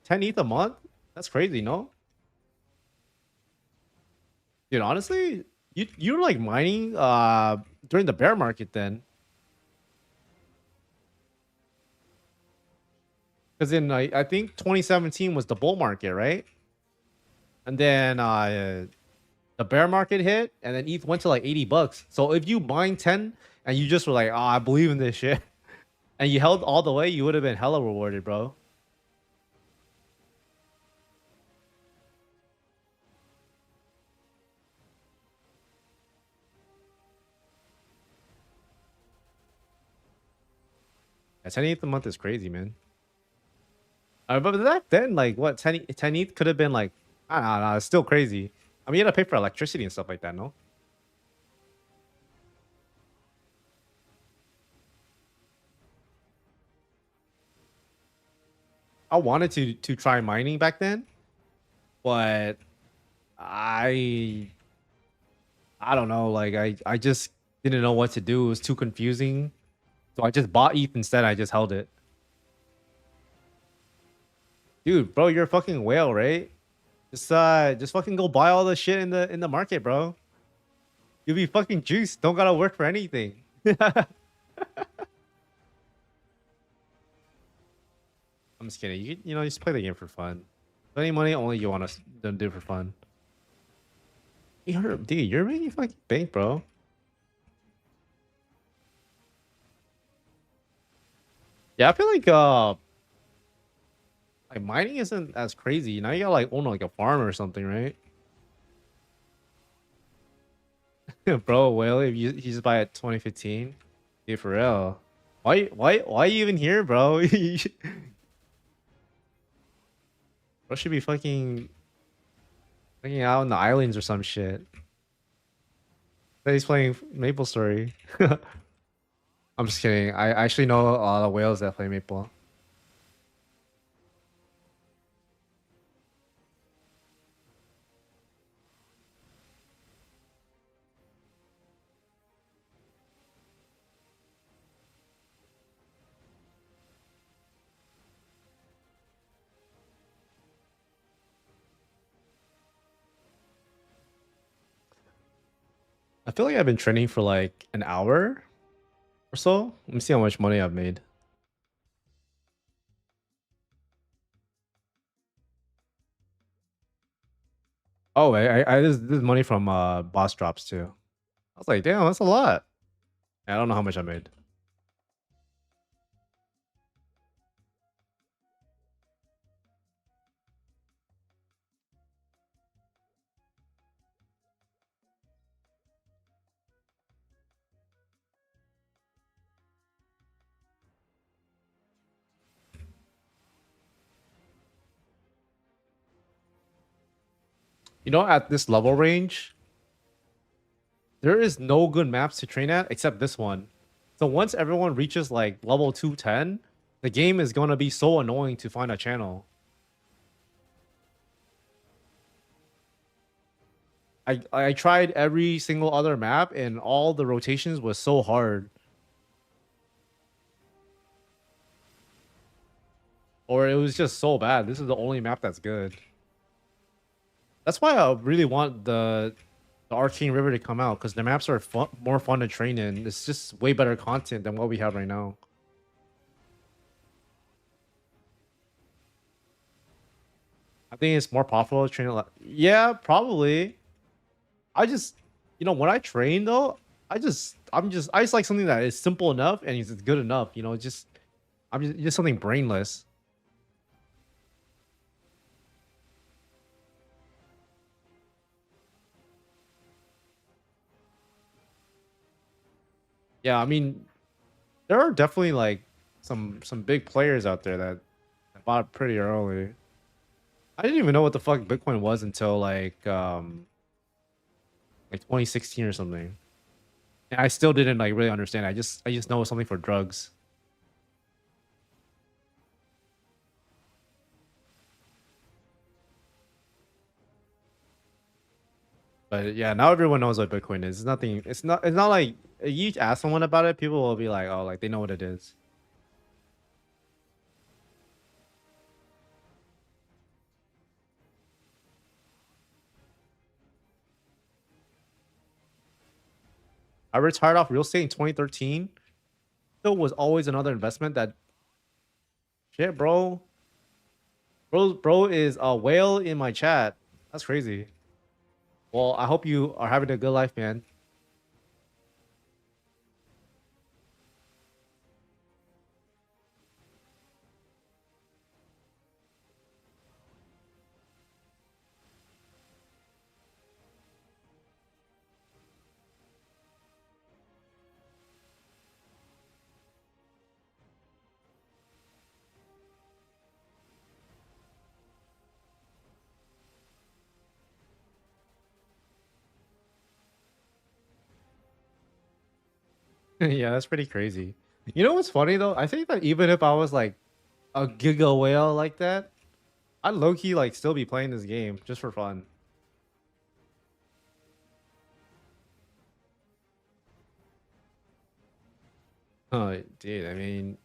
10 ETH a month? That's crazy, no? Dude, honestly, you're like mining during the bear market then. Because in I think 2017 was the bull market, right? And then the bear market hit, and then ETH went to like 80 bucks. So if you mine 10 and you just were like, oh, I believe in this shit, and you held all the way, you would have been hella rewarded, bro. Yeah, 10 ETH a month is crazy, man. But back then, like what 10 ETH could have been like, I don't know, it's still crazy. I mean, you had to pay for electricity and stuff like that, no? I wanted to try mining back then, but I I don't know, like I just didn't know what to do. It was too confusing. So I just bought ETH instead. I just held it. Dude, bro, you're a fucking whale, right? Just fucking go buy all the shit in the market, bro. You'll be fucking juiced. Don't gotta work for anything. I'm just kidding. You know, just play the game for fun. Any money only you want to do for fun. Dude, you're making fucking bank, bro. Yeah, I feel like mining isn't as crazy. Now you gotta like own like a farm or something, right? Bro, well, if you just buy it 2015, yeah, for real. Why you even here, bro? Bro should be fucking out in the islands or some shit. He's playing MapleStory. I'm just kidding. I actually know a lot of whales that play Maple. I feel like I've been training for like an hour or so. Let me see how much money I've made. Oh, this is money from boss drops too. I was like, damn, that's a lot. I don't know how much I made. You know, at this level range, there is no good maps to train at except this one. So once everyone reaches like level 210, the game is gonna be so annoying to find a channel. I tried every single other map and all the rotations was so hard. Or it was just so bad. This is the only map that's good. That's why I really want the Arcane River to come out because the maps are more fun to train in. It's just way better content than what we have right now. I think it's more profitable to train a lot. Yeah, probably. I just, you know, when I train though, I just like something that is simple enough and is good enough. You know, just something brainless. Yeah, I mean, there are definitely like some big players out there that bought pretty early. I didn't even know what the fuck Bitcoin was until like 2016 or something. And I still didn't like really understand. I just know it's something for drugs. But yeah, now everyone knows what Bitcoin is. It's nothing. It's not like you ask someone about it, people will be like, oh, like they know what it is. I retired off real estate in 2013. Still was always another investment that shit, bro. Bro is a whale in my chat. That's crazy. Well, I hope you are having a good life, man. Yeah, that's pretty crazy. You know what's funny though? I think that even if I was like a giga whale like that, I'd low key like still be playing this game just for fun. Oh, dude, I mean,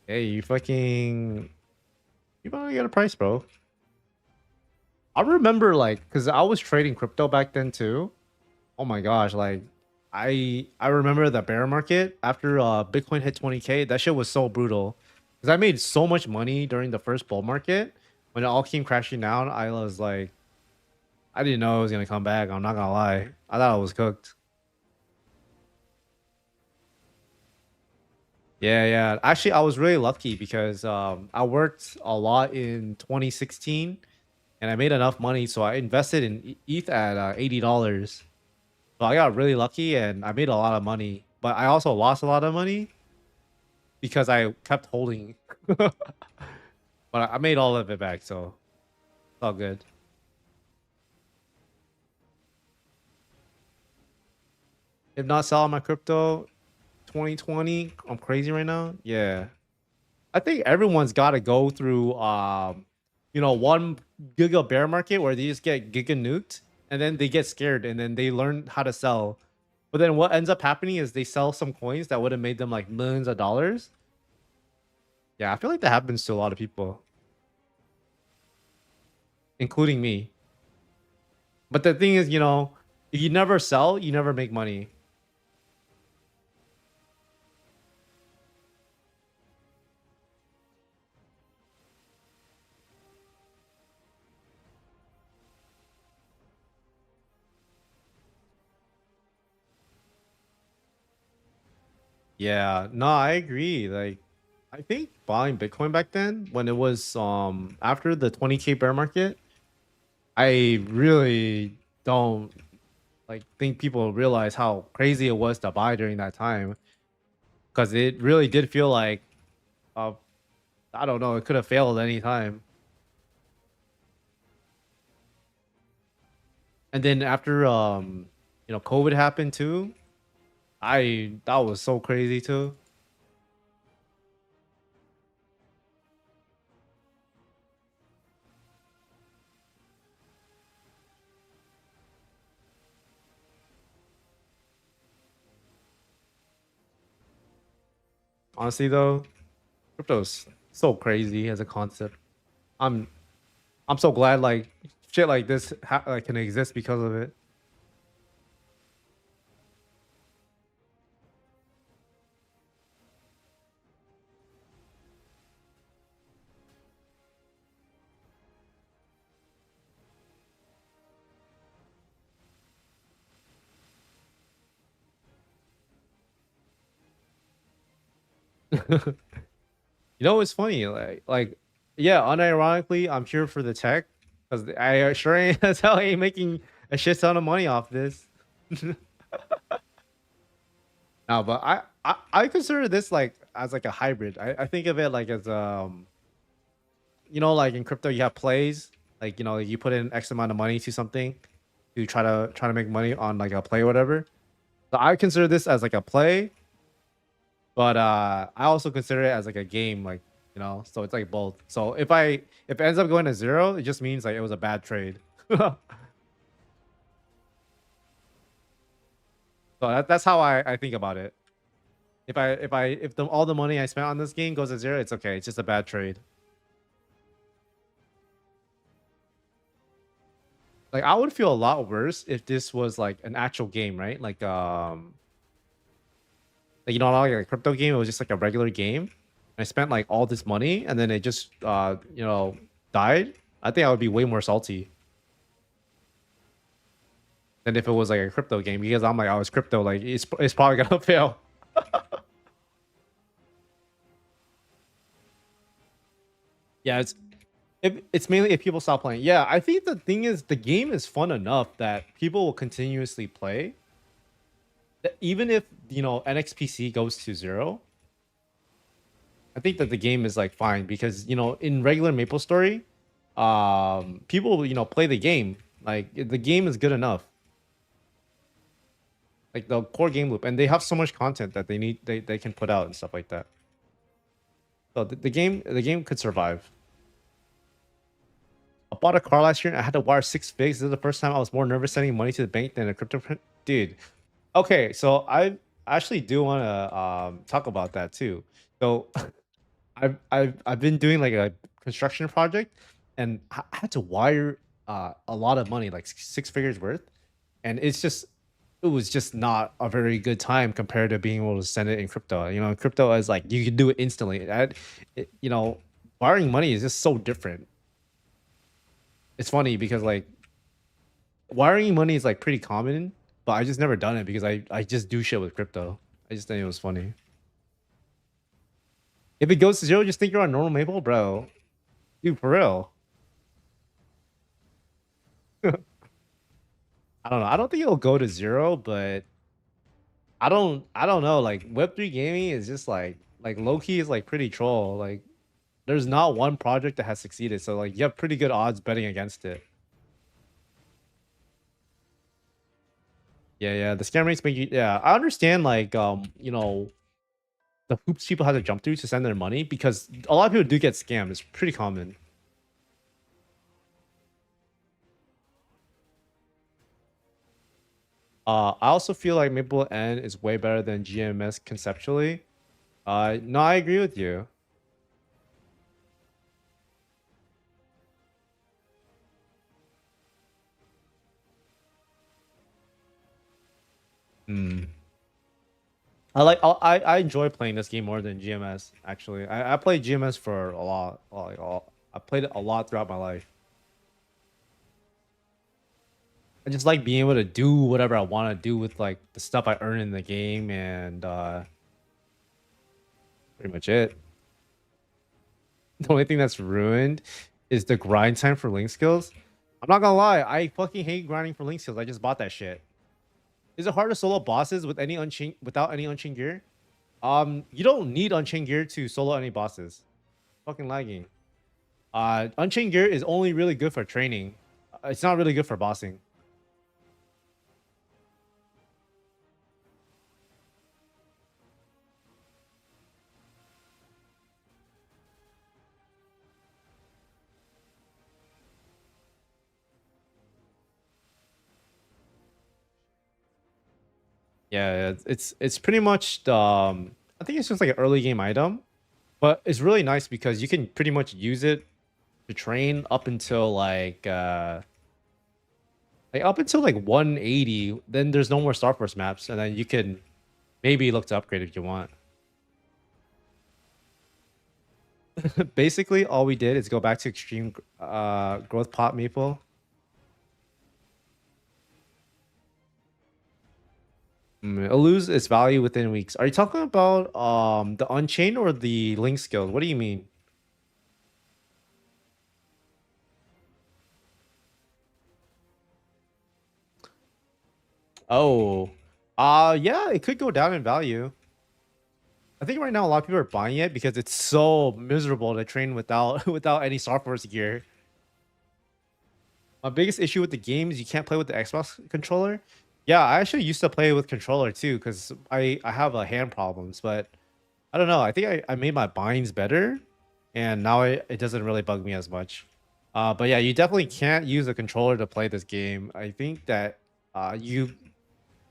hey, you probably get a price, bro. I remember like, cause I was trading crypto back then too. Oh my gosh, like I remember the bear market after Bitcoin hit 20K. That shit was so brutal. Cause I made so much money during the first bull market. When it all came crashing down, I was like, I didn't know it was gonna come back. I'm not gonna lie. I thought I was cooked. Yeah, yeah. Actually, I was really lucky because I worked a lot in 2016 and I made enough money, so I invested in ETH at $80. So I got really lucky and I made a lot of money, but I also lost a lot of money because I kept holding. But I made all of it back, so it's all good. If not selling my crypto 2020, I'm crazy right now. Yeah. I think everyone's got to go through one giga bear market where they just get giga nuked and then they get scared and then they learn how to sell. But then what ends up happening is they sell some coins that would have made them like millions of dollars. Yeah, I feel like that happens to a lot of people, including me. But the thing is, if you never sell, you never make money. Yeah, no, I agree. Like, I think buying Bitcoin back then, when it was after the 20K bear market, I really don't like think people realize how crazy it was to buy during that time because it really did feel like uh, I don't know, it could have failed any time. And then after COVID happened too, I that was so crazy too. Honestly though, crypto's so crazy as a concept. I'm I'm so glad like shit like this like can exist because of it. It's funny like yeah, unironically, I'm here for the tech because I sure ain't as hell ain't making a shit ton of money off this. No, but I consider this like as like a hybrid. I think of it like as like in crypto you have plays, like you put in X amount of money to something to try to make money on like a play or whatever. So I consider this as like a play, but I also consider it as like a game, like so it's like both. So if it ends up going to zero, it just means like it was a bad trade. So that's how I think about it. If all the money I spent on this game goes to zero, it's okay. It's just a bad trade. Like I would feel a lot worse if this was like an actual game, right? Like you know, not like a crypto game. It was just like a regular game. I spent like all this money and then it just you know died. I think I would be way more salty than if it was like a crypto game because I'm like, oh, it's crypto. Like it's probably gonna fail. Yeah, it's mainly if people stop playing. Yeah, I think the thing is the game is fun enough that people will continuously play. That even if you know NXPC goes to zero, I think that the game is like fine because you know in regular MapleStory, people you know play the game. Like the game is good enough. Like the core game loop, and they have so much content that they can put out and stuff like that. So the game could survive. I bought a car last year and I had to wire 6 figs. This is the first time I was more nervous sending money to the bank than a crypto print. Dude, okay, so I actually do want to talk about that too. So I've been doing like a construction project, and I had to wire a lot of money, like 6 figures worth, and it was just not a very good time compared to being able to send it in crypto. You know, in crypto is like you can do it instantly. You know, wiring money is just so different. It's funny because like wiring money is like pretty common, but I just never done it because I just do shit with crypto. I just think it was funny. If it goes to zero, just think you're on normal Maple, bro. Dude, for real. I don't know. I don't think it'll go to zero, but I don't know. Like Web3 gaming is just like low key is like pretty troll. Like there's not one project that has succeeded. So like you have pretty good odds betting against it. Yeah, yeah. The scam rates make you yeah. I understand like you know, the hoops people have to jump through to send their money because a lot of people do get scammed. It's pretty common. I also feel like Maple N is way better than GMS conceptually. No, I agree with you. Hmm. I enjoy playing this game more than GMS. Actually, I played GMS for a lot. I played it a lot throughout my life. I just like being able to do whatever I want to do with like the stuff I earn in the game, and pretty much it. The only thing that's ruined is the grind time for link skills. I'm not gonna lie, I fucking hate grinding for link skills. I just bought that shit. Is it hard to solo bosses with any unchained without any unchained gear? You don't need unchained gear to solo any bosses. Fucking lagging. Unchained gear is only really good for training. It's not really good for bossing. Yeah, it's pretty much I think it's just like an early game item, but it's really nice because you can pretty much use it to train up until like up until like 180. Then there's no more Star Force maps, and then you can maybe look to upgrade if you want. Basically, all we did is go back to extreme growth pot maple. It'll lose its value within weeks. Are you talking about the Unchained or the Link skill? What do you mean? Oh, yeah, it could go down in value. I think right now a lot of people are buying it because it's so miserable to train without without any Star Force gear. My biggest issue with the game is you can't play with the Xbox controller. Yeah, I actually used to play with controller too because I have a hand problems, but I don't know. I think I made my binds better, and now it doesn't really bug me as much. But yeah, you definitely can't use a controller to play this game. I think that you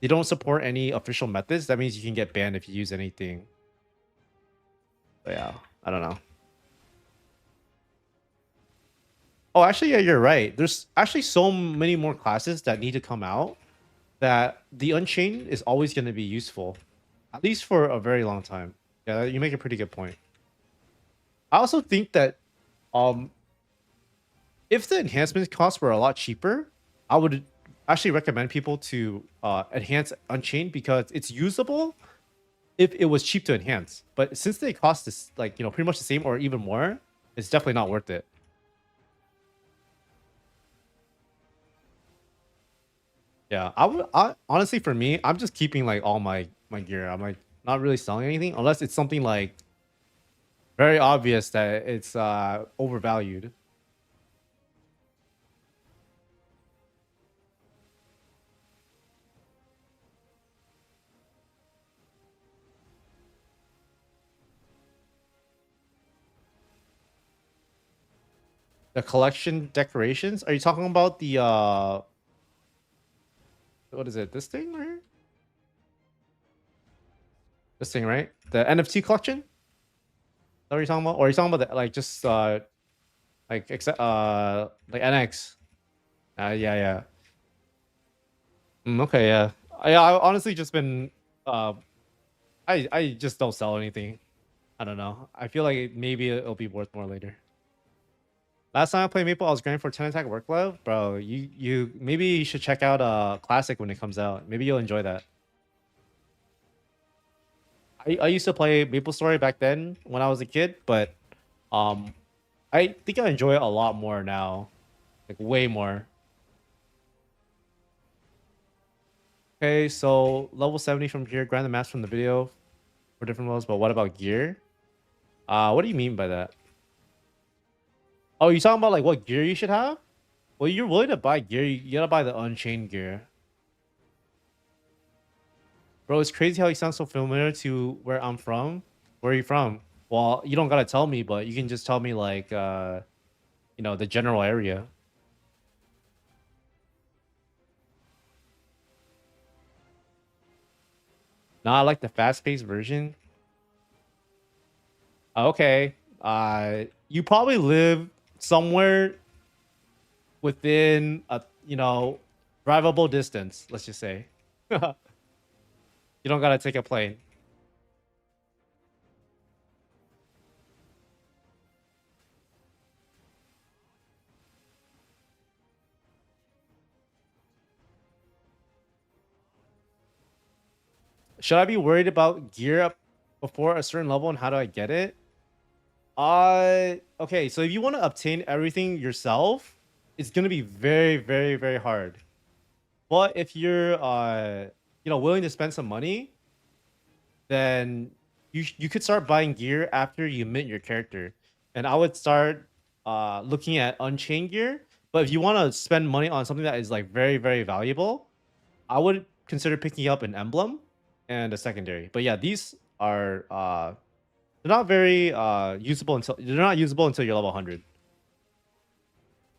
they don't support any official methods. That means you can get banned if you use anything. But yeah, I don't know. Oh, actually, yeah, you're right. There's actually so many more classes that need to come out that the Unchained is always going to be useful, at least for a very long time. Yeah, you make a pretty good point. I also think that um, if the enhancement costs were a lot cheaper, I would actually recommend people to enhance Unchained because it's usable if it was cheap to enhance. But since they cost this, like, pretty much the same or even more, it's definitely not worth it. Yeah, I honestly, for me, I'm just keeping like all my gear. I'm like not really selling anything unless it's something like very obvious that it's overvalued. The collection decorations? Are you talking about the what is it? This thing right here? This thing, right? The NFT collection? Is that what you're talking about? Or are you talking about the, like just like NX? Yeah, yeah. Okay, yeah. I honestly just been uh I just don't sell anything. I don't know. I feel like maybe it'll be worth more later. Last time I played Maple, I was grinding for 10 attack work level. Bro, you maybe you should check out Classic when it comes out. Maybe you'll enjoy that. I used to play MapleStory back then when I was a kid, but um I think I enjoy it a lot more now. Like way more. Okay, so level 70 from here, grind the maps from the video for different levels, but what about gear? What do you mean by that? Oh, you talking about like what gear you should have? Well, you're willing to buy gear, you gotta buy the Unchained gear. Bro, it's crazy how you sound so familiar to where I'm from. Where are you from? Well, you don't gotta tell me, but you can just tell me like the general area. Nah, I like the fast-paced version. Okay. You probably live somewhere within a drivable distance, let's just say. You don't gotta take a plane. Should I be worried about gear up before a certain level and how do I get it? Okay, so if you want to obtain everything yourself, it's gonna be very, very, very hard. But if you're willing to spend some money, then you could start buying gear after you mint your character. And I would start looking at Unchained gear. But if you want to spend money on something that is like very, very valuable, I would consider picking up an emblem and a secondary. But yeah, these are they're not very usable until you're level 100.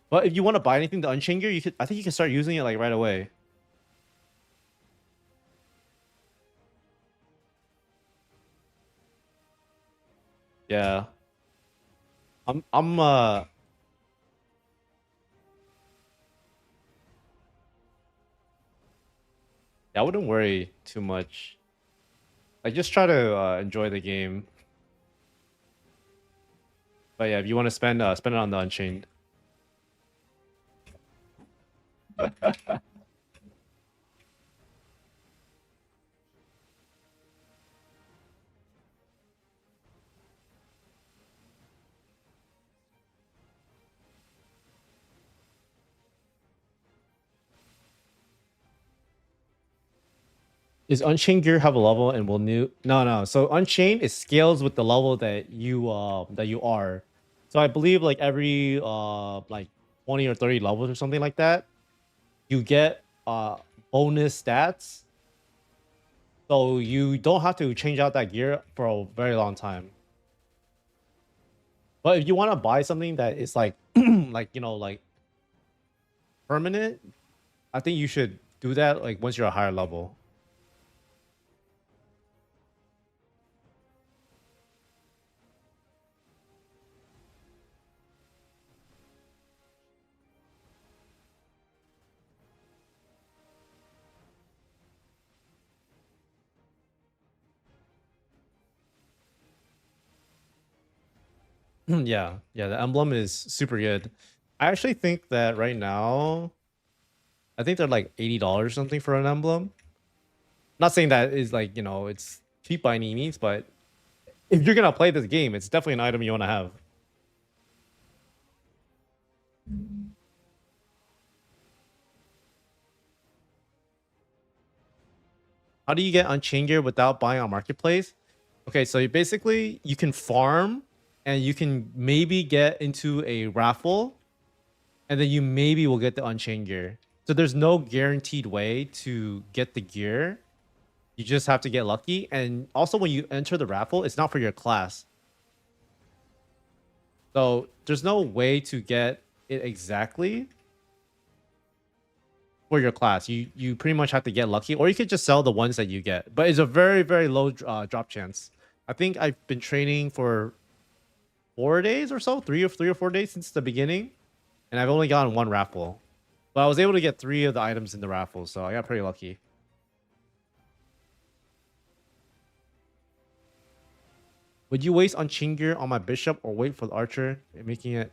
But if you want to buy anything to Unchained gear, I think you can start using it like right away. Yeah. I'm yeah, I wouldn't worry too much. Like just try to enjoy the game. But yeah, if you want to spend it on the Unchained. Is Unchained gear have a level and will new? No. So Unchained it scales with the level that you are. So I believe like every like 20 or 30 levels or something like that, you get bonus stats. So you don't have to change out that gear for a very long time. But if you want to buy something that is like like permanent, I think you should do that like once you're a higher level. Yeah, yeah, the emblem is super good. I actually think that right now, I think they're like $80 something for an emblem. Not saying that is like, it's cheap by any means, but if you're gonna play this game, it's definitely an item you want to have. How do you get Unchained Gear without buying on Marketplace? Okay, so you can farm and you can maybe get into a raffle and then you maybe will get the Unchained Gear. So there's no guaranteed way to get the gear. You just have to get lucky. And also when you enter the raffle, it's not for your class. So there's no way to get it exactly for your class. You pretty much have to get lucky, or you could just sell the ones that you get. But it's a very, very low drop chance. I think I've been training for 4 days or so, three or 4 days since the beginning, and I've only gotten one raffle. But I was able to get 3 of the items in the raffle, so I got pretty lucky. Would you waste on Chingir on my bishop or wait for the archer, making it?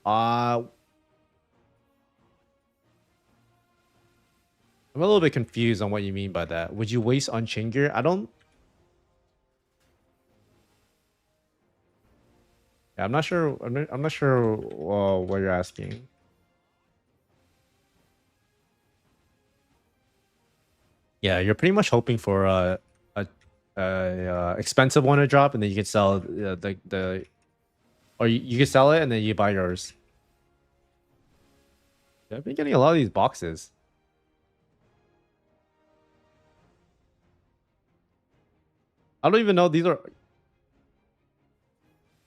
I'm a little bit confused on what you mean by that. Would you waste on Chingir? I don't. Yeah, I'm not sure. I'm not sure what you're asking. Yeah, you're pretty much hoping for a expensive one to drop, and then you can sell the or you can sell it and then you buy yours. Yeah, I've been getting a lot of these boxes. I don't even know these are.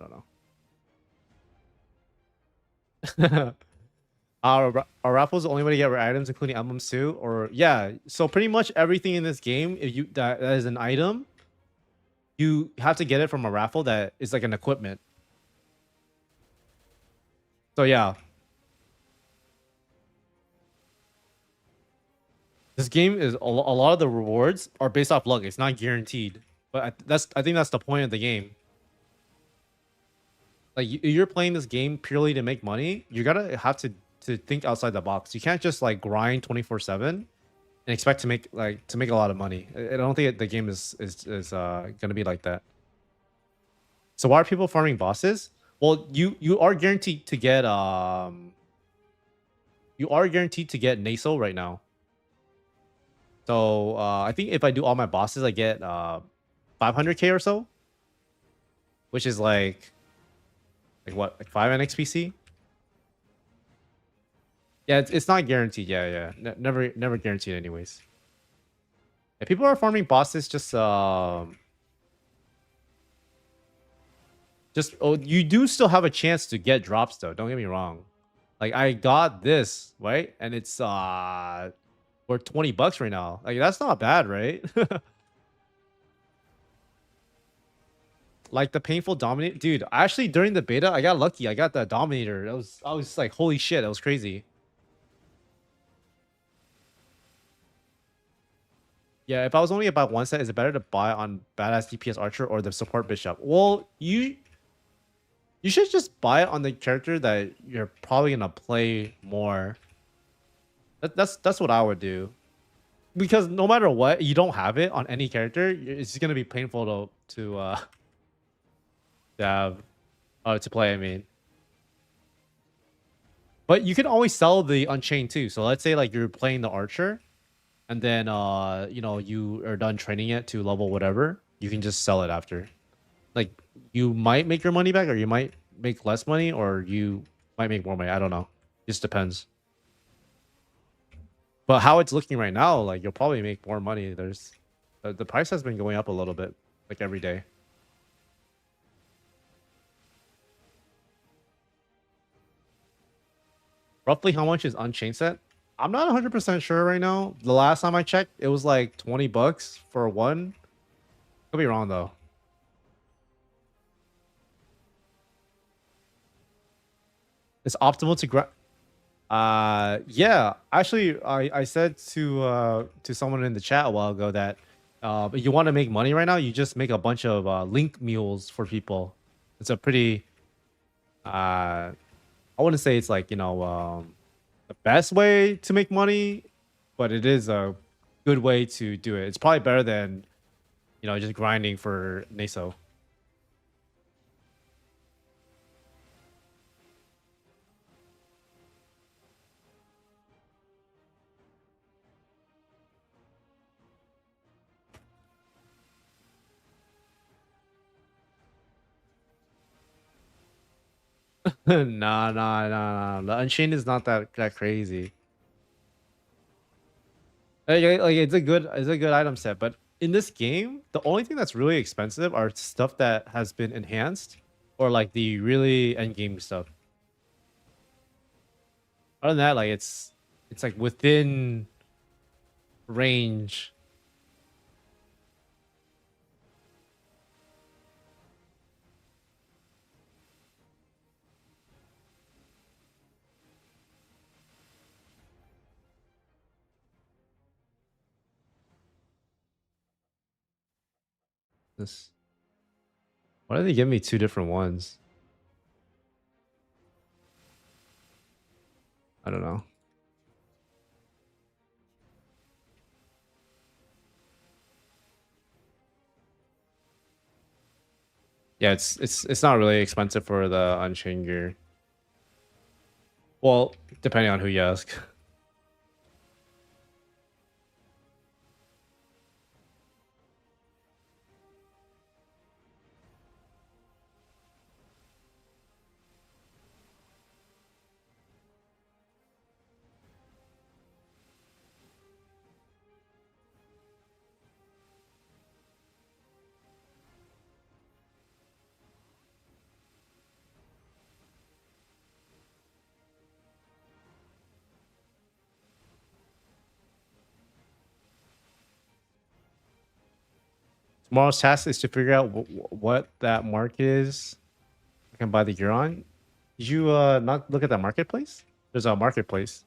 I don't know. Are raffles the only way to get rare items, including emblems too? Or yeah, so pretty much everything in this game, if you that is an item, you have to get it from a raffle that is like an equipment. So yeah, this game is a lot of the rewards are based off luck. It's not guaranteed, but I think that's the point of the game. Like you're playing this game purely to make money. You gotta have to think outside the box. You can't just like grind 24/7 and expect to make a lot of money. I don't think the game is gonna be like that. So why are people farming bosses? Well, you are guaranteed to get NESO right now. So I think if I do all my bosses, I get 500k or so, which is like what, like 5 NXPC. Yeah, it's not guaranteed. Yeah. Never guaranteed anyways. If people are farming bosses, you do still have a chance to get drops though. Don't get me wrong. Like I got this, right? And it's worth $20 right now. Like that's not bad, right? Like the painful dominator, dude. Actually, during the beta, I got lucky. I got the dominator. I was like, holy shit, that was crazy. Yeah, if I was only about one set, is it better to buy on badass DPS archer or the support bishop? Well, you should just buy it on the character that you're probably gonna play more. That's what I would do. Because no matter what, you don't have it on any character. It's just gonna be painful to have to play. I mean, but you can always sell the Unchained too. So let's say like you're playing the archer, and then you are done training it to level whatever. You can just sell it after. Like you might make your money back, or you might make less money, or you might make more money. I don't know. Just depends. But how it's looking right now, like you'll probably make more money. There's the price has been going up a little bit, like every day. Roughly how much is Unchained set? I'm not 100% sure right now. The last time I checked, it was like $20 for one. Could be wrong though. It's optimal to grab. Yeah. Actually, I said to someone in the chat a while ago that if you want to make money right now, you just make a bunch of link mules for people. It's a pretty I wouldn't say it's like, the best way to make money, but it is a good way to do it. It's probably better than, just grinding for NESO. Nah. The Unchained is not that crazy. Like it's a good item set, but in this game, the only thing that's really expensive are stuff that has been enhanced or like the really end game stuff. Other than that, like it's like within range. This Why did they give me two different ones? I don't know. Yeah, it's not really expensive for the Unchained gear. Well, depending on who you ask. Tomorrow's task is to figure out what that market is. I can buy the gear on. Did you not look at that marketplace? There's a marketplace.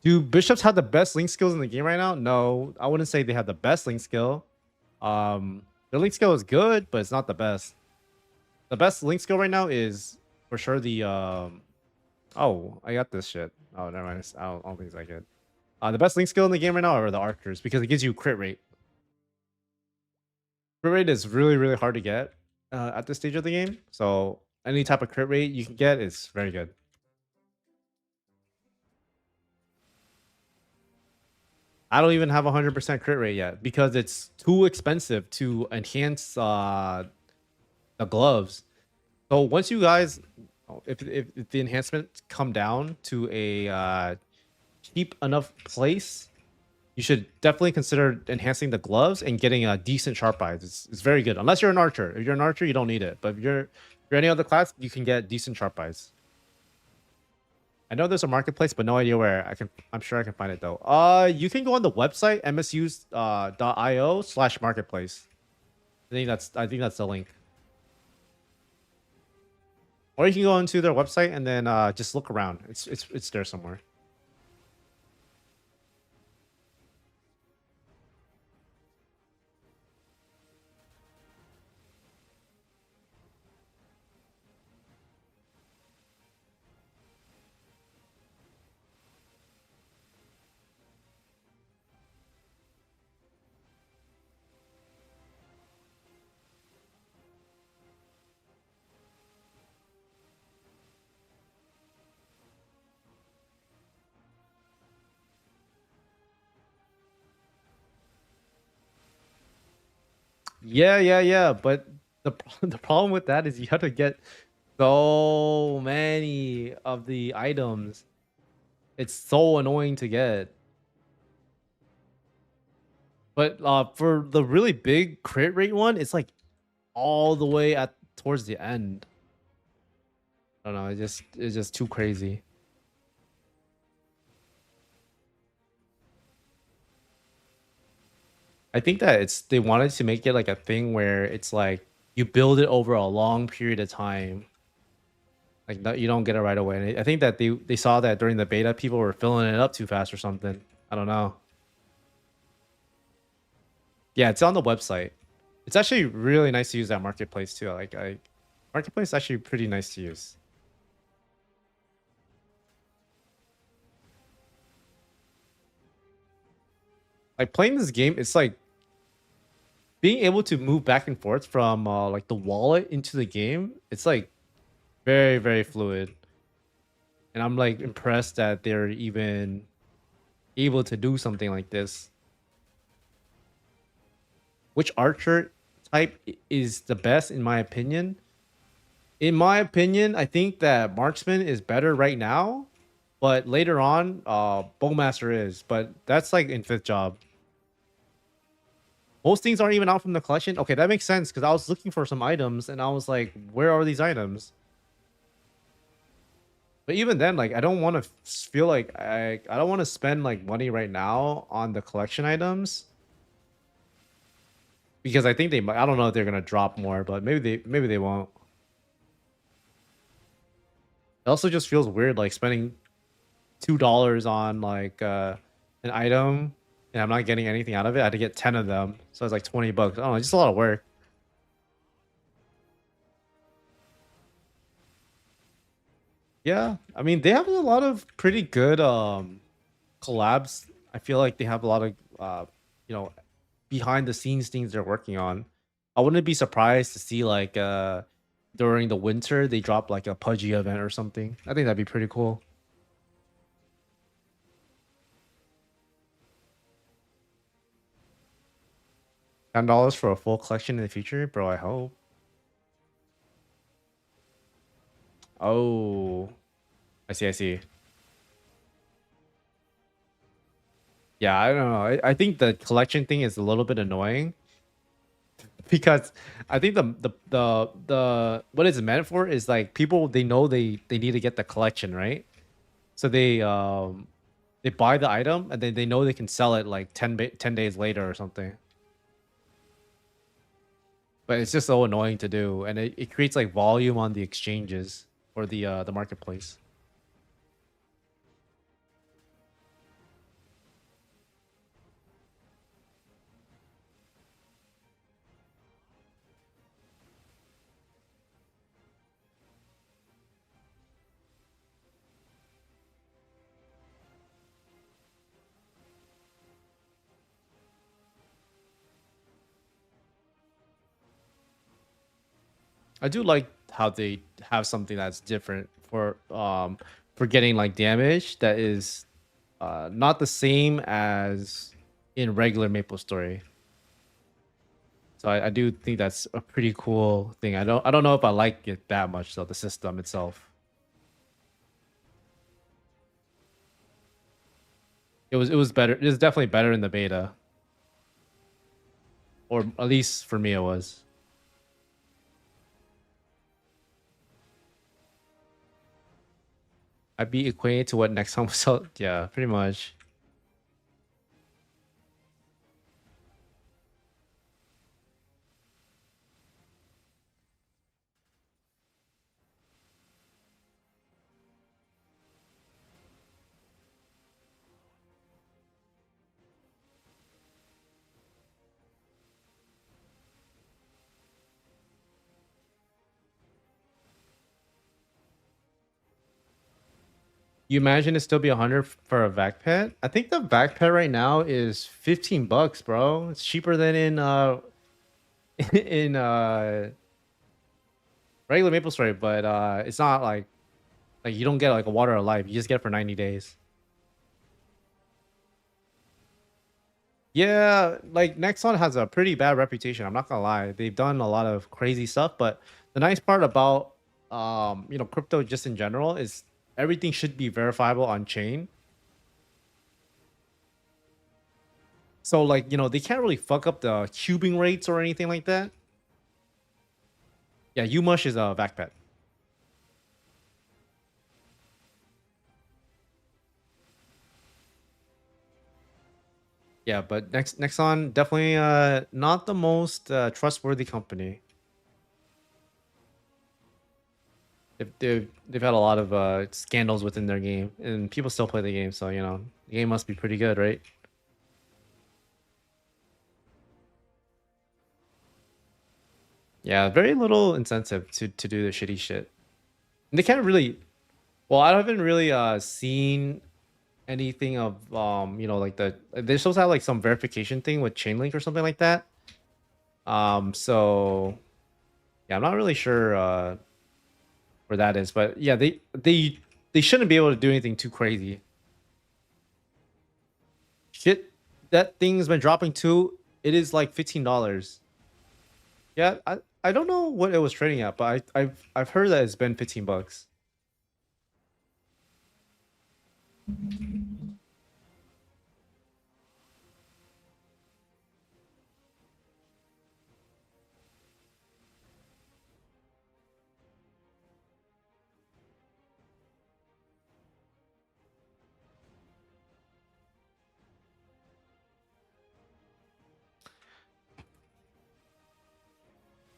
Do bishops have the best link skills in the game right now? No, I wouldn't say they have the best link skill. Their link skill is good, but it's not the best. The best link skill right now is for sure the Oh, I got this shit. Oh, never mind. I don't think it's that good. The best link skill in the game right now are the archers because it gives you crit rate. Crit rate is really, really hard to get at this stage of the game. So any type of crit rate you can get is very good. I don't even have 100% crit rate yet because it's too expensive to enhance the gloves. So once you guys, if the enhancements come down to a cheap enough place, you should definitely consider enhancing the gloves and getting a decent sharp eyes. It's very good. Unless you're an archer. If you're an archer, you don't need it. But if you're any other class, you can get decent sharp eyes. I know there's a marketplace, but no idea where. I'm sure I can find it though. You can go on the website msu.io/marketplace. I think that's the link. Or you can go into their website and then just look around. It's there somewhere. Yeah. But the problem with that is you have to get so many of the items. It's so annoying to get. But for the really big crit rate one, it's like all the way at towards the end. I don't know. It's just too crazy. I think that they wanted to make it like a thing where it's like you build it over a long period of time. Like you don't get it right away. And I think that they saw that during the beta, people were filling it up too fast or something. I don't know. Yeah, it's on the website. It's actually really nice to use that marketplace too. Like I marketplace is actually pretty nice to use. Like playing this game, it's like being able to move back and forth from like the wallet into the game. It's like very, very fluid. And I'm like impressed that they're even able to do something like this. Which archer type is the best in my opinion? In my opinion, I think that marksman is better right now, but later on, bowmaster is. But that's like in 5th job. Most things aren't even out from the collection. Okay, that makes sense because I was looking for some items and I was like, where are these items? But even then, like, I don't want to feel like I don't want to spend like money right now on the collection items because I think they might. I don't know if they're gonna drop more, but maybe they won't. It also just feels weird, like spending $2 on like an item and I'm not getting anything out of it. I had to get 10 of them, so it's like $20. I don't know, it's just a lot of work. Yeah, I mean they have a lot of pretty good collabs. I feel like they have a lot of you know, behind the scenes things they're working on. I wouldn't be surprised to see like during the winter they drop like a Pudgy event or something. I think that'd be pretty cool. $10 for a full collection in the future, bro. I hope. Oh, I see. I see. Yeah, I don't know. I think the collection thing is a little bit annoying because I think the what it's meant for is like people they know they need to get the collection, right? So they buy the item and then they know they can sell it like 10 days later or something. But it's just so annoying to do and it creates like volume on the exchanges or the marketplace. I do like how they have something that's different for getting like damage that is not the same as in regular MapleStory. So I do think that's a pretty cool thing. I don't know if I like it that much though, the system itself. It was better. It was definitely better in the beta. Or at least for me it was. I'd be acquainted to what next time was out. Yeah, pretty much. You imagine it still be 100 for a vac pet? I think the vac pet right now is $15, bro. It's cheaper than in in regular MapleStory, but it's not like you don't get like a water of life. You just get it for 90 days. Yeah, like Nexon has a pretty bad reputation. I'm not gonna lie. They've done a lot of crazy stuff, but the nice part about you know, crypto just in general is everything should be verifiable on chain. So like, you know, they can't really fuck up the cubing rates or anything like that. Yeah, Umush is a vac pet. Yeah, but Nexon definitely not the most trustworthy company. They've had a lot of scandals within their game, and people still play the game, so you know the game must be pretty good, right? Yeah, very little incentive to do the shitty shit. And they can't really. Well, I haven't really seen anything of like they're supposed to have like some verification thing with Chainlink or something like that. So yeah, I'm not really sure where that is, but yeah, they shouldn't be able to do anything too crazy. Shit, that thing's been dropping too. It is like $15. Yeah, I don't know what it was trading at, but I've heard that it's been 15 bucks.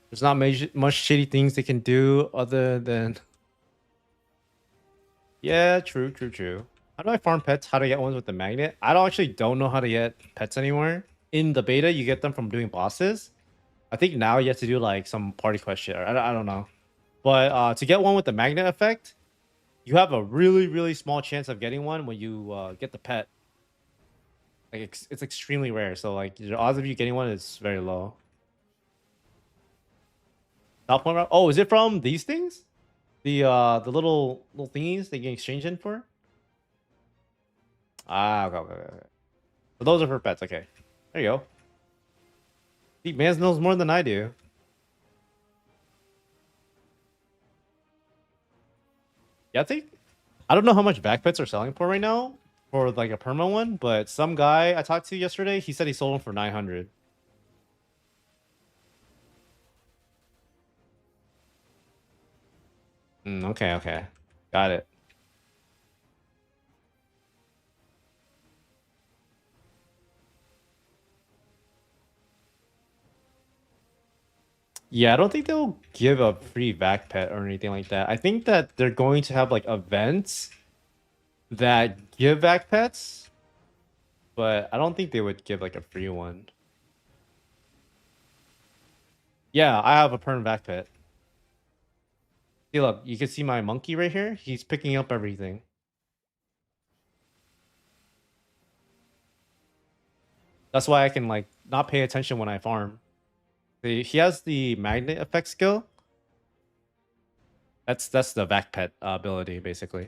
There's not much shitty things they can do other than yeah, true. How do I farm pets? How to get ones with the magnet? I don't know how to get pets anymore. In the beta, you get them from doing bosses. I think now you have to do like some party quest shit. I don't know. But to get one with the magnet effect, you have a really small chance of getting one when you get the pet. Like it's extremely rare. So like the odds of you getting one is very low. Top one. Oh, is it from these things? The little thingies they can exchange in for? Ah, okay. So those are for pets. Okay, there you go. See, Mans knows more than I do. Yeah, I don't know how much back pets are selling for right now for like a perma one, but some guy I talked to yesterday, he said he sold them for 900. Okay, got it. Yeah, I don't think they'll give a free back pet or anything like that. I think that they're going to have like events that give back pets, but I don't think they would give like a free one. Yeah, I have a perm back pet. See, look, you can see my monkey right here. He's picking up everything. That's why I can like not pay attention when I farm. He has the magnet effect skill. That's the back pet ability basically.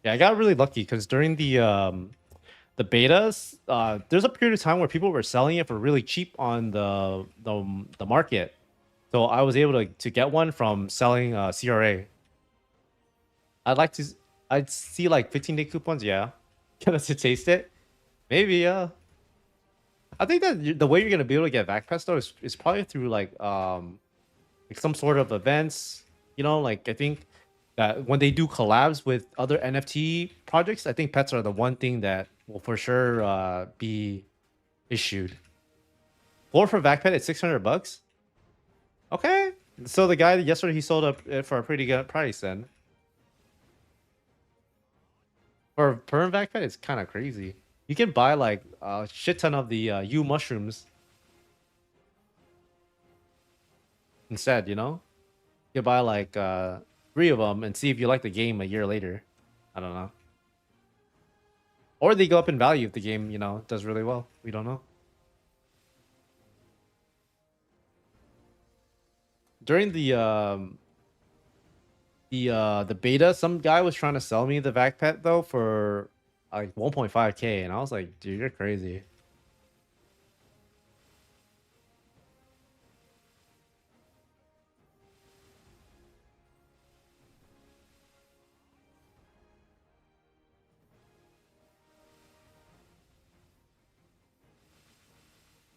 Yeah, I got really lucky because during the betas, there's a period of time where people were selling it for really cheap on the market. So I was able to get one from selling CRA. I'd like to. I'd see like 15-day coupons. Yeah, get us to taste it. Maybe. I think that the way you're gonna be able to get backpacks though is probably through like some sort of events. Like I think that when they do collabs with other NFT projects, I think pets are the one thing that will for sure be issued. Floor for backpack is 600 bucks. Okay, so the guy yesterday he sold up it for a pretty good price then. For a perm backpack, it's kind of crazy. You can buy like a shit ton of the U mushrooms instead. You can buy like three of them and see if you like the game a year later. I don't know. Or they go up in value if the game, does really well. We don't know. During the beta, some guy was trying to sell me the backpack though for like 1.5K, and I was like, dude, you're crazy.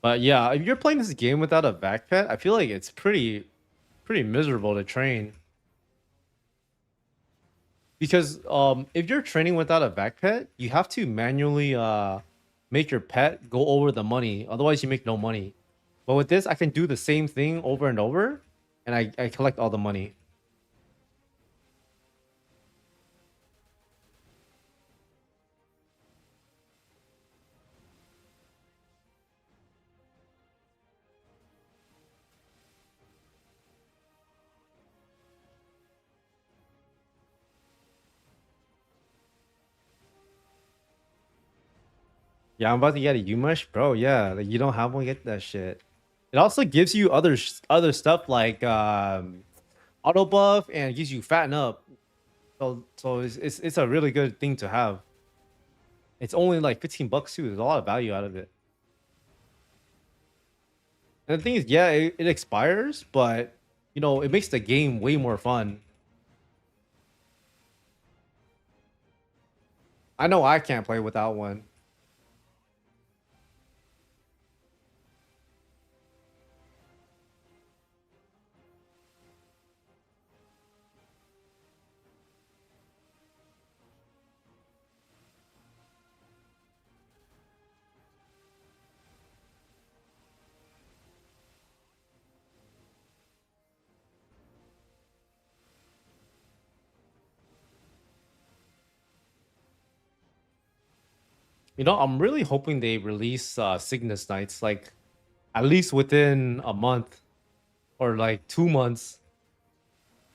But yeah, if you're playing this game without a backpack, I feel like it's pretty miserable to train. Because if you're training without a backpack, you have to manually make your pet go over the money. Otherwise, you make no money. But with this, I can do the same thing over and over, and I collect all the money. Yeah, I'm about to get a Umush, bro. Yeah, like you don't have one, get that shit. It also gives you other stuff like auto buff and gives you fatten up. So it's a really good thing to have. It's only like 15 bucks too. There's a lot of value out of it. And the thing is, yeah, it expires, but you know, it makes the game way more fun. I know I can't play without one. You know, I'm really hoping they release Cygnus Knights like at least within a month or like 2 months.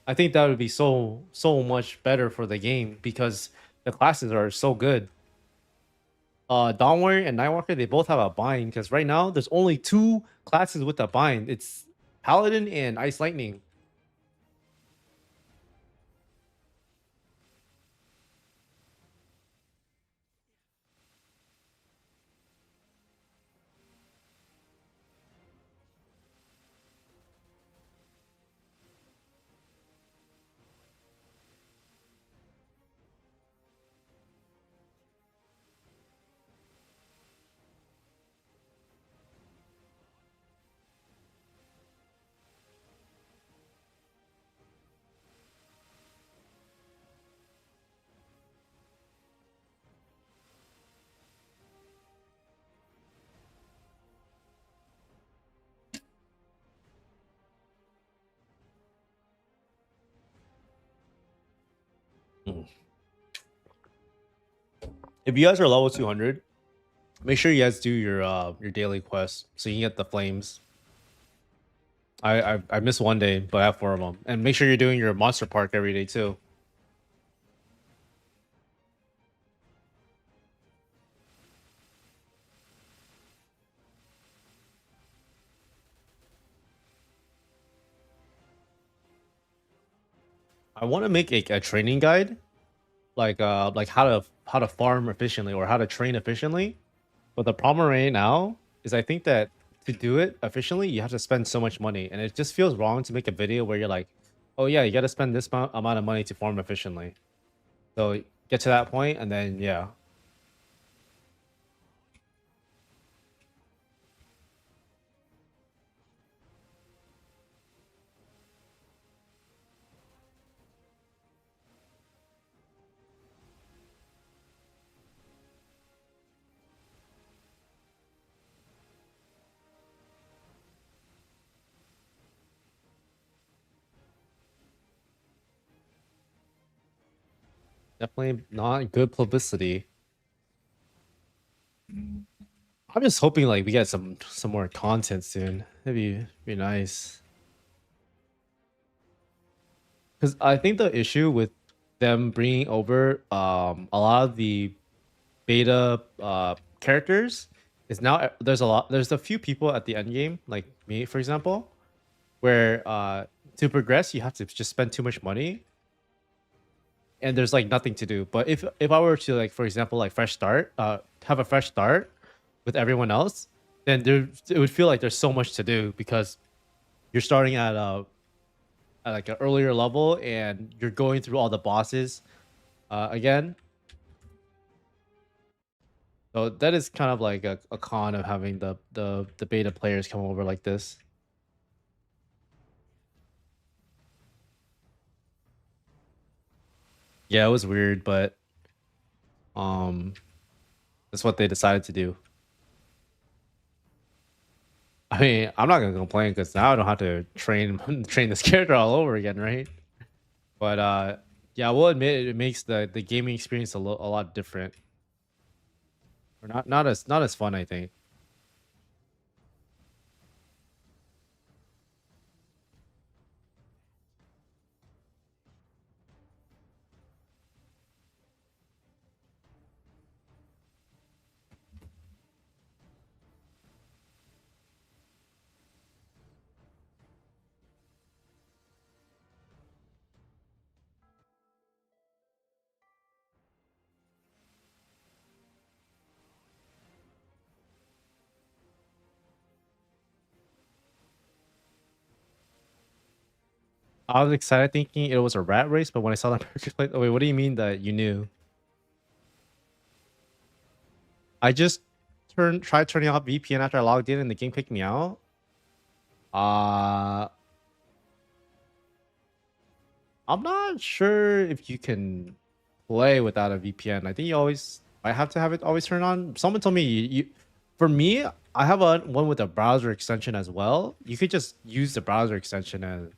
I think that would be so much better for the game because the classes are so good. Dawnware and Nightwalker, they both have a bind because right now there's only two classes with a bind. It's Paladin and Ice Lightning. Mm. If you guys are level 200, make sure you guys do your daily quest so you can get the flames. I missed one day, but I have 4 of them. And make sure you're doing your monster park every day too. I want to make a training guide, like how to farm efficiently or how to train efficiently. But the problem right now is I think that to do it efficiently, you have to spend so much money, and it just feels wrong to make a video where you're like, oh yeah, you got to spend this amount of money to farm efficiently. So get to that point, and then yeah, definitely not good publicity. I'm just hoping like we get some more content soon. That'd be nice. Because I think the issue with them bringing over a lot of the beta characters is now there's a few people at the end game like me for example where to progress you have to just spend too much money and there's like nothing to do. But if I were to like for example like fresh start have a fresh start with everyone else, then there it would feel like there's so much to do because you're starting at like an earlier level and you're going through all the bosses again. So that is kind of like a con of having the beta players come over like this. Yeah, it was weird, but um that's what they decided to do. I mean, I'm not gonna complain because now I don't have to train train this character all over again, right? But yeah, I will admit it makes the gaming experience a lot different. Or not as fun, I think. I was excited thinking it was a rat race, but when I saw that marketplace, oh wait, what do you mean that you knew? I just tried turning off VPN after I logged in and the game kicked me out. Uh I'm not sure if you can play without a VPN. I think I have to have it always turned on. Someone told me for me, I have one with a browser extension as well. You could just use the browser extension and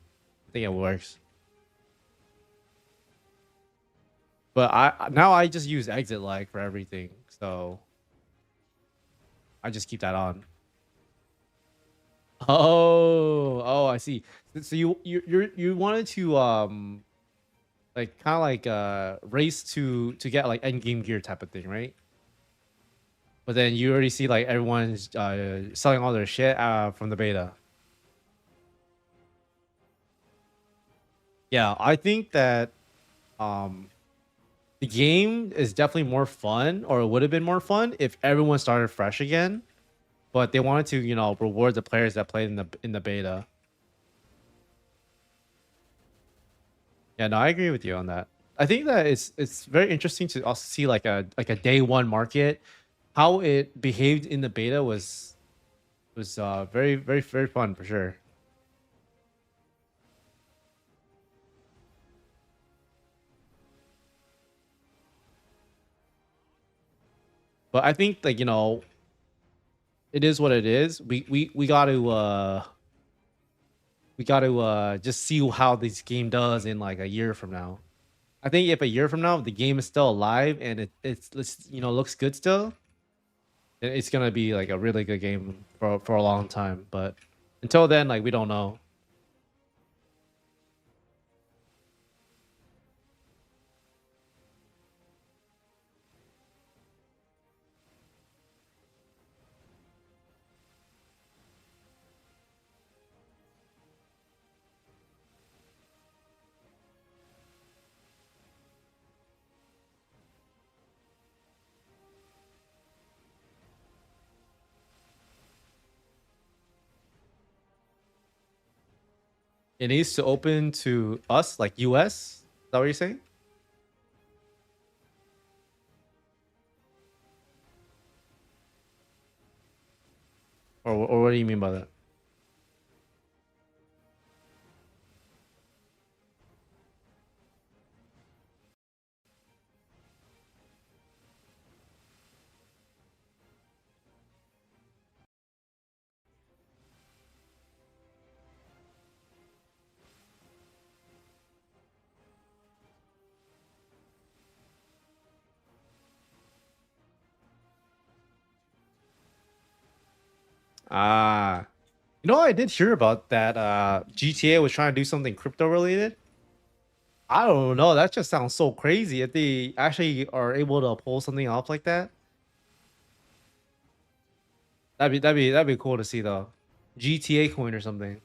I think it works. But I just use exit like for everything. So I just keep that on. Oh, I see. So you wanted to like kind of like race to get like end game gear type of thing, right? But then you already see like everyone's selling all their shit from the beta. Yeah, I think that um the game is definitely more fun, or it would have been more fun if everyone started fresh again. But they wanted to, reward the players that played in the beta. Yeah, no, I agree with you on that. I think that it's very interesting to also see like a day one market, how it behaved in the beta was very very very fun for sure. But I think like it is what it is. We got to just see how this game does in like a year from now. I think if a year from now the game is still alive and it's looks good still, then it's gonna be like a really good game for a long time. But until then, like we don't know. It needs to open to us, like US. Is that what you're saying? Or what do you mean by that? Ah, I did hear about that. GTA was trying to do something crypto related. I don't know. That just sounds so crazy. If they actually are able to pull something off like that, that'd be cool to see though. GTA coin or something.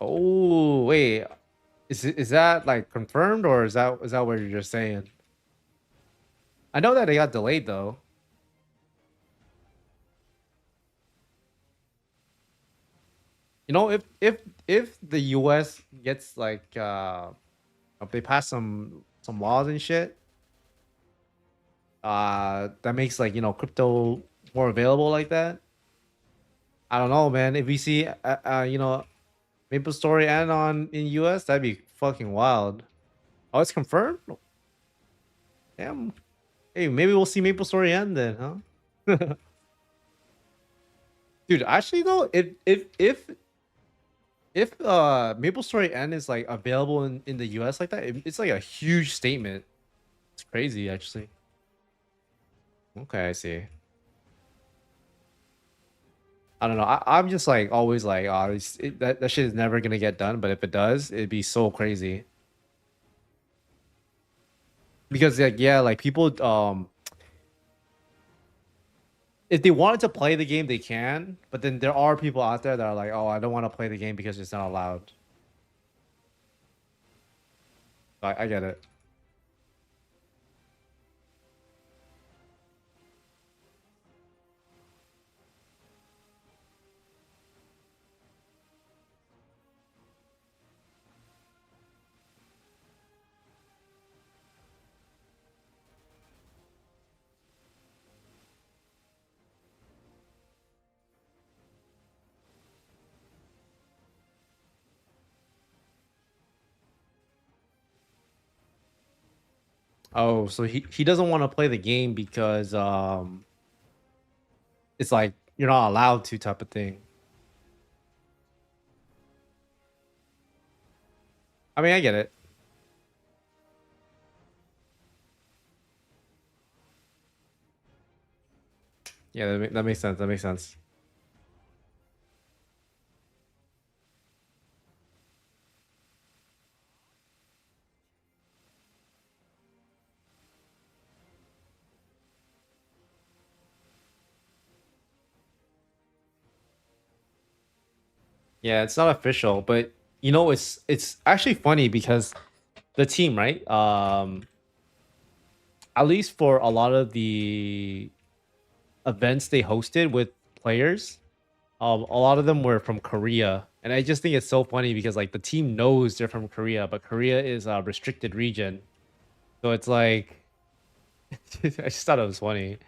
Oh wait, is that like confirmed or is that what you're just saying? I know that they got delayed though. If the US gets like if they pass some laws and shit, that makes like crypto more available like that. I don't know, man. If we see MapleStory and on in US, that'd be fucking wild. Oh, it's confirmed? Damn. Hey, maybe we'll see MapleStory end then, huh? Dude, actually though, if MapleStory N is like available in the US like that, it's like a huge statement. It's crazy actually. Okay, I see. I don't know. I'm just like always like, oh, that shit is never gonna get done. But if it does, it'd be so crazy. Because like yeah, like people if they wanted to play the game, they can. But then there are people out there that are like, oh, I don't want to play the game because it's not allowed. I get it. Oh, so he doesn't want to play the game because it's like you're not allowed to type of thing. I mean, I get it. Yeah, that makes sense. That makes sense. Yeah, it's not official, but you know, it's actually funny because the team, right? At least for a lot of the events they hosted with players, a lot of them were from Korea, and I just think it's so funny because like the team knows they're from Korea, but Korea is a restricted region, so it's like I just thought it was funny.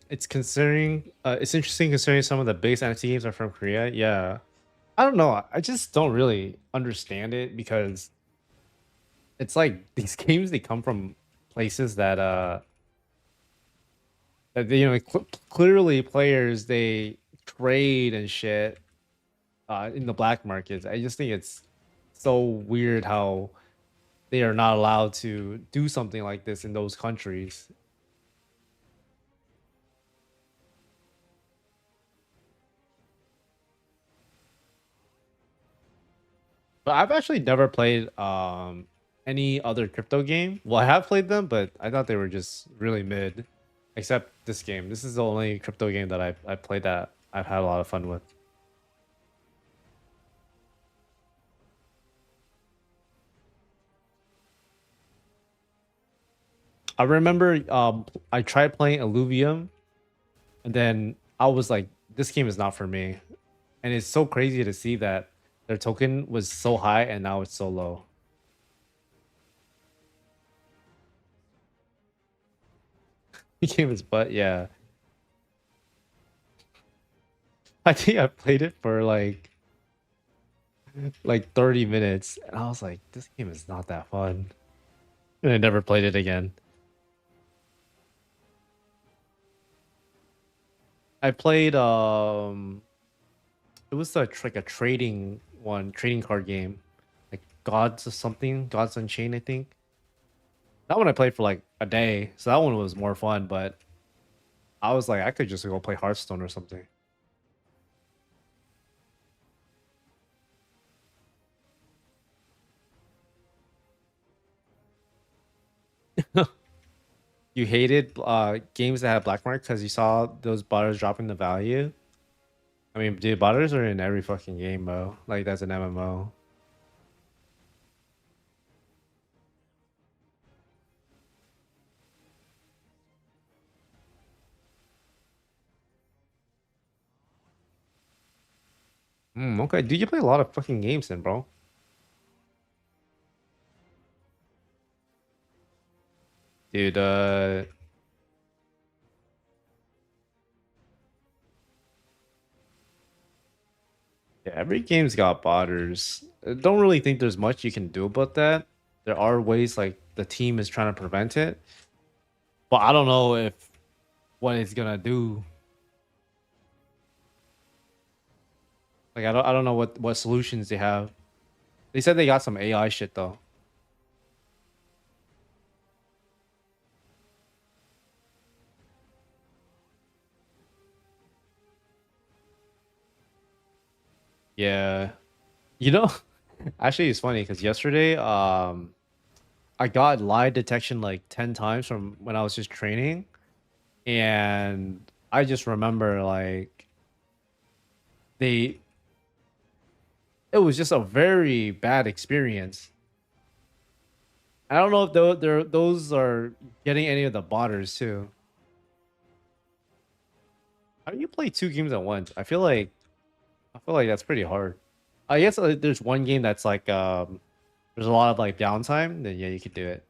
It's interesting considering some of the biggest NFT games are from Korea. Yeah, I don't know. I just don't really understand it because it's like these games they come from places that they, clearly players they trade and shit in the black markets. I just think it's so weird how they are not allowed to do something like this in those countries. But I've actually never played any other crypto game. Well, I have played them, but I thought they were just really mid. Except this game. This is the only crypto game that I played that I've had a lot of fun with. I remember I tried playing Illuvium and then I was like, this game is not for me. And it's so crazy to see that their token was so high and now it's so low. The game is but yeah. I think I played it for like 30 minutes and I was like, this game is not that fun. And I never played it again. I played it was like a trading card game. Like Gods or something, Gods Unchained, I think. That one I played for like a day, so that one was more fun, but I was like I could just go play Hearthstone or something. You hated games that had black mark because you saw those butters dropping the value. I mean, dude, butters are in every fucking game, bro. Like that's an MMO. Okay, dude, you play a lot of fucking games then, bro. Dude, yeah, every game's got botters. I don't really think there's much you can do about that. There are ways like the team is trying to prevent it, but I don't know if what it's gonna do. Like I don't know what solutions they have. They said they got some AI shit though. Yeah. You know, actually it's funny because yesterday I got lie detection like 10 times from when I was just training, and I just remember like they it was just a very bad experience. I don't know if those are getting any of the botters too. How do you play two games at once? I feel like that's pretty hard. I guess there's one game that's like there's a lot of like downtime, then yeah, you could do it.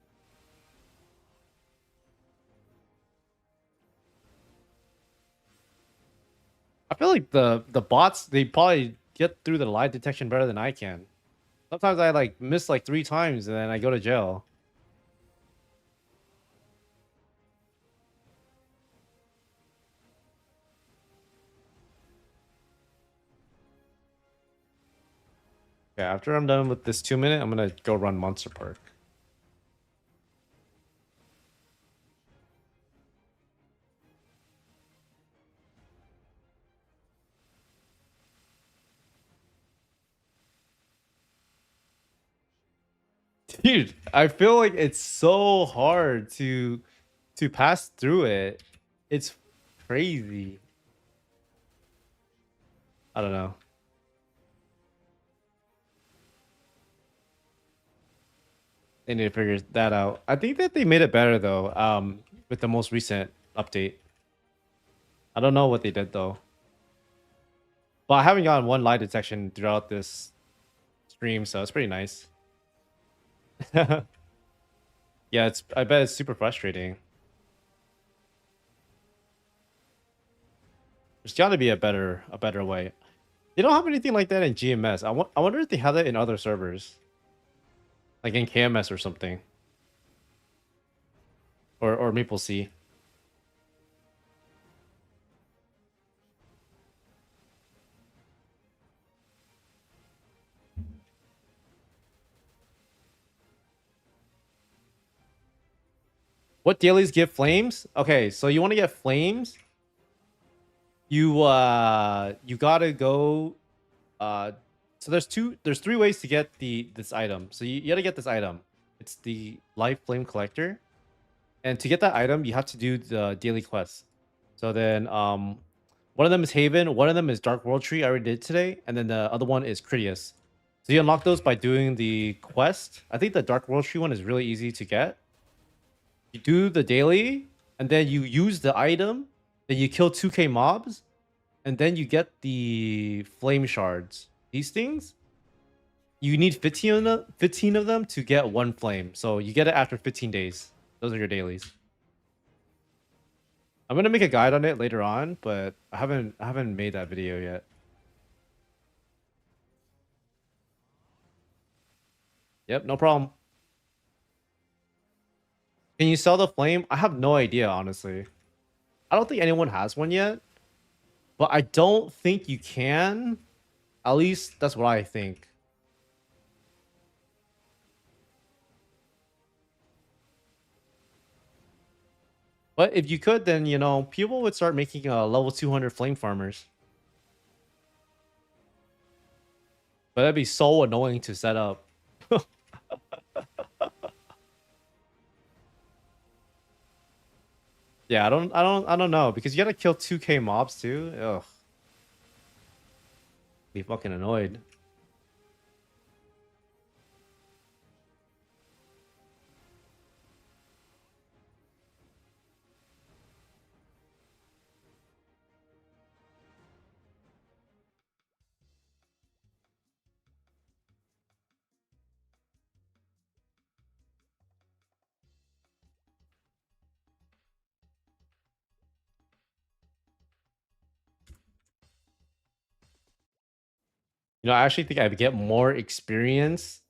I feel like the bots they probably get through the lie detection better than I can. Sometimes I like miss like 3 times and then I go to jail. Okay, after I'm done with this 2 minute, I'm gonna go run Monster Park. Dude, I feel like it's so hard to pass through it. It's crazy. I don't know. They need to figure that out. I think that they made it better though, with the most recent update. I don't know what they did though. But I haven't gotten one lie detection throughout this stream, so it's pretty nice. Yeah, I bet it's super frustrating. There's got to be a better way. They don't have anything like that in GMS. I wonder if they have that in other servers, like in KMS or something, or Maple C. What dailies give flames? Okay, so you want to get flames? You gotta go. Uh, so there's 3 ways to get this item. So you gotta get this item. It's the life flame collector. And to get that item, you have to do the daily quest. So then, one of them is Haven, one of them is Dark World Tree. I already did today, and then the other one is Critias. So you unlock those by doing the quest. I think the Dark World Tree one is really easy to get. You do the daily, and then you use the item. Then you kill 2k mobs, and then you get the flame shards. These things, you need 15 of them to get one flame. So you get it after 15 days. Those are your dailies. I'm gonna make a guide on it later on, but I haven't made that video yet. Yep, no problem. Can you sell the flame? I have no idea, honestly. I don't think anyone has one yet, but I don't think you can. At least that's what I think. But if you could, then people would start making level 200 flame farmers. But that'd be so annoying to set up. Yeah, I don't know because you gotta kill 2k mobs too. Ugh, be fucking annoyed. I actually think I'd get more experience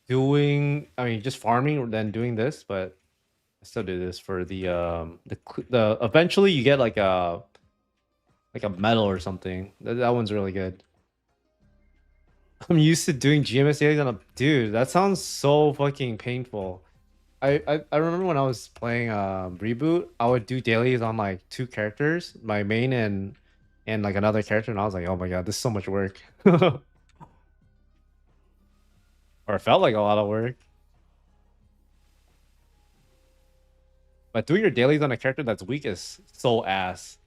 just farming than doing this, but I still do this for the eventually you get like a medal or something. That one's really good. I'm used to doing GMS dailies on a dude. That sounds so fucking painful. I remember when I was playing Reboot, I would do dailies on like two characters, my main and like another character, and I was like, oh my god, this is so much work. Or it felt like a lot of work. But doing your dailies on a character that's weak is so ass.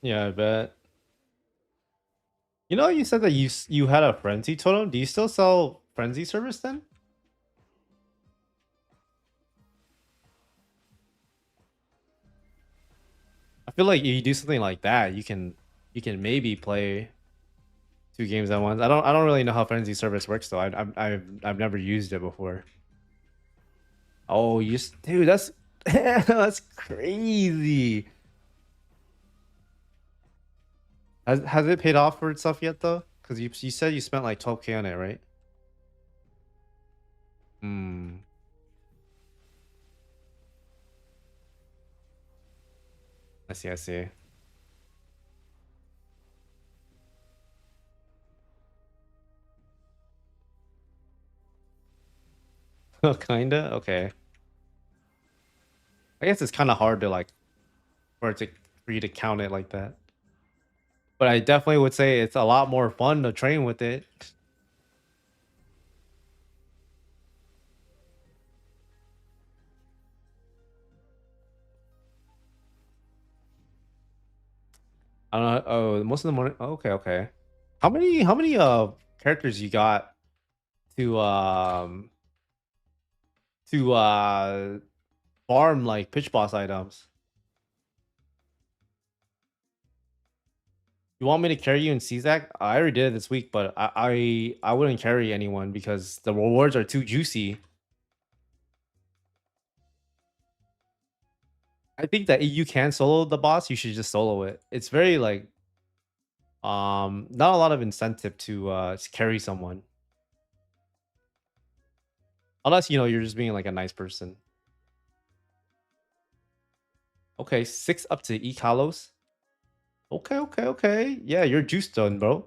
Yeah, I bet. You know, you said that you had a frenzy totem. Do you still sell frenzy service then? I feel like if you do something like that, you can maybe play two games at once. I don't really know how frenzy service works though. I've never used it before. Oh, dude, that's that's crazy. Has it paid off for itself yet though? Because you said you spent like 12K on it, right? Hmm. I see. I see. Oh, kinda. Okay. I guess it's kind of hard to like for you to count it like that. But I definitely would say it's a lot more fun to train with it. I don't know. Oh, most of the money. Okay, okay. How many characters you got to to farm like pitch boss items? You want me to carry you in CZAC? I already did it this week, but I wouldn't carry anyone because the rewards are too juicy. I think that if you can solo the boss, you should just solo it. It's very like not a lot of incentive to carry someone. Unless you're just being like a nice person. Okay, 6 up to E Kalos. Okay, okay, okay. Yeah, you're juiced done, bro.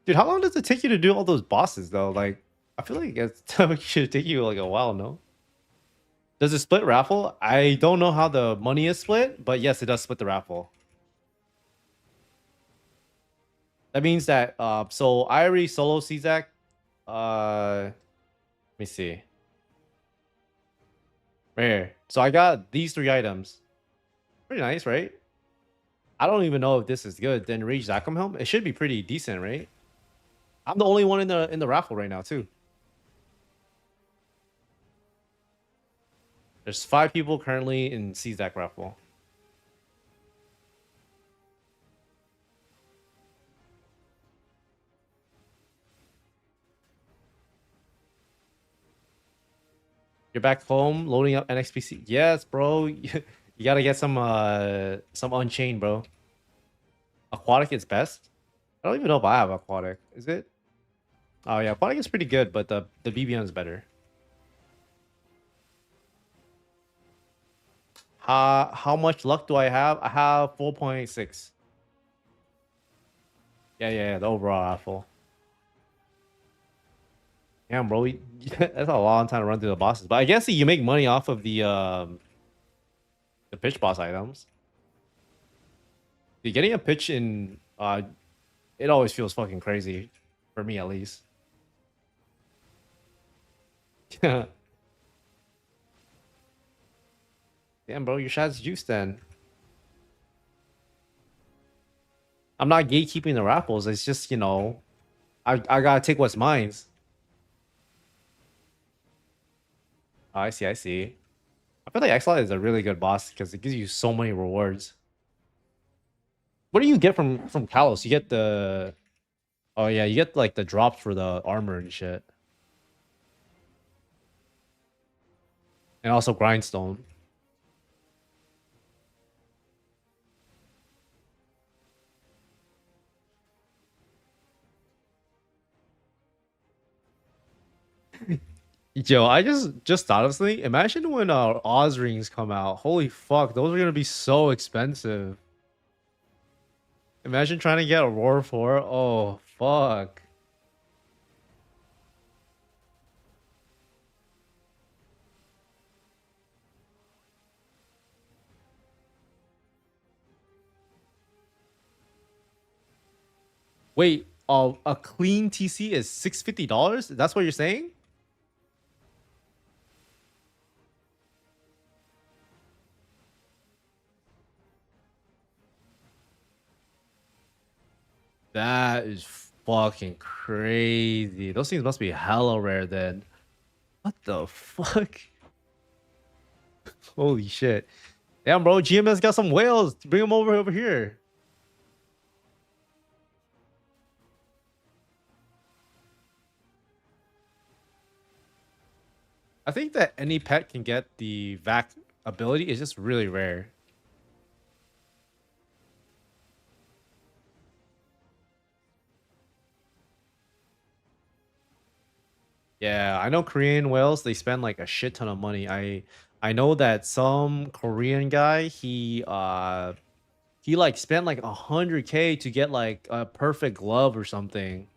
Dude, how long does it take you to do all those bosses though? Like, I feel like it should take you like a while, no? Does it split raffle? I don't know how the money is split, but yes, it does split the raffle. That means that so I already solo CZAC. Let me see. Right here. So I got these 3 items. Pretty nice, right? I don't even know if this is good. Then Rage Zakum Helm. It should be pretty decent, right? I'm the only one in the raffle right now, too. There's 5 people currently in CZAC raffle. You're back home, loading up NXPC. Yes, bro. You gotta get some Unchained, bro. Aquatic is best. I don't even know if I have Aquatic. Is it? Oh yeah, Aquatic is pretty good, but the BBM is better. How much luck do I have? I have 4.6. Yeah, the overall raffle. Damn, bro, that's a long time to run through the bosses. But I guess you make money off of the pitch boss items. Dude, getting a pitch in it always feels fucking crazy for me at least. Damn, bro, your shot's juice then. I'm not gatekeeping the raffles. It's just, I gotta take what's mine. Oh, I see, I see. I feel like Exile is a really good boss because it gives you so many rewards. What do you get from Kalos? You get the oh yeah, you get like the drops for the armor and shit, and also grindstone. Yo, I just thought of something. Imagine when Oz rings come out. Holy fuck, those are gonna be so expensive. Imagine trying to get a Roar 4. Oh fuck. Wait, a clean TC is $650? That's what you're saying? That is fucking crazy. Those things must be hella rare then. What the fuck? Holy shit. Damn, bro, GMS got some whales. Bring them over here. I think that any pet can get the vac ability. It's just really rare. Yeah, I know Korean whales, they spend like a shit ton of money. I know that some Korean guy, he like spent like 100K to get like a perfect glove or something.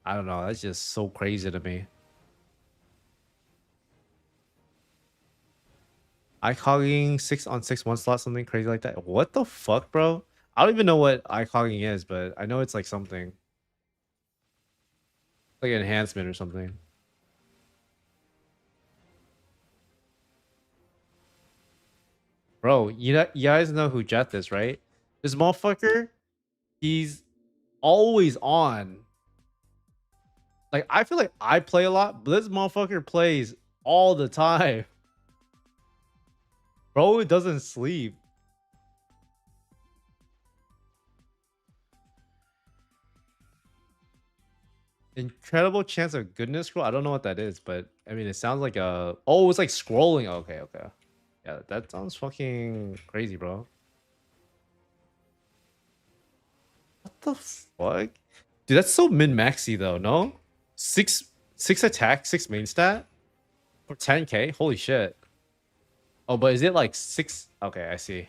I don't know. That's just so crazy to me. Icogging 6 on 6 one slot, something crazy like that. What the fuck, bro? I don't even know what icogging is, but I know it's like something like an enhancement or something. Bro, you guys know who Jeth is, right? This motherfucker, he's always on. Like I feel like I play a lot, but this motherfucker plays all the time. Bro, it doesn't sleep. Incredible chance of goodness scroll. I don't know what that is, but I mean, it sounds like a. Oh, it's like scrolling. Okay, okay. Yeah, that sounds fucking crazy, bro. What the fuck? Dude, that's so min-maxy though, no? Six six attack, six main stat for 10K? Holy shit. Oh, but is it like six? Okay, I see.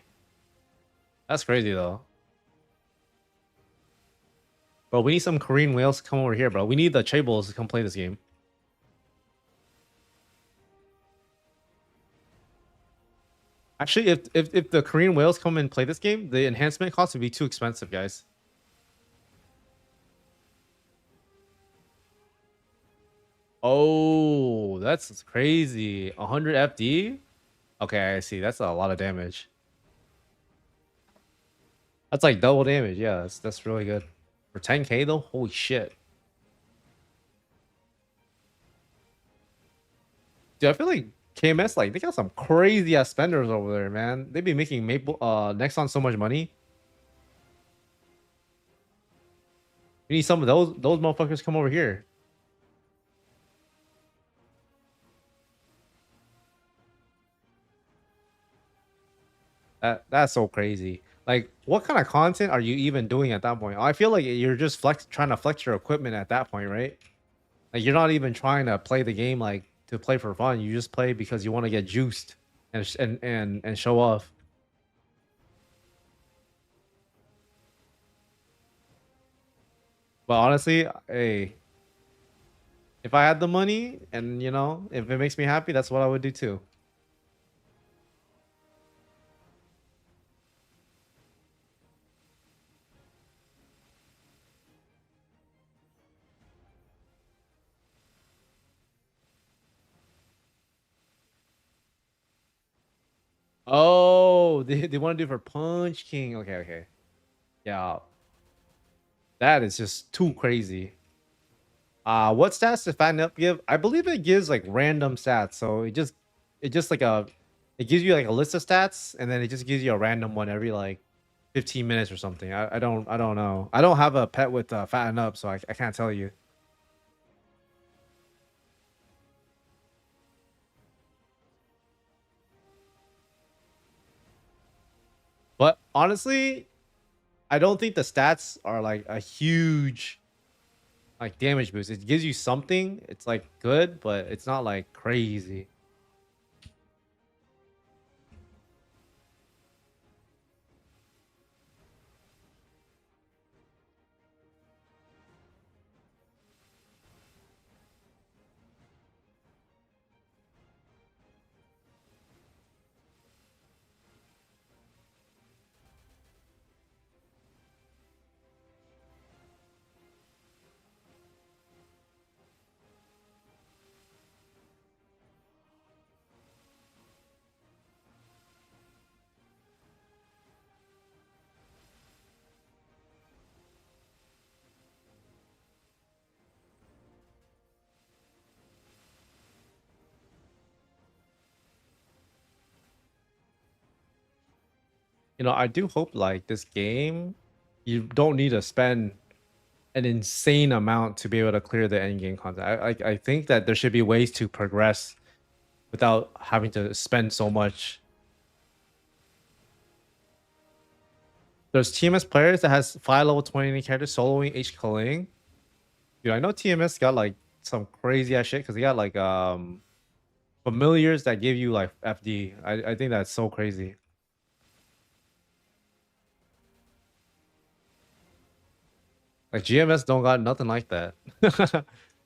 That's crazy though. Bro, we need some Korean whales to come over here, bro. We need the Chables to come play this game. Actually, if the Korean whales come and play this game, the enhancement cost would be too expensive, guys. Oh, that's crazy. 100 FD? Okay, I see. That's a lot of damage. That's like double damage. Yeah, that's really good. For 10K though? Holy shit. Dude, I feel like KMS, like, they got some crazy ass spenders over there, man. They be making Nexon so much money. We need some of those motherfuckers come over here. That's so crazy. Like, what kind of content are you even doing at that point? I feel like you're just trying to flex your equipment at that point, right? Like, you're not even trying to play the game like to play for fun. You just play because you want to get juiced and show off. But honestly, hey, if I had the money and if it makes me happy, that's what I would do too. Oh, they want to do for Punch King. Okay, okay. Yeah, that is just too crazy. What stats does Fatten Up give? I believe it gives like random stats. So it just like a it gives you like a list of stats and then it just gives you a random one every like 15 minutes or something. I don't know. I don't have a pet with Fatten Up, so I can't tell you. But honestly, I don't think the stats are like a huge like damage boost. It gives you something. It's like good, but it's not like crazy. You know, I do hope like this game, you don't need to spend an insane amount to be able to clear the end game content. I think that there should be ways to progress without having to spend so much. There's TMS players that has 5 level 20 characters soloing H Culling. Dude, I know TMS got like some crazy ass shit because they got like familiars that give you like FD. I think that's so crazy. Like GMS don't got nothing like that.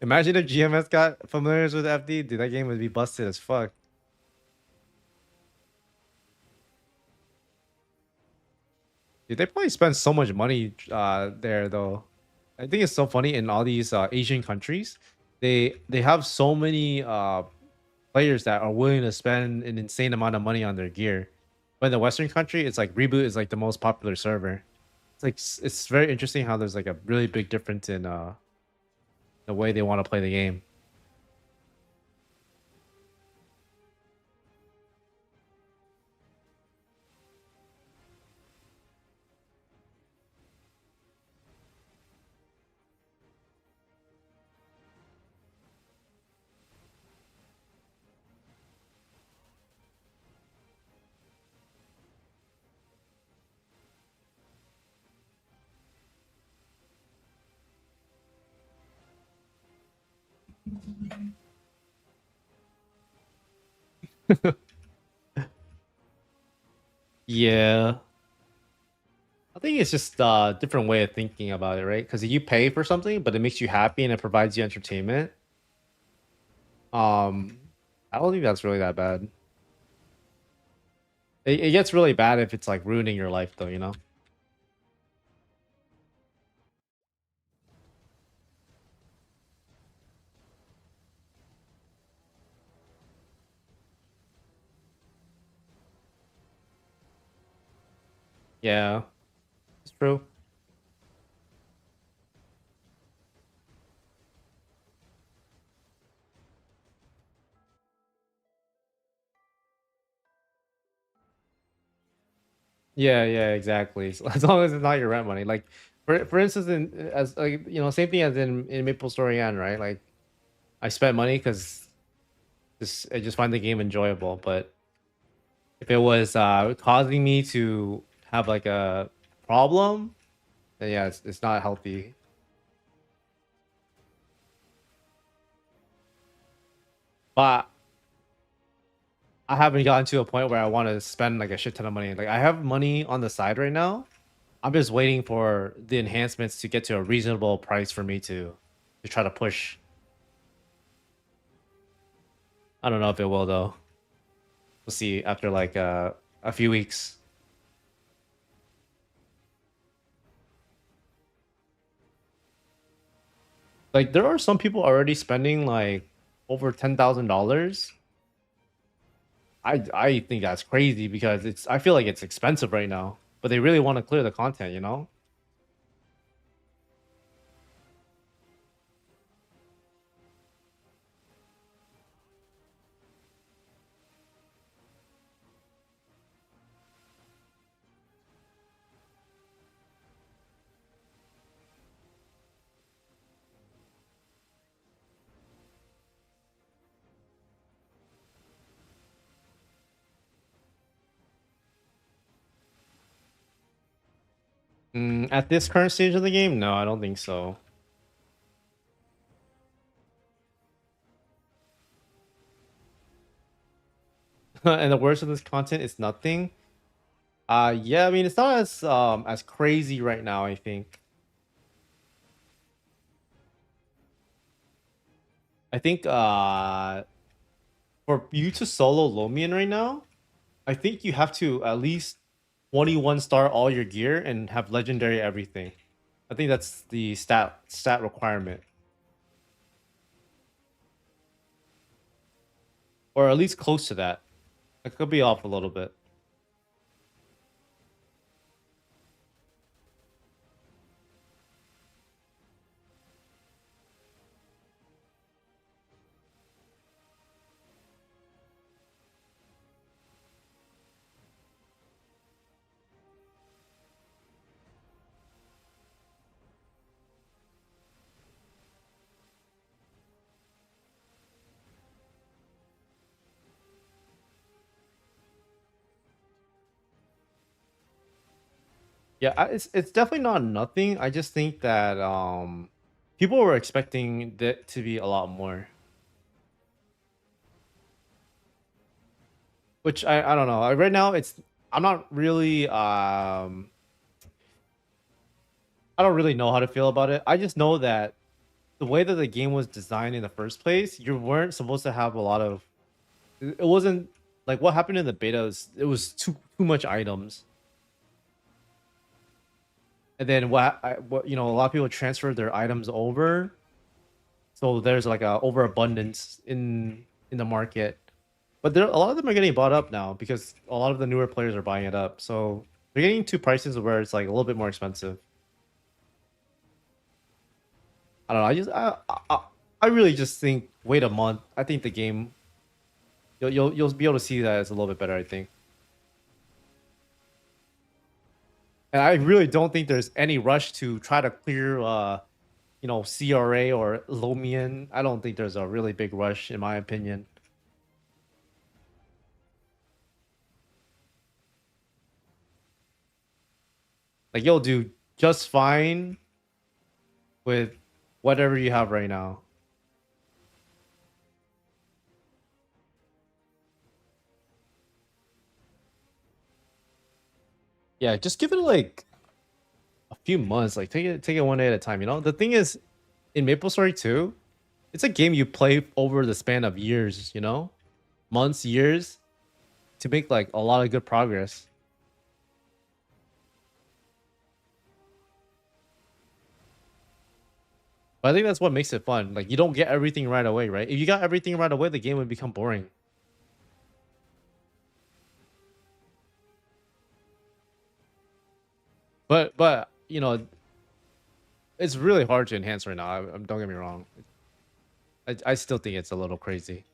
Imagine if GMS got familiars with FD, dude, that game would be busted as fuck. Dude, they probably spend so much money there though. I think it's so funny in all these Asian countries. They have so many players that are willing to spend an insane amount of money on their gear. But in the Western country, it's like Reboot is like the most popular server. It's like it's very interesting how there's like a really big difference in the way they want to play the game. Yeah. I think it's just a different way of thinking about it, right? Because you pay for something, but it makes you happy and it provides you entertainment. Um, I don't think that's really that bad. It gets really bad if it's like ruining your life, though. You know? Yeah, it's true. Yeah, yeah, exactly. So as long as it's not your rent money, like for instance, in as like same thing as in MapleStory End, right? Like I spent money because I just find the game enjoyable, but if it was causing me to have like a problem, then yeah, it's not healthy. But I haven't gotten to a point where I want to spend like a shit ton of money. Like I have money on the side right now. I'm just waiting for the enhancements to get to a reasonable price for me to try to push. I don't know if it will though. We'll see after like a few weeks. Like there are some people already spending like over $10,000 I think that's crazy because I feel like it's expensive right now, but they really want to clear the content, you know? At this current stage of the game, no, I don't think so. And the worst of this content is nothing. Yeah, I mean it's not as crazy right now, I think. I think for you to solo Lomian right now, I think you have to at least 21 star all your gear and have legendary everything. I think that's the stat requirement. Or at least close to that. I could be off a little bit. Yeah, it's definitely not nothing. I just think that people were expecting that to be a lot more. Which I don't know. Right now it's I'm not really I don't really know how to feel about it. I just know that the way that the game was designed in the first place, you weren't supposed to have a lot of it wasn't like what happened in the beta is it was too much items. And then what you know, a lot of people transferred their items over. So there's like a overabundance in the market. But there a lot of them are getting bought up now because a lot of the newer players are buying it up. So they're getting to prices where it's like a little bit more expensive. I don't know. I really just think wait a month. I think the game you'll be able to see that it's a little bit better, I think. And I really don't think there's any rush to try to clear you know, CRA or Lomian. I don't think there's a really big rush in my opinion. Like you'll do just fine with whatever you have right now. Yeah, just give it like a few months. Like take it one day at a time. You know, the thing is, in MapleStory 2, it's a game you play over the span of years. You know, months, years, to make like a lot of good progress. But I think that's what makes it fun. Like you don't get everything right away, right? If you got everything right away, the game would become boring. But you know, it's really hard to enhance right now. Don't get me wrong. I still think it's a little crazy.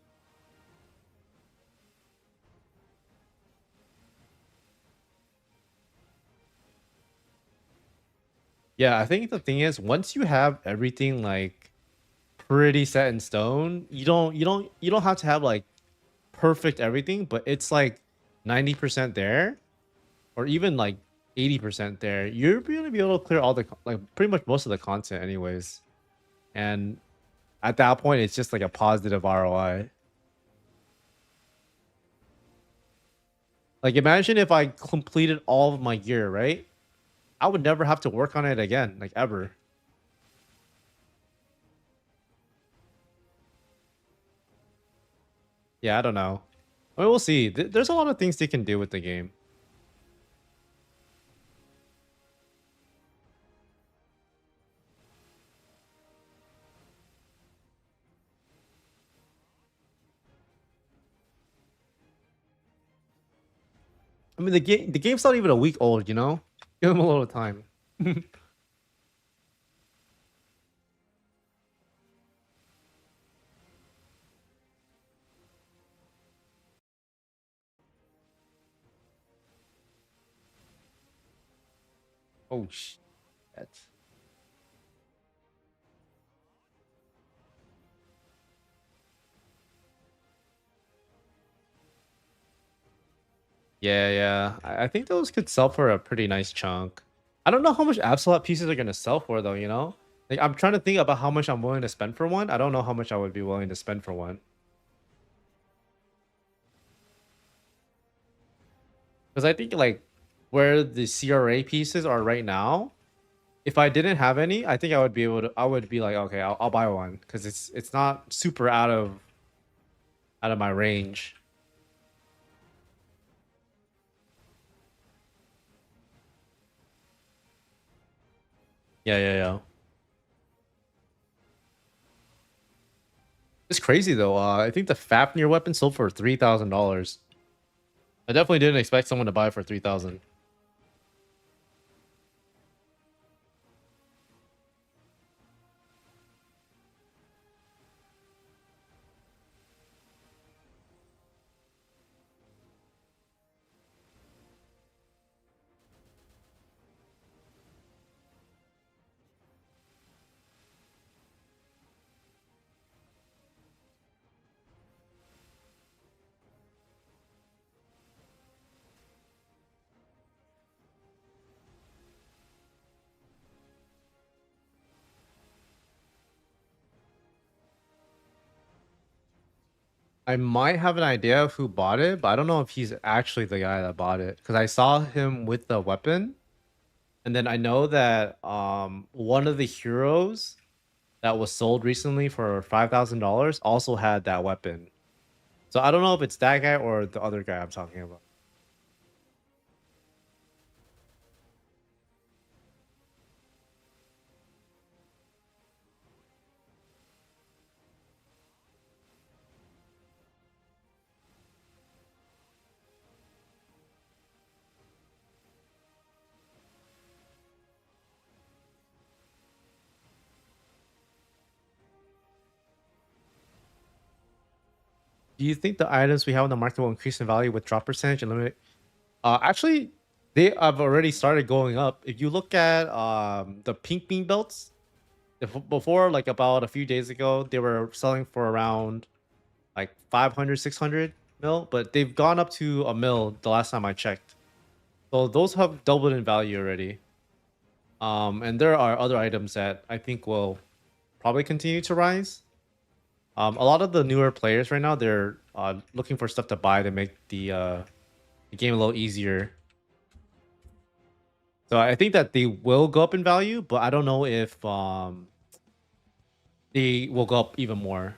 Yeah, I think the thing is once you have everything like pretty set in stone, you don't have to have like perfect everything, but it's like 90% there or even like 80% there. You're gonna be able to clear all the like pretty much most of the content anyways. And at that point it's just like a positive ROI. Like imagine if I completed all of my gear, right? I would never have to work on it again, like ever. Yeah, I don't know. I mean, we'll see. There's a lot of things they can do with the game. I mean, the game's not even a week old, you know? Give them a little time. Oh shit. Yeah, yeah. I think those could sell for a pretty nice chunk. I don't know how much Absolute pieces are gonna sell for though, you know? Like I'm trying to think about how much I'm willing to spend for one. I don't know how much I would be willing to spend for one. Because I think like where the CRA pieces are right now, if I didn't have any, I think I would be able to. I would be like, okay, I'll buy one because it's not super out of my range. Yeah, yeah, yeah. It's crazy though. I think the Fafnir weapon sold for $3,000. I definitely didn't expect someone to buy it for 3,000. I might have an idea of who bought it, but I don't know if he's actually the guy that bought it because I saw him with the weapon, and then I know that one of the heroes that was sold recently for $5,000 also had that weapon. So I don't know if it's that guy or the other guy I'm talking about. Do you think the items we have on the market will increase in value with drop percentage and limit? Actually, they have already started going up. If you look at the pink bean belts, if, before like about a few days ago, they were selling for around like 500, 600 mil, but they've gone up to a mil the last time I checked. So those have doubled in value already. And there are other items that I think will probably continue to rise. A lot of the newer players right now, they're looking for stuff to buy to make the game a little easier. So I think that they will go up in value, but I don't know if they will go up even more.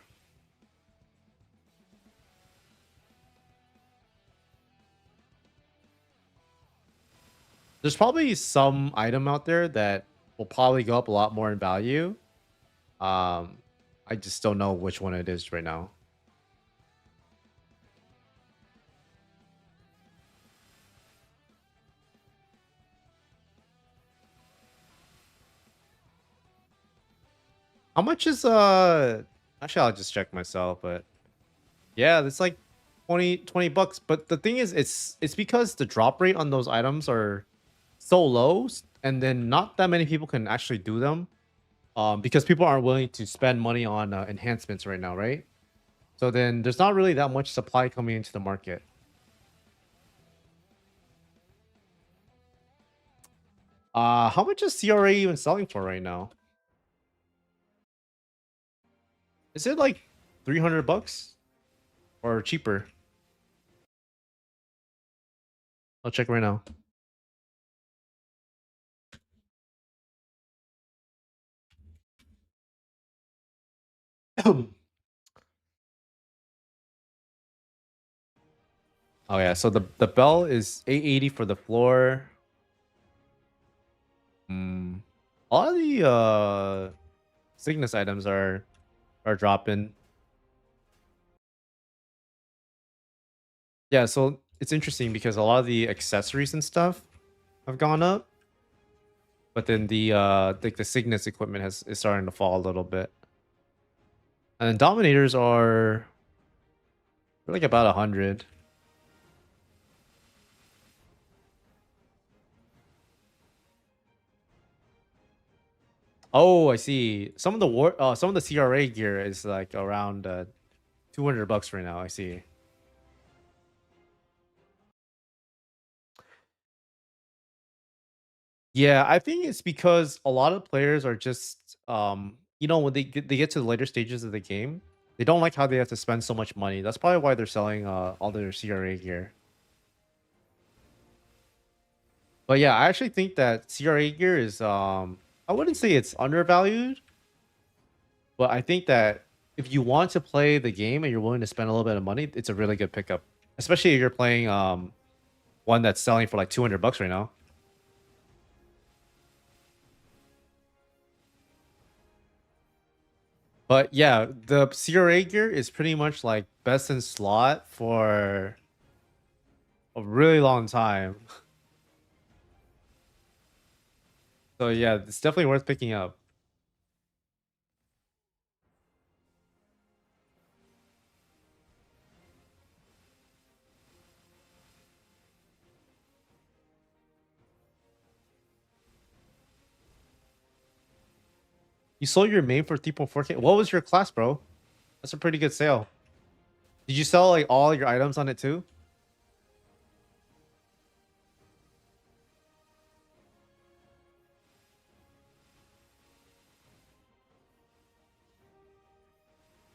There's probably some item out there that will probably go up a lot more in value. Um, I just don't know which one it is right now. How much is actually I'll just check myself, but yeah, it's like 20 bucks. But the thing is it's because the drop rate on those items are so low and then not that many people can actually do them. Because people aren't willing to spend money on enhancements right now, right? So then there's not really that much supply coming into the market. How much is CRA even selling for right now? Is it like 300 bucks or cheaper? I'll check right now. Oh yeah, so the bell is 880 for the floor. Mm. A lot of the Cygnus items are dropping. Yeah, so it's interesting because a lot of the accessories and stuff have gone up, but then the Cygnus equipment is starting to fall a little bit. And then Dominators are like about 100. Oh, I see. Some of the CRA gear is like around $200 right now. I see. Yeah, I think it's because a lot of players are just when they get to the later stages of the game, they don't like how they have to spend so much money. That's probably why they're selling all their CRA gear. But yeah, I actually think that CRA gear is I wouldn't say it's undervalued, but I think that if you want to play the game and you're willing to spend a little bit of money, it's a really good pickup. Especially if you're playing one that's selling for like $200 right now. But yeah, the CRA gear is pretty much like best in slot for a really long time. So yeah, it's definitely worth picking up. You sold your main for 3.4K. What was your class, bro? That's a pretty good sale. Did you sell like all your items on it too?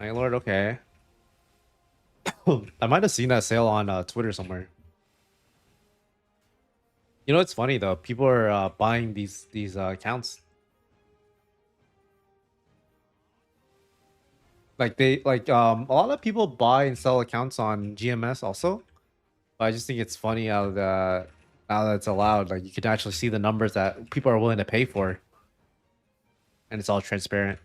My lord, okay. I might have seen that sale on Twitter somewhere. You know, it's funny though. People are buying these accounts. Like a lot of people buy and sell accounts on GMS also. But I just think it's funny how now that it's allowed, like you can actually see the numbers that people are willing to pay for, and it's all transparent.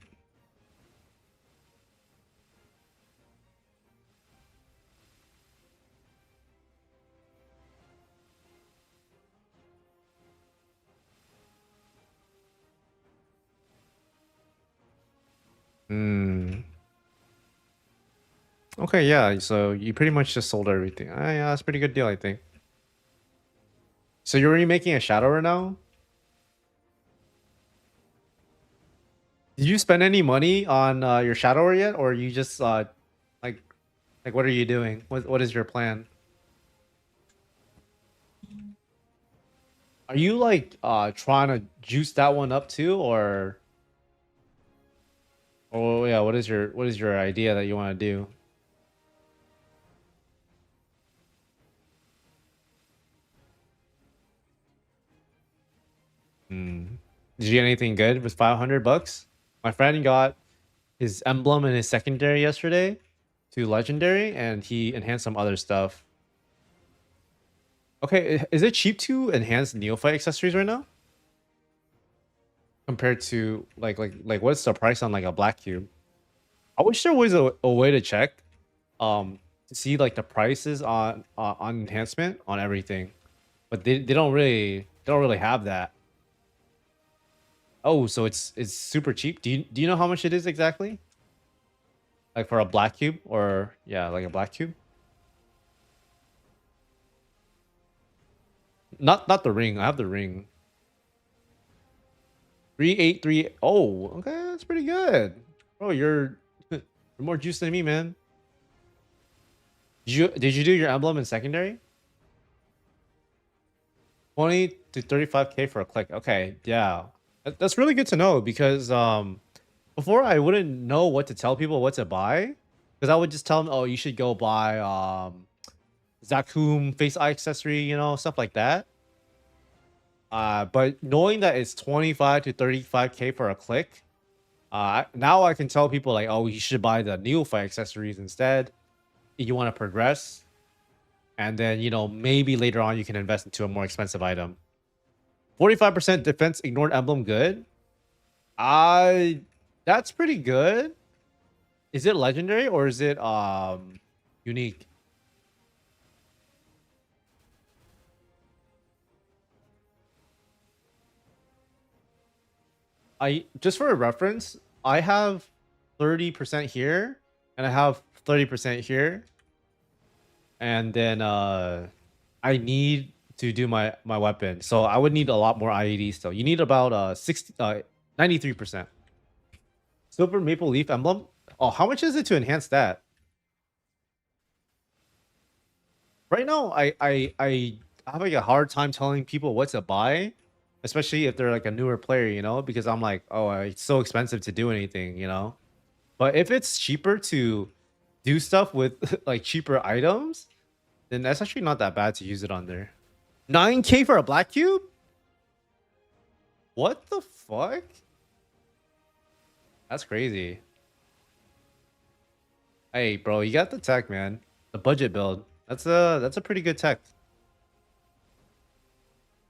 Hmm. Okay, yeah. So you pretty much just sold everything. Yeah, that's a pretty good deal, I think. So you're already making a shadow right now? Did you spend any money on your shadower yet, or you just like what are you doing? What is your plan? Are you like trying to juice that one up too, or yeah, what is your idea that you want to do? Hmm. Did you get anything good with $500? My friend got his emblem and his secondary yesterday to legendary, and he enhanced some other stuff. Okay, is it cheap to enhance neophyte accessories right now compared to what's the price on like a black cube? I wish there was a way to check to see like the prices on enhancement on everything, but they don't really have that. Oh, so it's super cheap. Do you know how much it is exactly? Like for a black cube, or yeah, like a black cube? Not the ring. I have the ring. 383. Oh, okay, that's pretty good. Bro, you're more juice than me, man. Did you do your emblem in secondary? 20 to 35K for a click. Okay, yeah. That's really good to know because before I wouldn't know what to tell people what to buy, because I would just tell them, oh, you should go buy Zakum face eye accessory, stuff like that. But knowing that it's 25 to 35K for a click, now I can tell people like, oh, you should buy the neophyte accessories instead if you want to progress, and then maybe later on you can invest into a more expensive item. 45% defense ignored emblem, good. I That's pretty good. Is it legendary or is it unique? I just for a reference, I have 30% here, and I have 30% here, and then I need to do my weapon. So I would need a lot more IED still. You need about 93%. Silver maple leaf emblem. Oh, how much is it to enhance that? Right now, I have like a hard time telling people what to buy, especially if they're like a newer player, you know, because I'm like, oh, it's so expensive to do anything, you know. But if it's cheaper to do stuff with like cheaper items, then that's actually not that bad to use it on there. 9K for a black cube? What the fuck? That's crazy. Hey, bro, you got the tech, man. The budget build. That's a pretty good tech.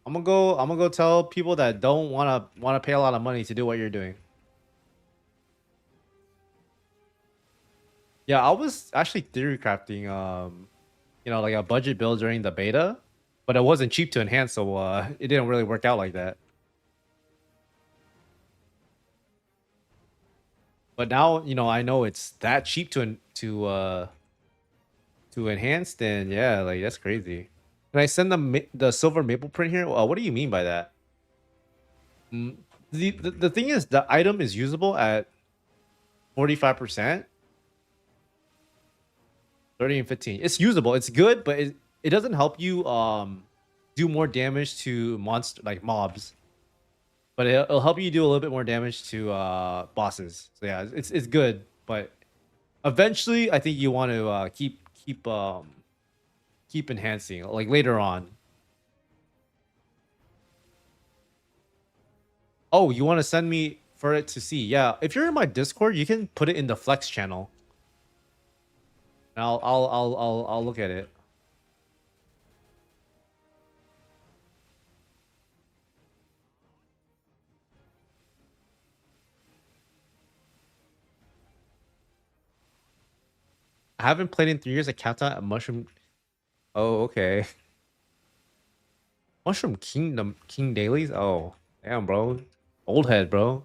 I'm gonna go tell people that don't wanna pay a lot of money to do what you're doing. Yeah, I was actually theory crafting like a budget build during the beta, but it wasn't cheap to enhance, so it didn't really work out like that. But now, I know it's that cheap to enhance, then yeah, like that's crazy. Can I send the silver maple print here? What do you mean by that? Mm, the thing is, the item is usable at 45%, 30 and 15. It's usable. It's good, but it doesn't help you do more damage to monster like mobs. But it'll help you do a little bit more damage to bosses. So yeah, it's good, but eventually I think you want to keep enhancing like later on. Oh, you want to send me for it to see? Yeah, if you're in my Discord, you can put it in the Flex channel. And I'll look at it. I haven't played in 3 years. I capped out a mushroom. Oh, okay. Mushroom Kingdom King dailies. Oh, damn, bro. Old head, bro.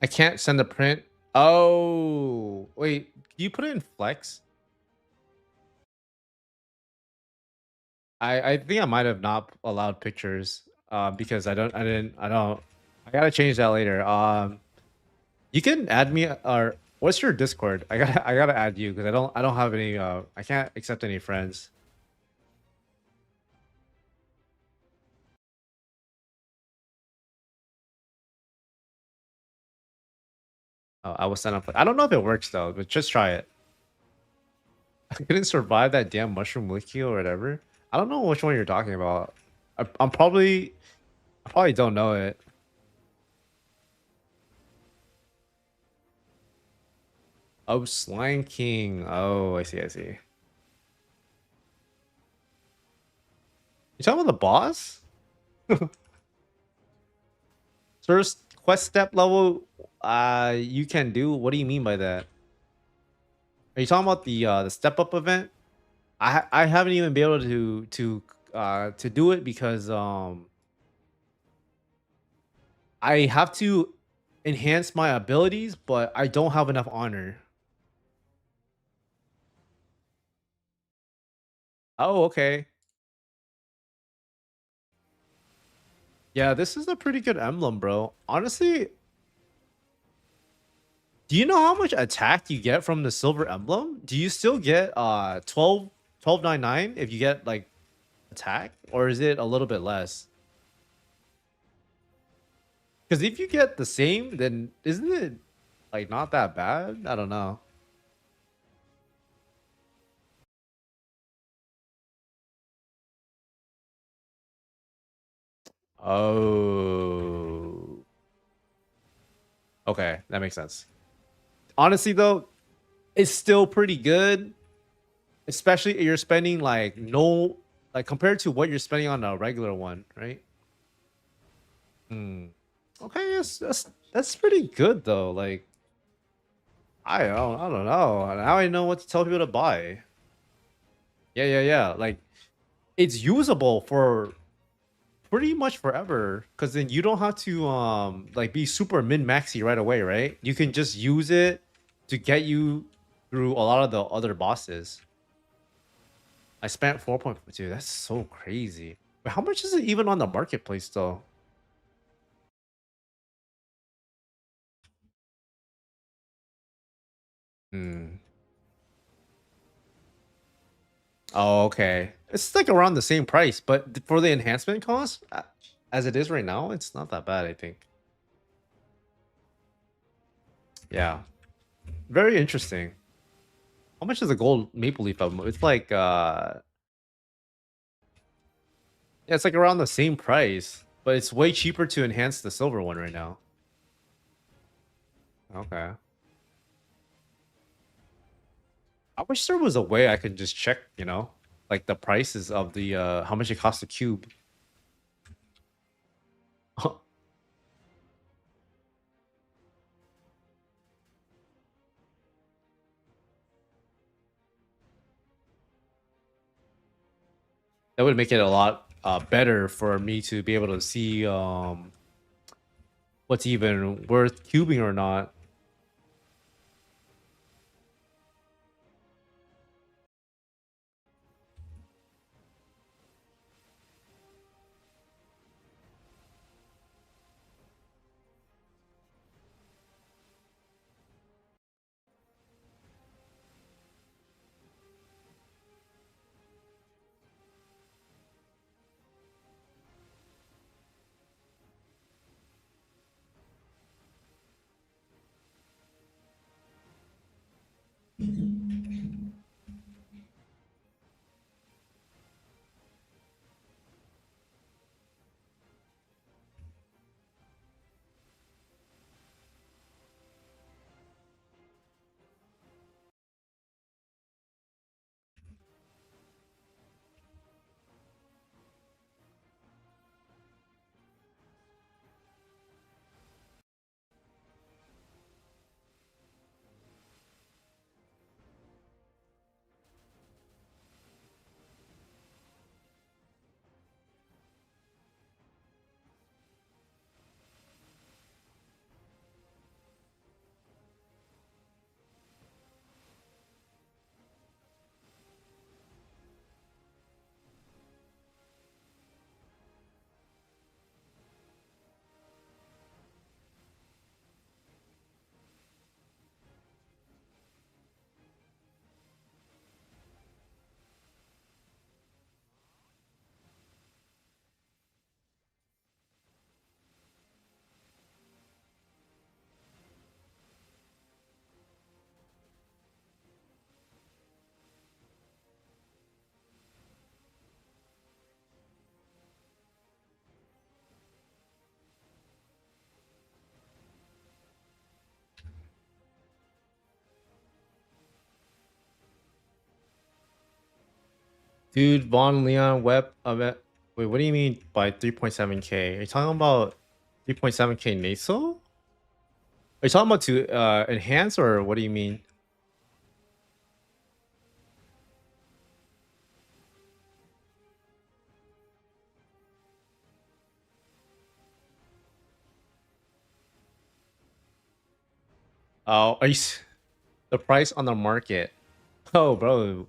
I can't send a print. Oh, wait. Can you put it in Flex? I think I might have not allowed pictures because I gotta change that later. You can add me or what's your Discord? I gotta add you because I don't have any I can't accept any friends. I was sent up. I don't know if it works though, but just try it. I couldn't survive that damn mushroom wiki or whatever. I don't know which one you're talking about. I probably don't know it. Oh, Slime King. Oh, I see. I see. You talking about the boss? First quest step level. You can do. What do you mean by that? Are you talking about the step up event? I haven't even been able to do it because I have to enhance my abilities, but I don't have enough honor. Oh, okay. Yeah, this is a pretty good emblem, bro. Honestly, do you know how much attack you get from the silver emblem? Do you still get 1299 if you get like attack, or is it a little bit less? Because if you get the same, then isn't it like not that bad? I don't know. Oh. Okay, that makes sense. Honestly, though, it's still pretty good, especially if you're spending like no, like compared to what you're spending on a regular one, right? Hmm. Okay, yes, that's pretty good though. Like I don't know. Now I know what to tell people to buy. Yeah. Like it's usable for pretty much forever because then you don't have to like be super min maxy right away, right? You can just use it to get you through a lot of the other bosses. I spent 4.2. That's so crazy. But how much is it even on the marketplace though? Hmm. Oh, okay. It's like around the same price, but for the enhancement cost, as it is right now, it's not that bad, I think. Yeah. Very interesting. How much is a gold maple leaf album? It's like yeah, it's like around the same price, but it's way cheaper to enhance the silver one right now. Okay. I wish there was a way I could just check, like the prices of the how much it costs a cube. That would make it a lot better for me to be able to see what's even worth cubing or not. Dude, Von Leon Web. Wait, what do you mean by 3.7K? Are you talking about 3.7K NESO? Are you talking about to enhance or what do you mean? Oh, the price on the market? Oh, bro.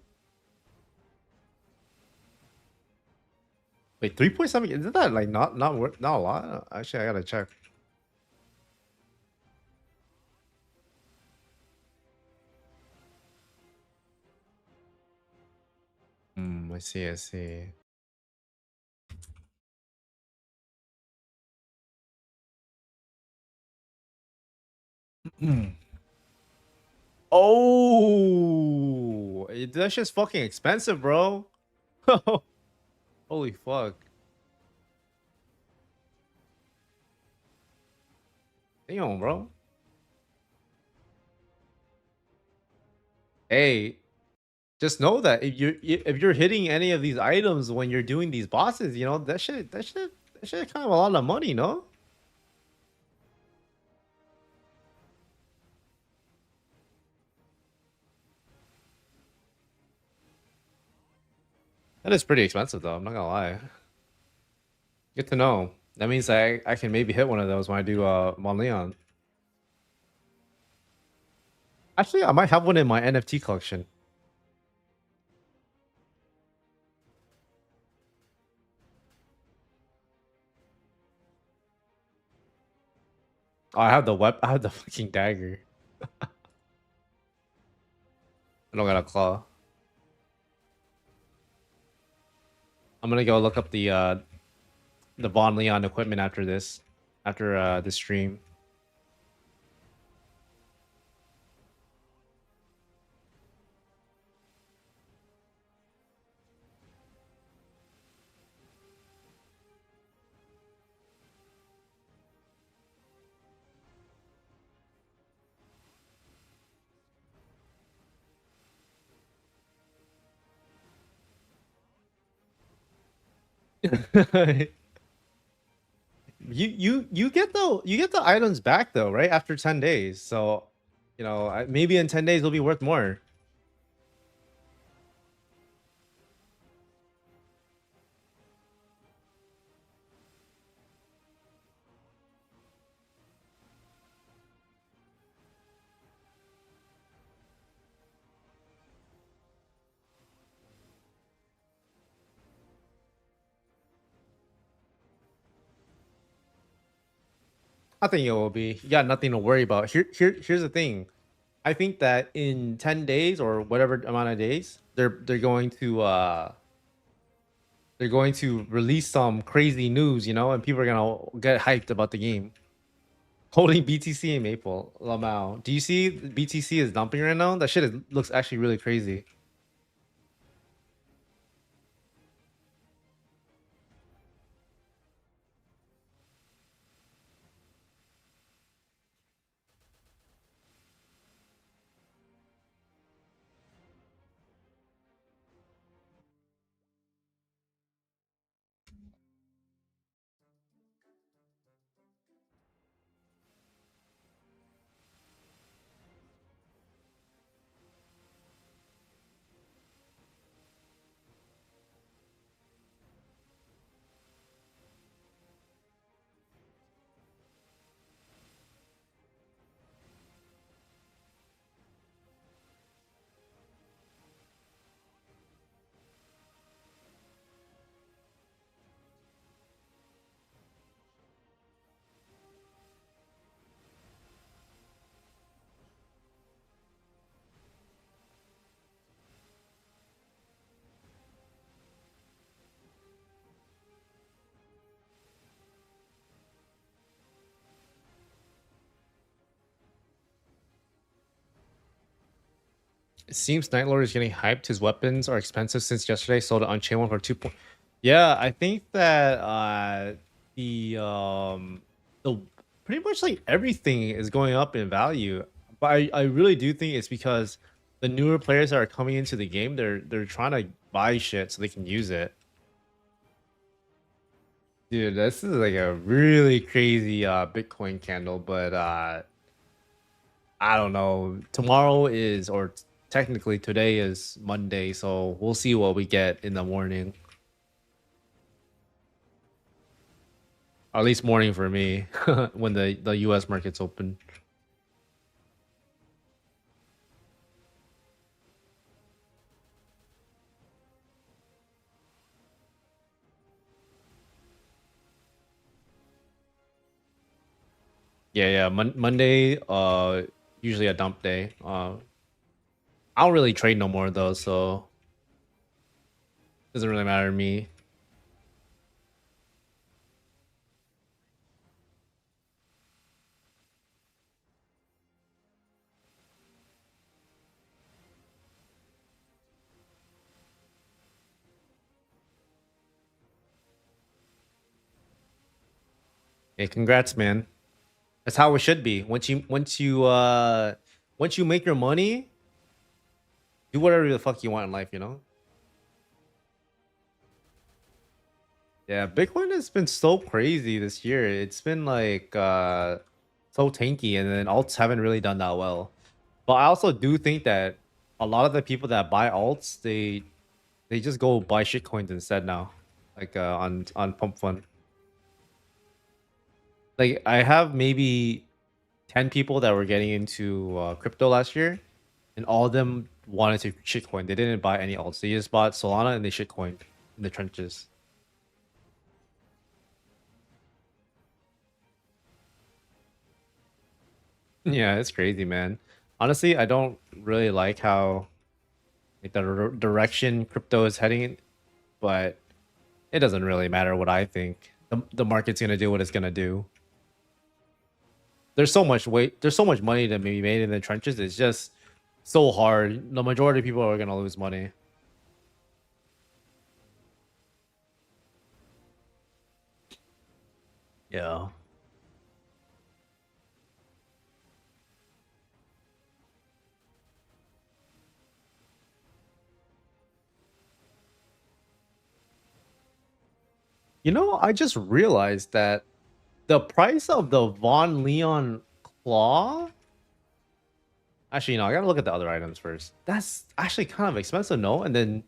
Wait, 3.7? Isn't that like not worth not a lot? Actually, I gotta check. I see, I see. Oh, that's just fucking expensive, bro. Holy fuck. Damn, bro. Hey, just know that if you're hitting any of these items when you're doing these bosses, you know that shit kind of a lot of money, no? That is pretty expensive though. I'm not gonna lie. Good to know. That means I can maybe hit one of those when I do Mon Leon. Actually, I might have one in my NFT collection. Oh, I have the I have the fucking dagger. I don't got a claw. I'm gonna go look up the Von Leon equipment after this, after the stream. You get the items back though, right? After 10 days. So, you know, maybe in 10 days it'll be worth more. I think it will be. You got nothing to worry about. Here's the thing. I think that in 10 days or whatever amount of days, they're going to release some crazy news, you know, and people are gonna get hyped about the game. Holding BTC and Maple, Lamau. Do you see BTC is dumping right now? That shit looks actually really crazy. It seems Night Lord is getting hyped. His weapons are expensive since yesterday. Sold an Unchained one for 2 point. Yeah, I think that the pretty much like everything is going up in value. But I really do think it's because the newer players that are coming into the game, they're trying to buy shit so they can use it. Dude, this is like a really crazy Bitcoin candle, but I don't know. Tomorrow is, or technically today is Monday, so we'll see what we get in the morning. Or at least morning for me when the US markets open. Yeah, yeah. Monday, usually a dump day. I don't really trade no more though, so doesn't really matter to me. Hey, congrats, man. That's how it should be. Once you make your money, do whatever the fuck you want in life, you know? Yeah, Bitcoin has been so crazy this year. It's been like so tanky, and then alts haven't really done that well. But I also do think that a lot of the people that buy alts, they just go buy shitcoins instead now. Like on Pump Fund. Like I have maybe 10 people that were getting into crypto last year, and all of them wanted to shitcoin. They didn't buy any alts. They just bought Solana and they shitcoined in the trenches. Yeah, it's crazy, man. Honestly, I don't really like how like the direction crypto is heading in, but it doesn't really matter what I think. The market's gonna do what it's gonna do. There's so much money to be made in the trenches. It's just so hard. The majority of people are gonna lose money. Yeah. You know, I just realized that the price of the Von Leon claw. Actually, no, I gotta look at the other items first. That's actually kind of expensive, no? And then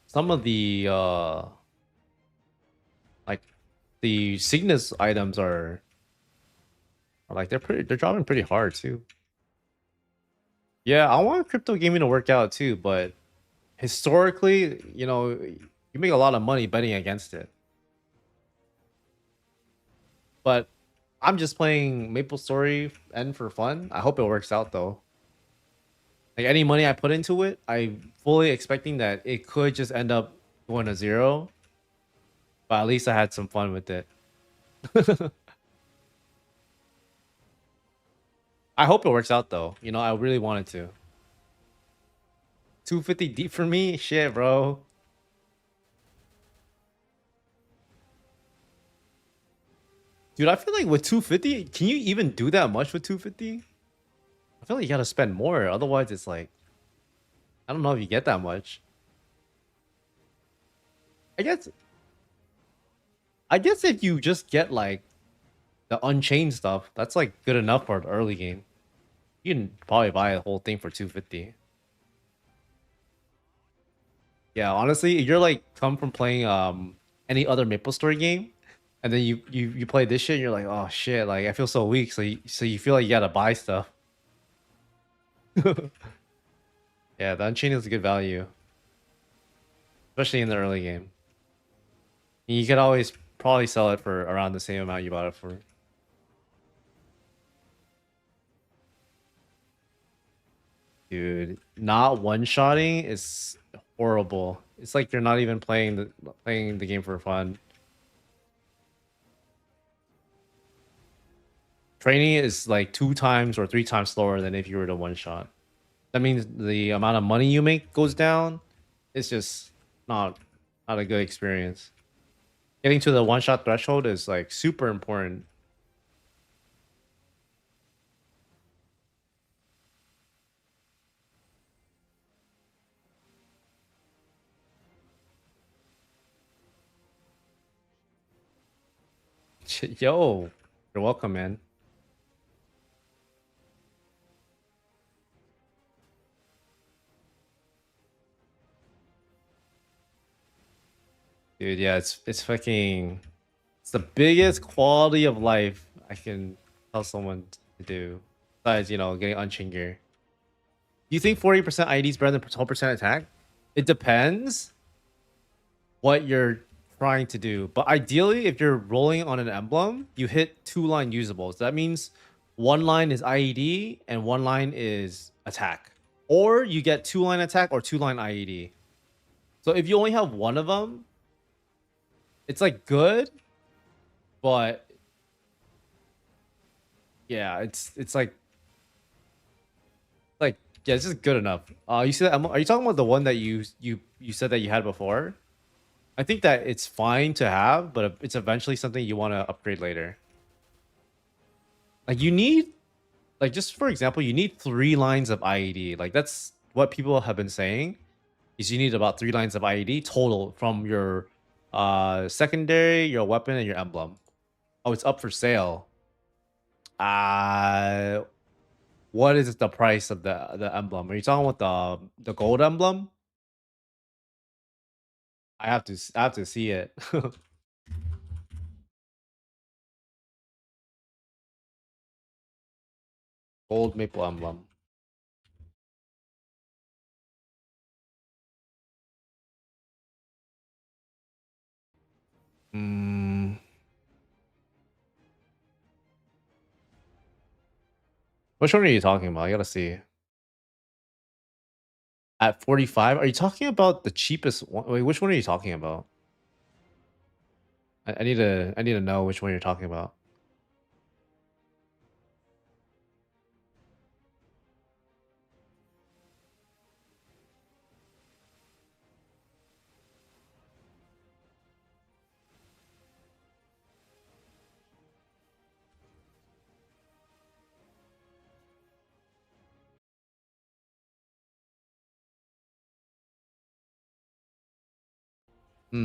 some of the like the Cygnus items are like they're dropping pretty hard too. Yeah, I want crypto gaming to work out too, but historically, you know, you make a lot of money betting against it. But I'm just playing MapleStory and for fun. I hope it works out though. Like any money I put into it, I'm fully expecting that it could just end up going to zero. But at least I had some fun with it. I hope it works out though. You know, I really wanted to. 250 deep for me? Shit, bro. Dude, I feel like with 250, can you even do that much with 250? I feel like you gotta spend more. Otherwise, it's like, I don't know if you get that much. I guess I guess if you just get like the Unchained stuff, that's like good enough for the early game. You can probably buy a whole thing for 250. Yeah, honestly, if you're like come from playing any other MapleStory game, and then you play this shit, and you're like, oh shit, like I feel so weak. So you feel like you gotta buy stuff. Yeah, the Unchained is a good value, especially in the early game. You could always probably sell it for around the same amount you bought it for. Dude, not one-shotting is horrible. It's like you're not even playing the game for fun. Training is like 2 times or 3 times slower than if you were to one-shot. That means the amount of money you make goes down. It's just not not a good experience. Getting to the one-shot threshold is like super important. Yo, you're welcome, man. Dude, yeah, it's fucking it's the biggest quality of life I can tell someone to do. Besides, you know, getting Unchained gear. Do you think 40% ID is better than 12% attack? It depends what you're trying to do. But ideally, if you're rolling on an emblem, you hit 2-line usables. That means 1 line is IED and 1 line is attack. Or you get 2-line attack or 2-line IED. So if you only have one of them, it's like good, but yeah, it's like yeah, it's just good enough. You see that? Are you talking about the one that you said that you had before? I think that it's fine to have, but it's eventually something you want to upgrade later. Like you need, like just for example, you need 3 lines of IED. Like that's what people have been saying. Is you need about 3 lines of IED total from your secondary, your weapon, and your emblem. Oh, it's up for sale. Uh what is the price of the emblem? Are you talking about the gold emblem? I have to see it. Gold maple emblem. Mm, which one are you talking about? I gotta see. At 45, are you talking about the cheapest one? Wait, which one are you talking about? I need to know which one you're talking about.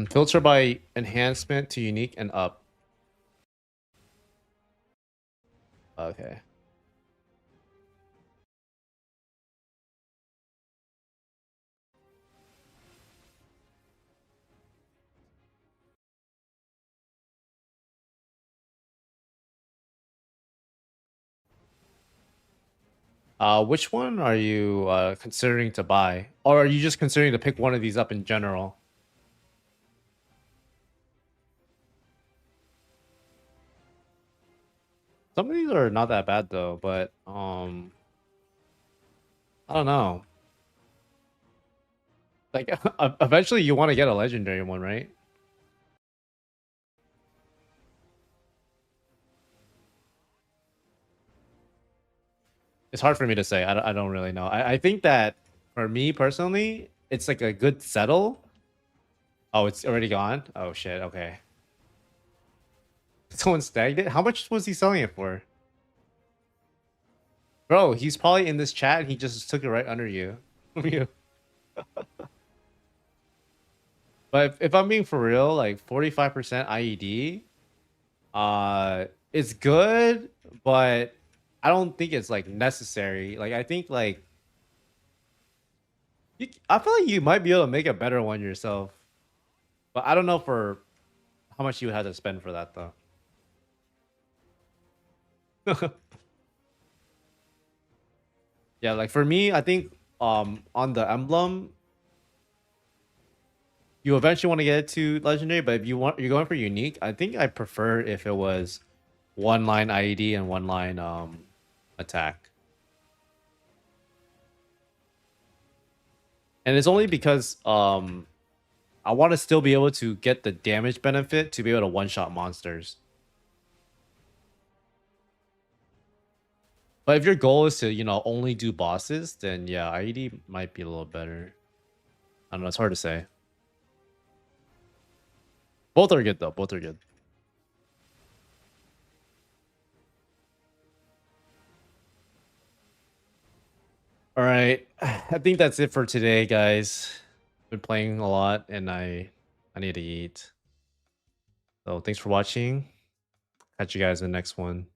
Filter by enhancement to unique and up. Okay. Which one are you considering to buy, or are you just considering to pick one of these up in general? Some of these are not that bad though, but I don't know. Like eventually you want to get a legendary one, right? It's hard for me to say. I don't really know. I think that for me personally, it's like a good settle. Oh, it's already gone. Oh shit. Okay. Someone snagged it. How much was he selling it for? Bro, he's probably in this chat and he just took it right under you. You. But if I'm being for real, like 45% IED, it's good, but I don't think it's like necessary. Like I think like I feel like you might be able to make a better one yourself, but I don't know for how much you would have to spend for that though. Yeah, like for me, I think on the emblem, you eventually want to get it to legendary, but if you're going for unique, I think I prefer if it was 1 line IED and 1 line attack. And it's only because I want to still be able to get the damage benefit to be able to one-shot monsters. But if your goal is to, only do bosses, then yeah, IED might be a little better. I don't know, it's hard to say. Both are good though. Both are good. All right. I think that's it for today, guys. Been playing a lot and I need to eat. So thanks for watching. Catch you guys in the next one.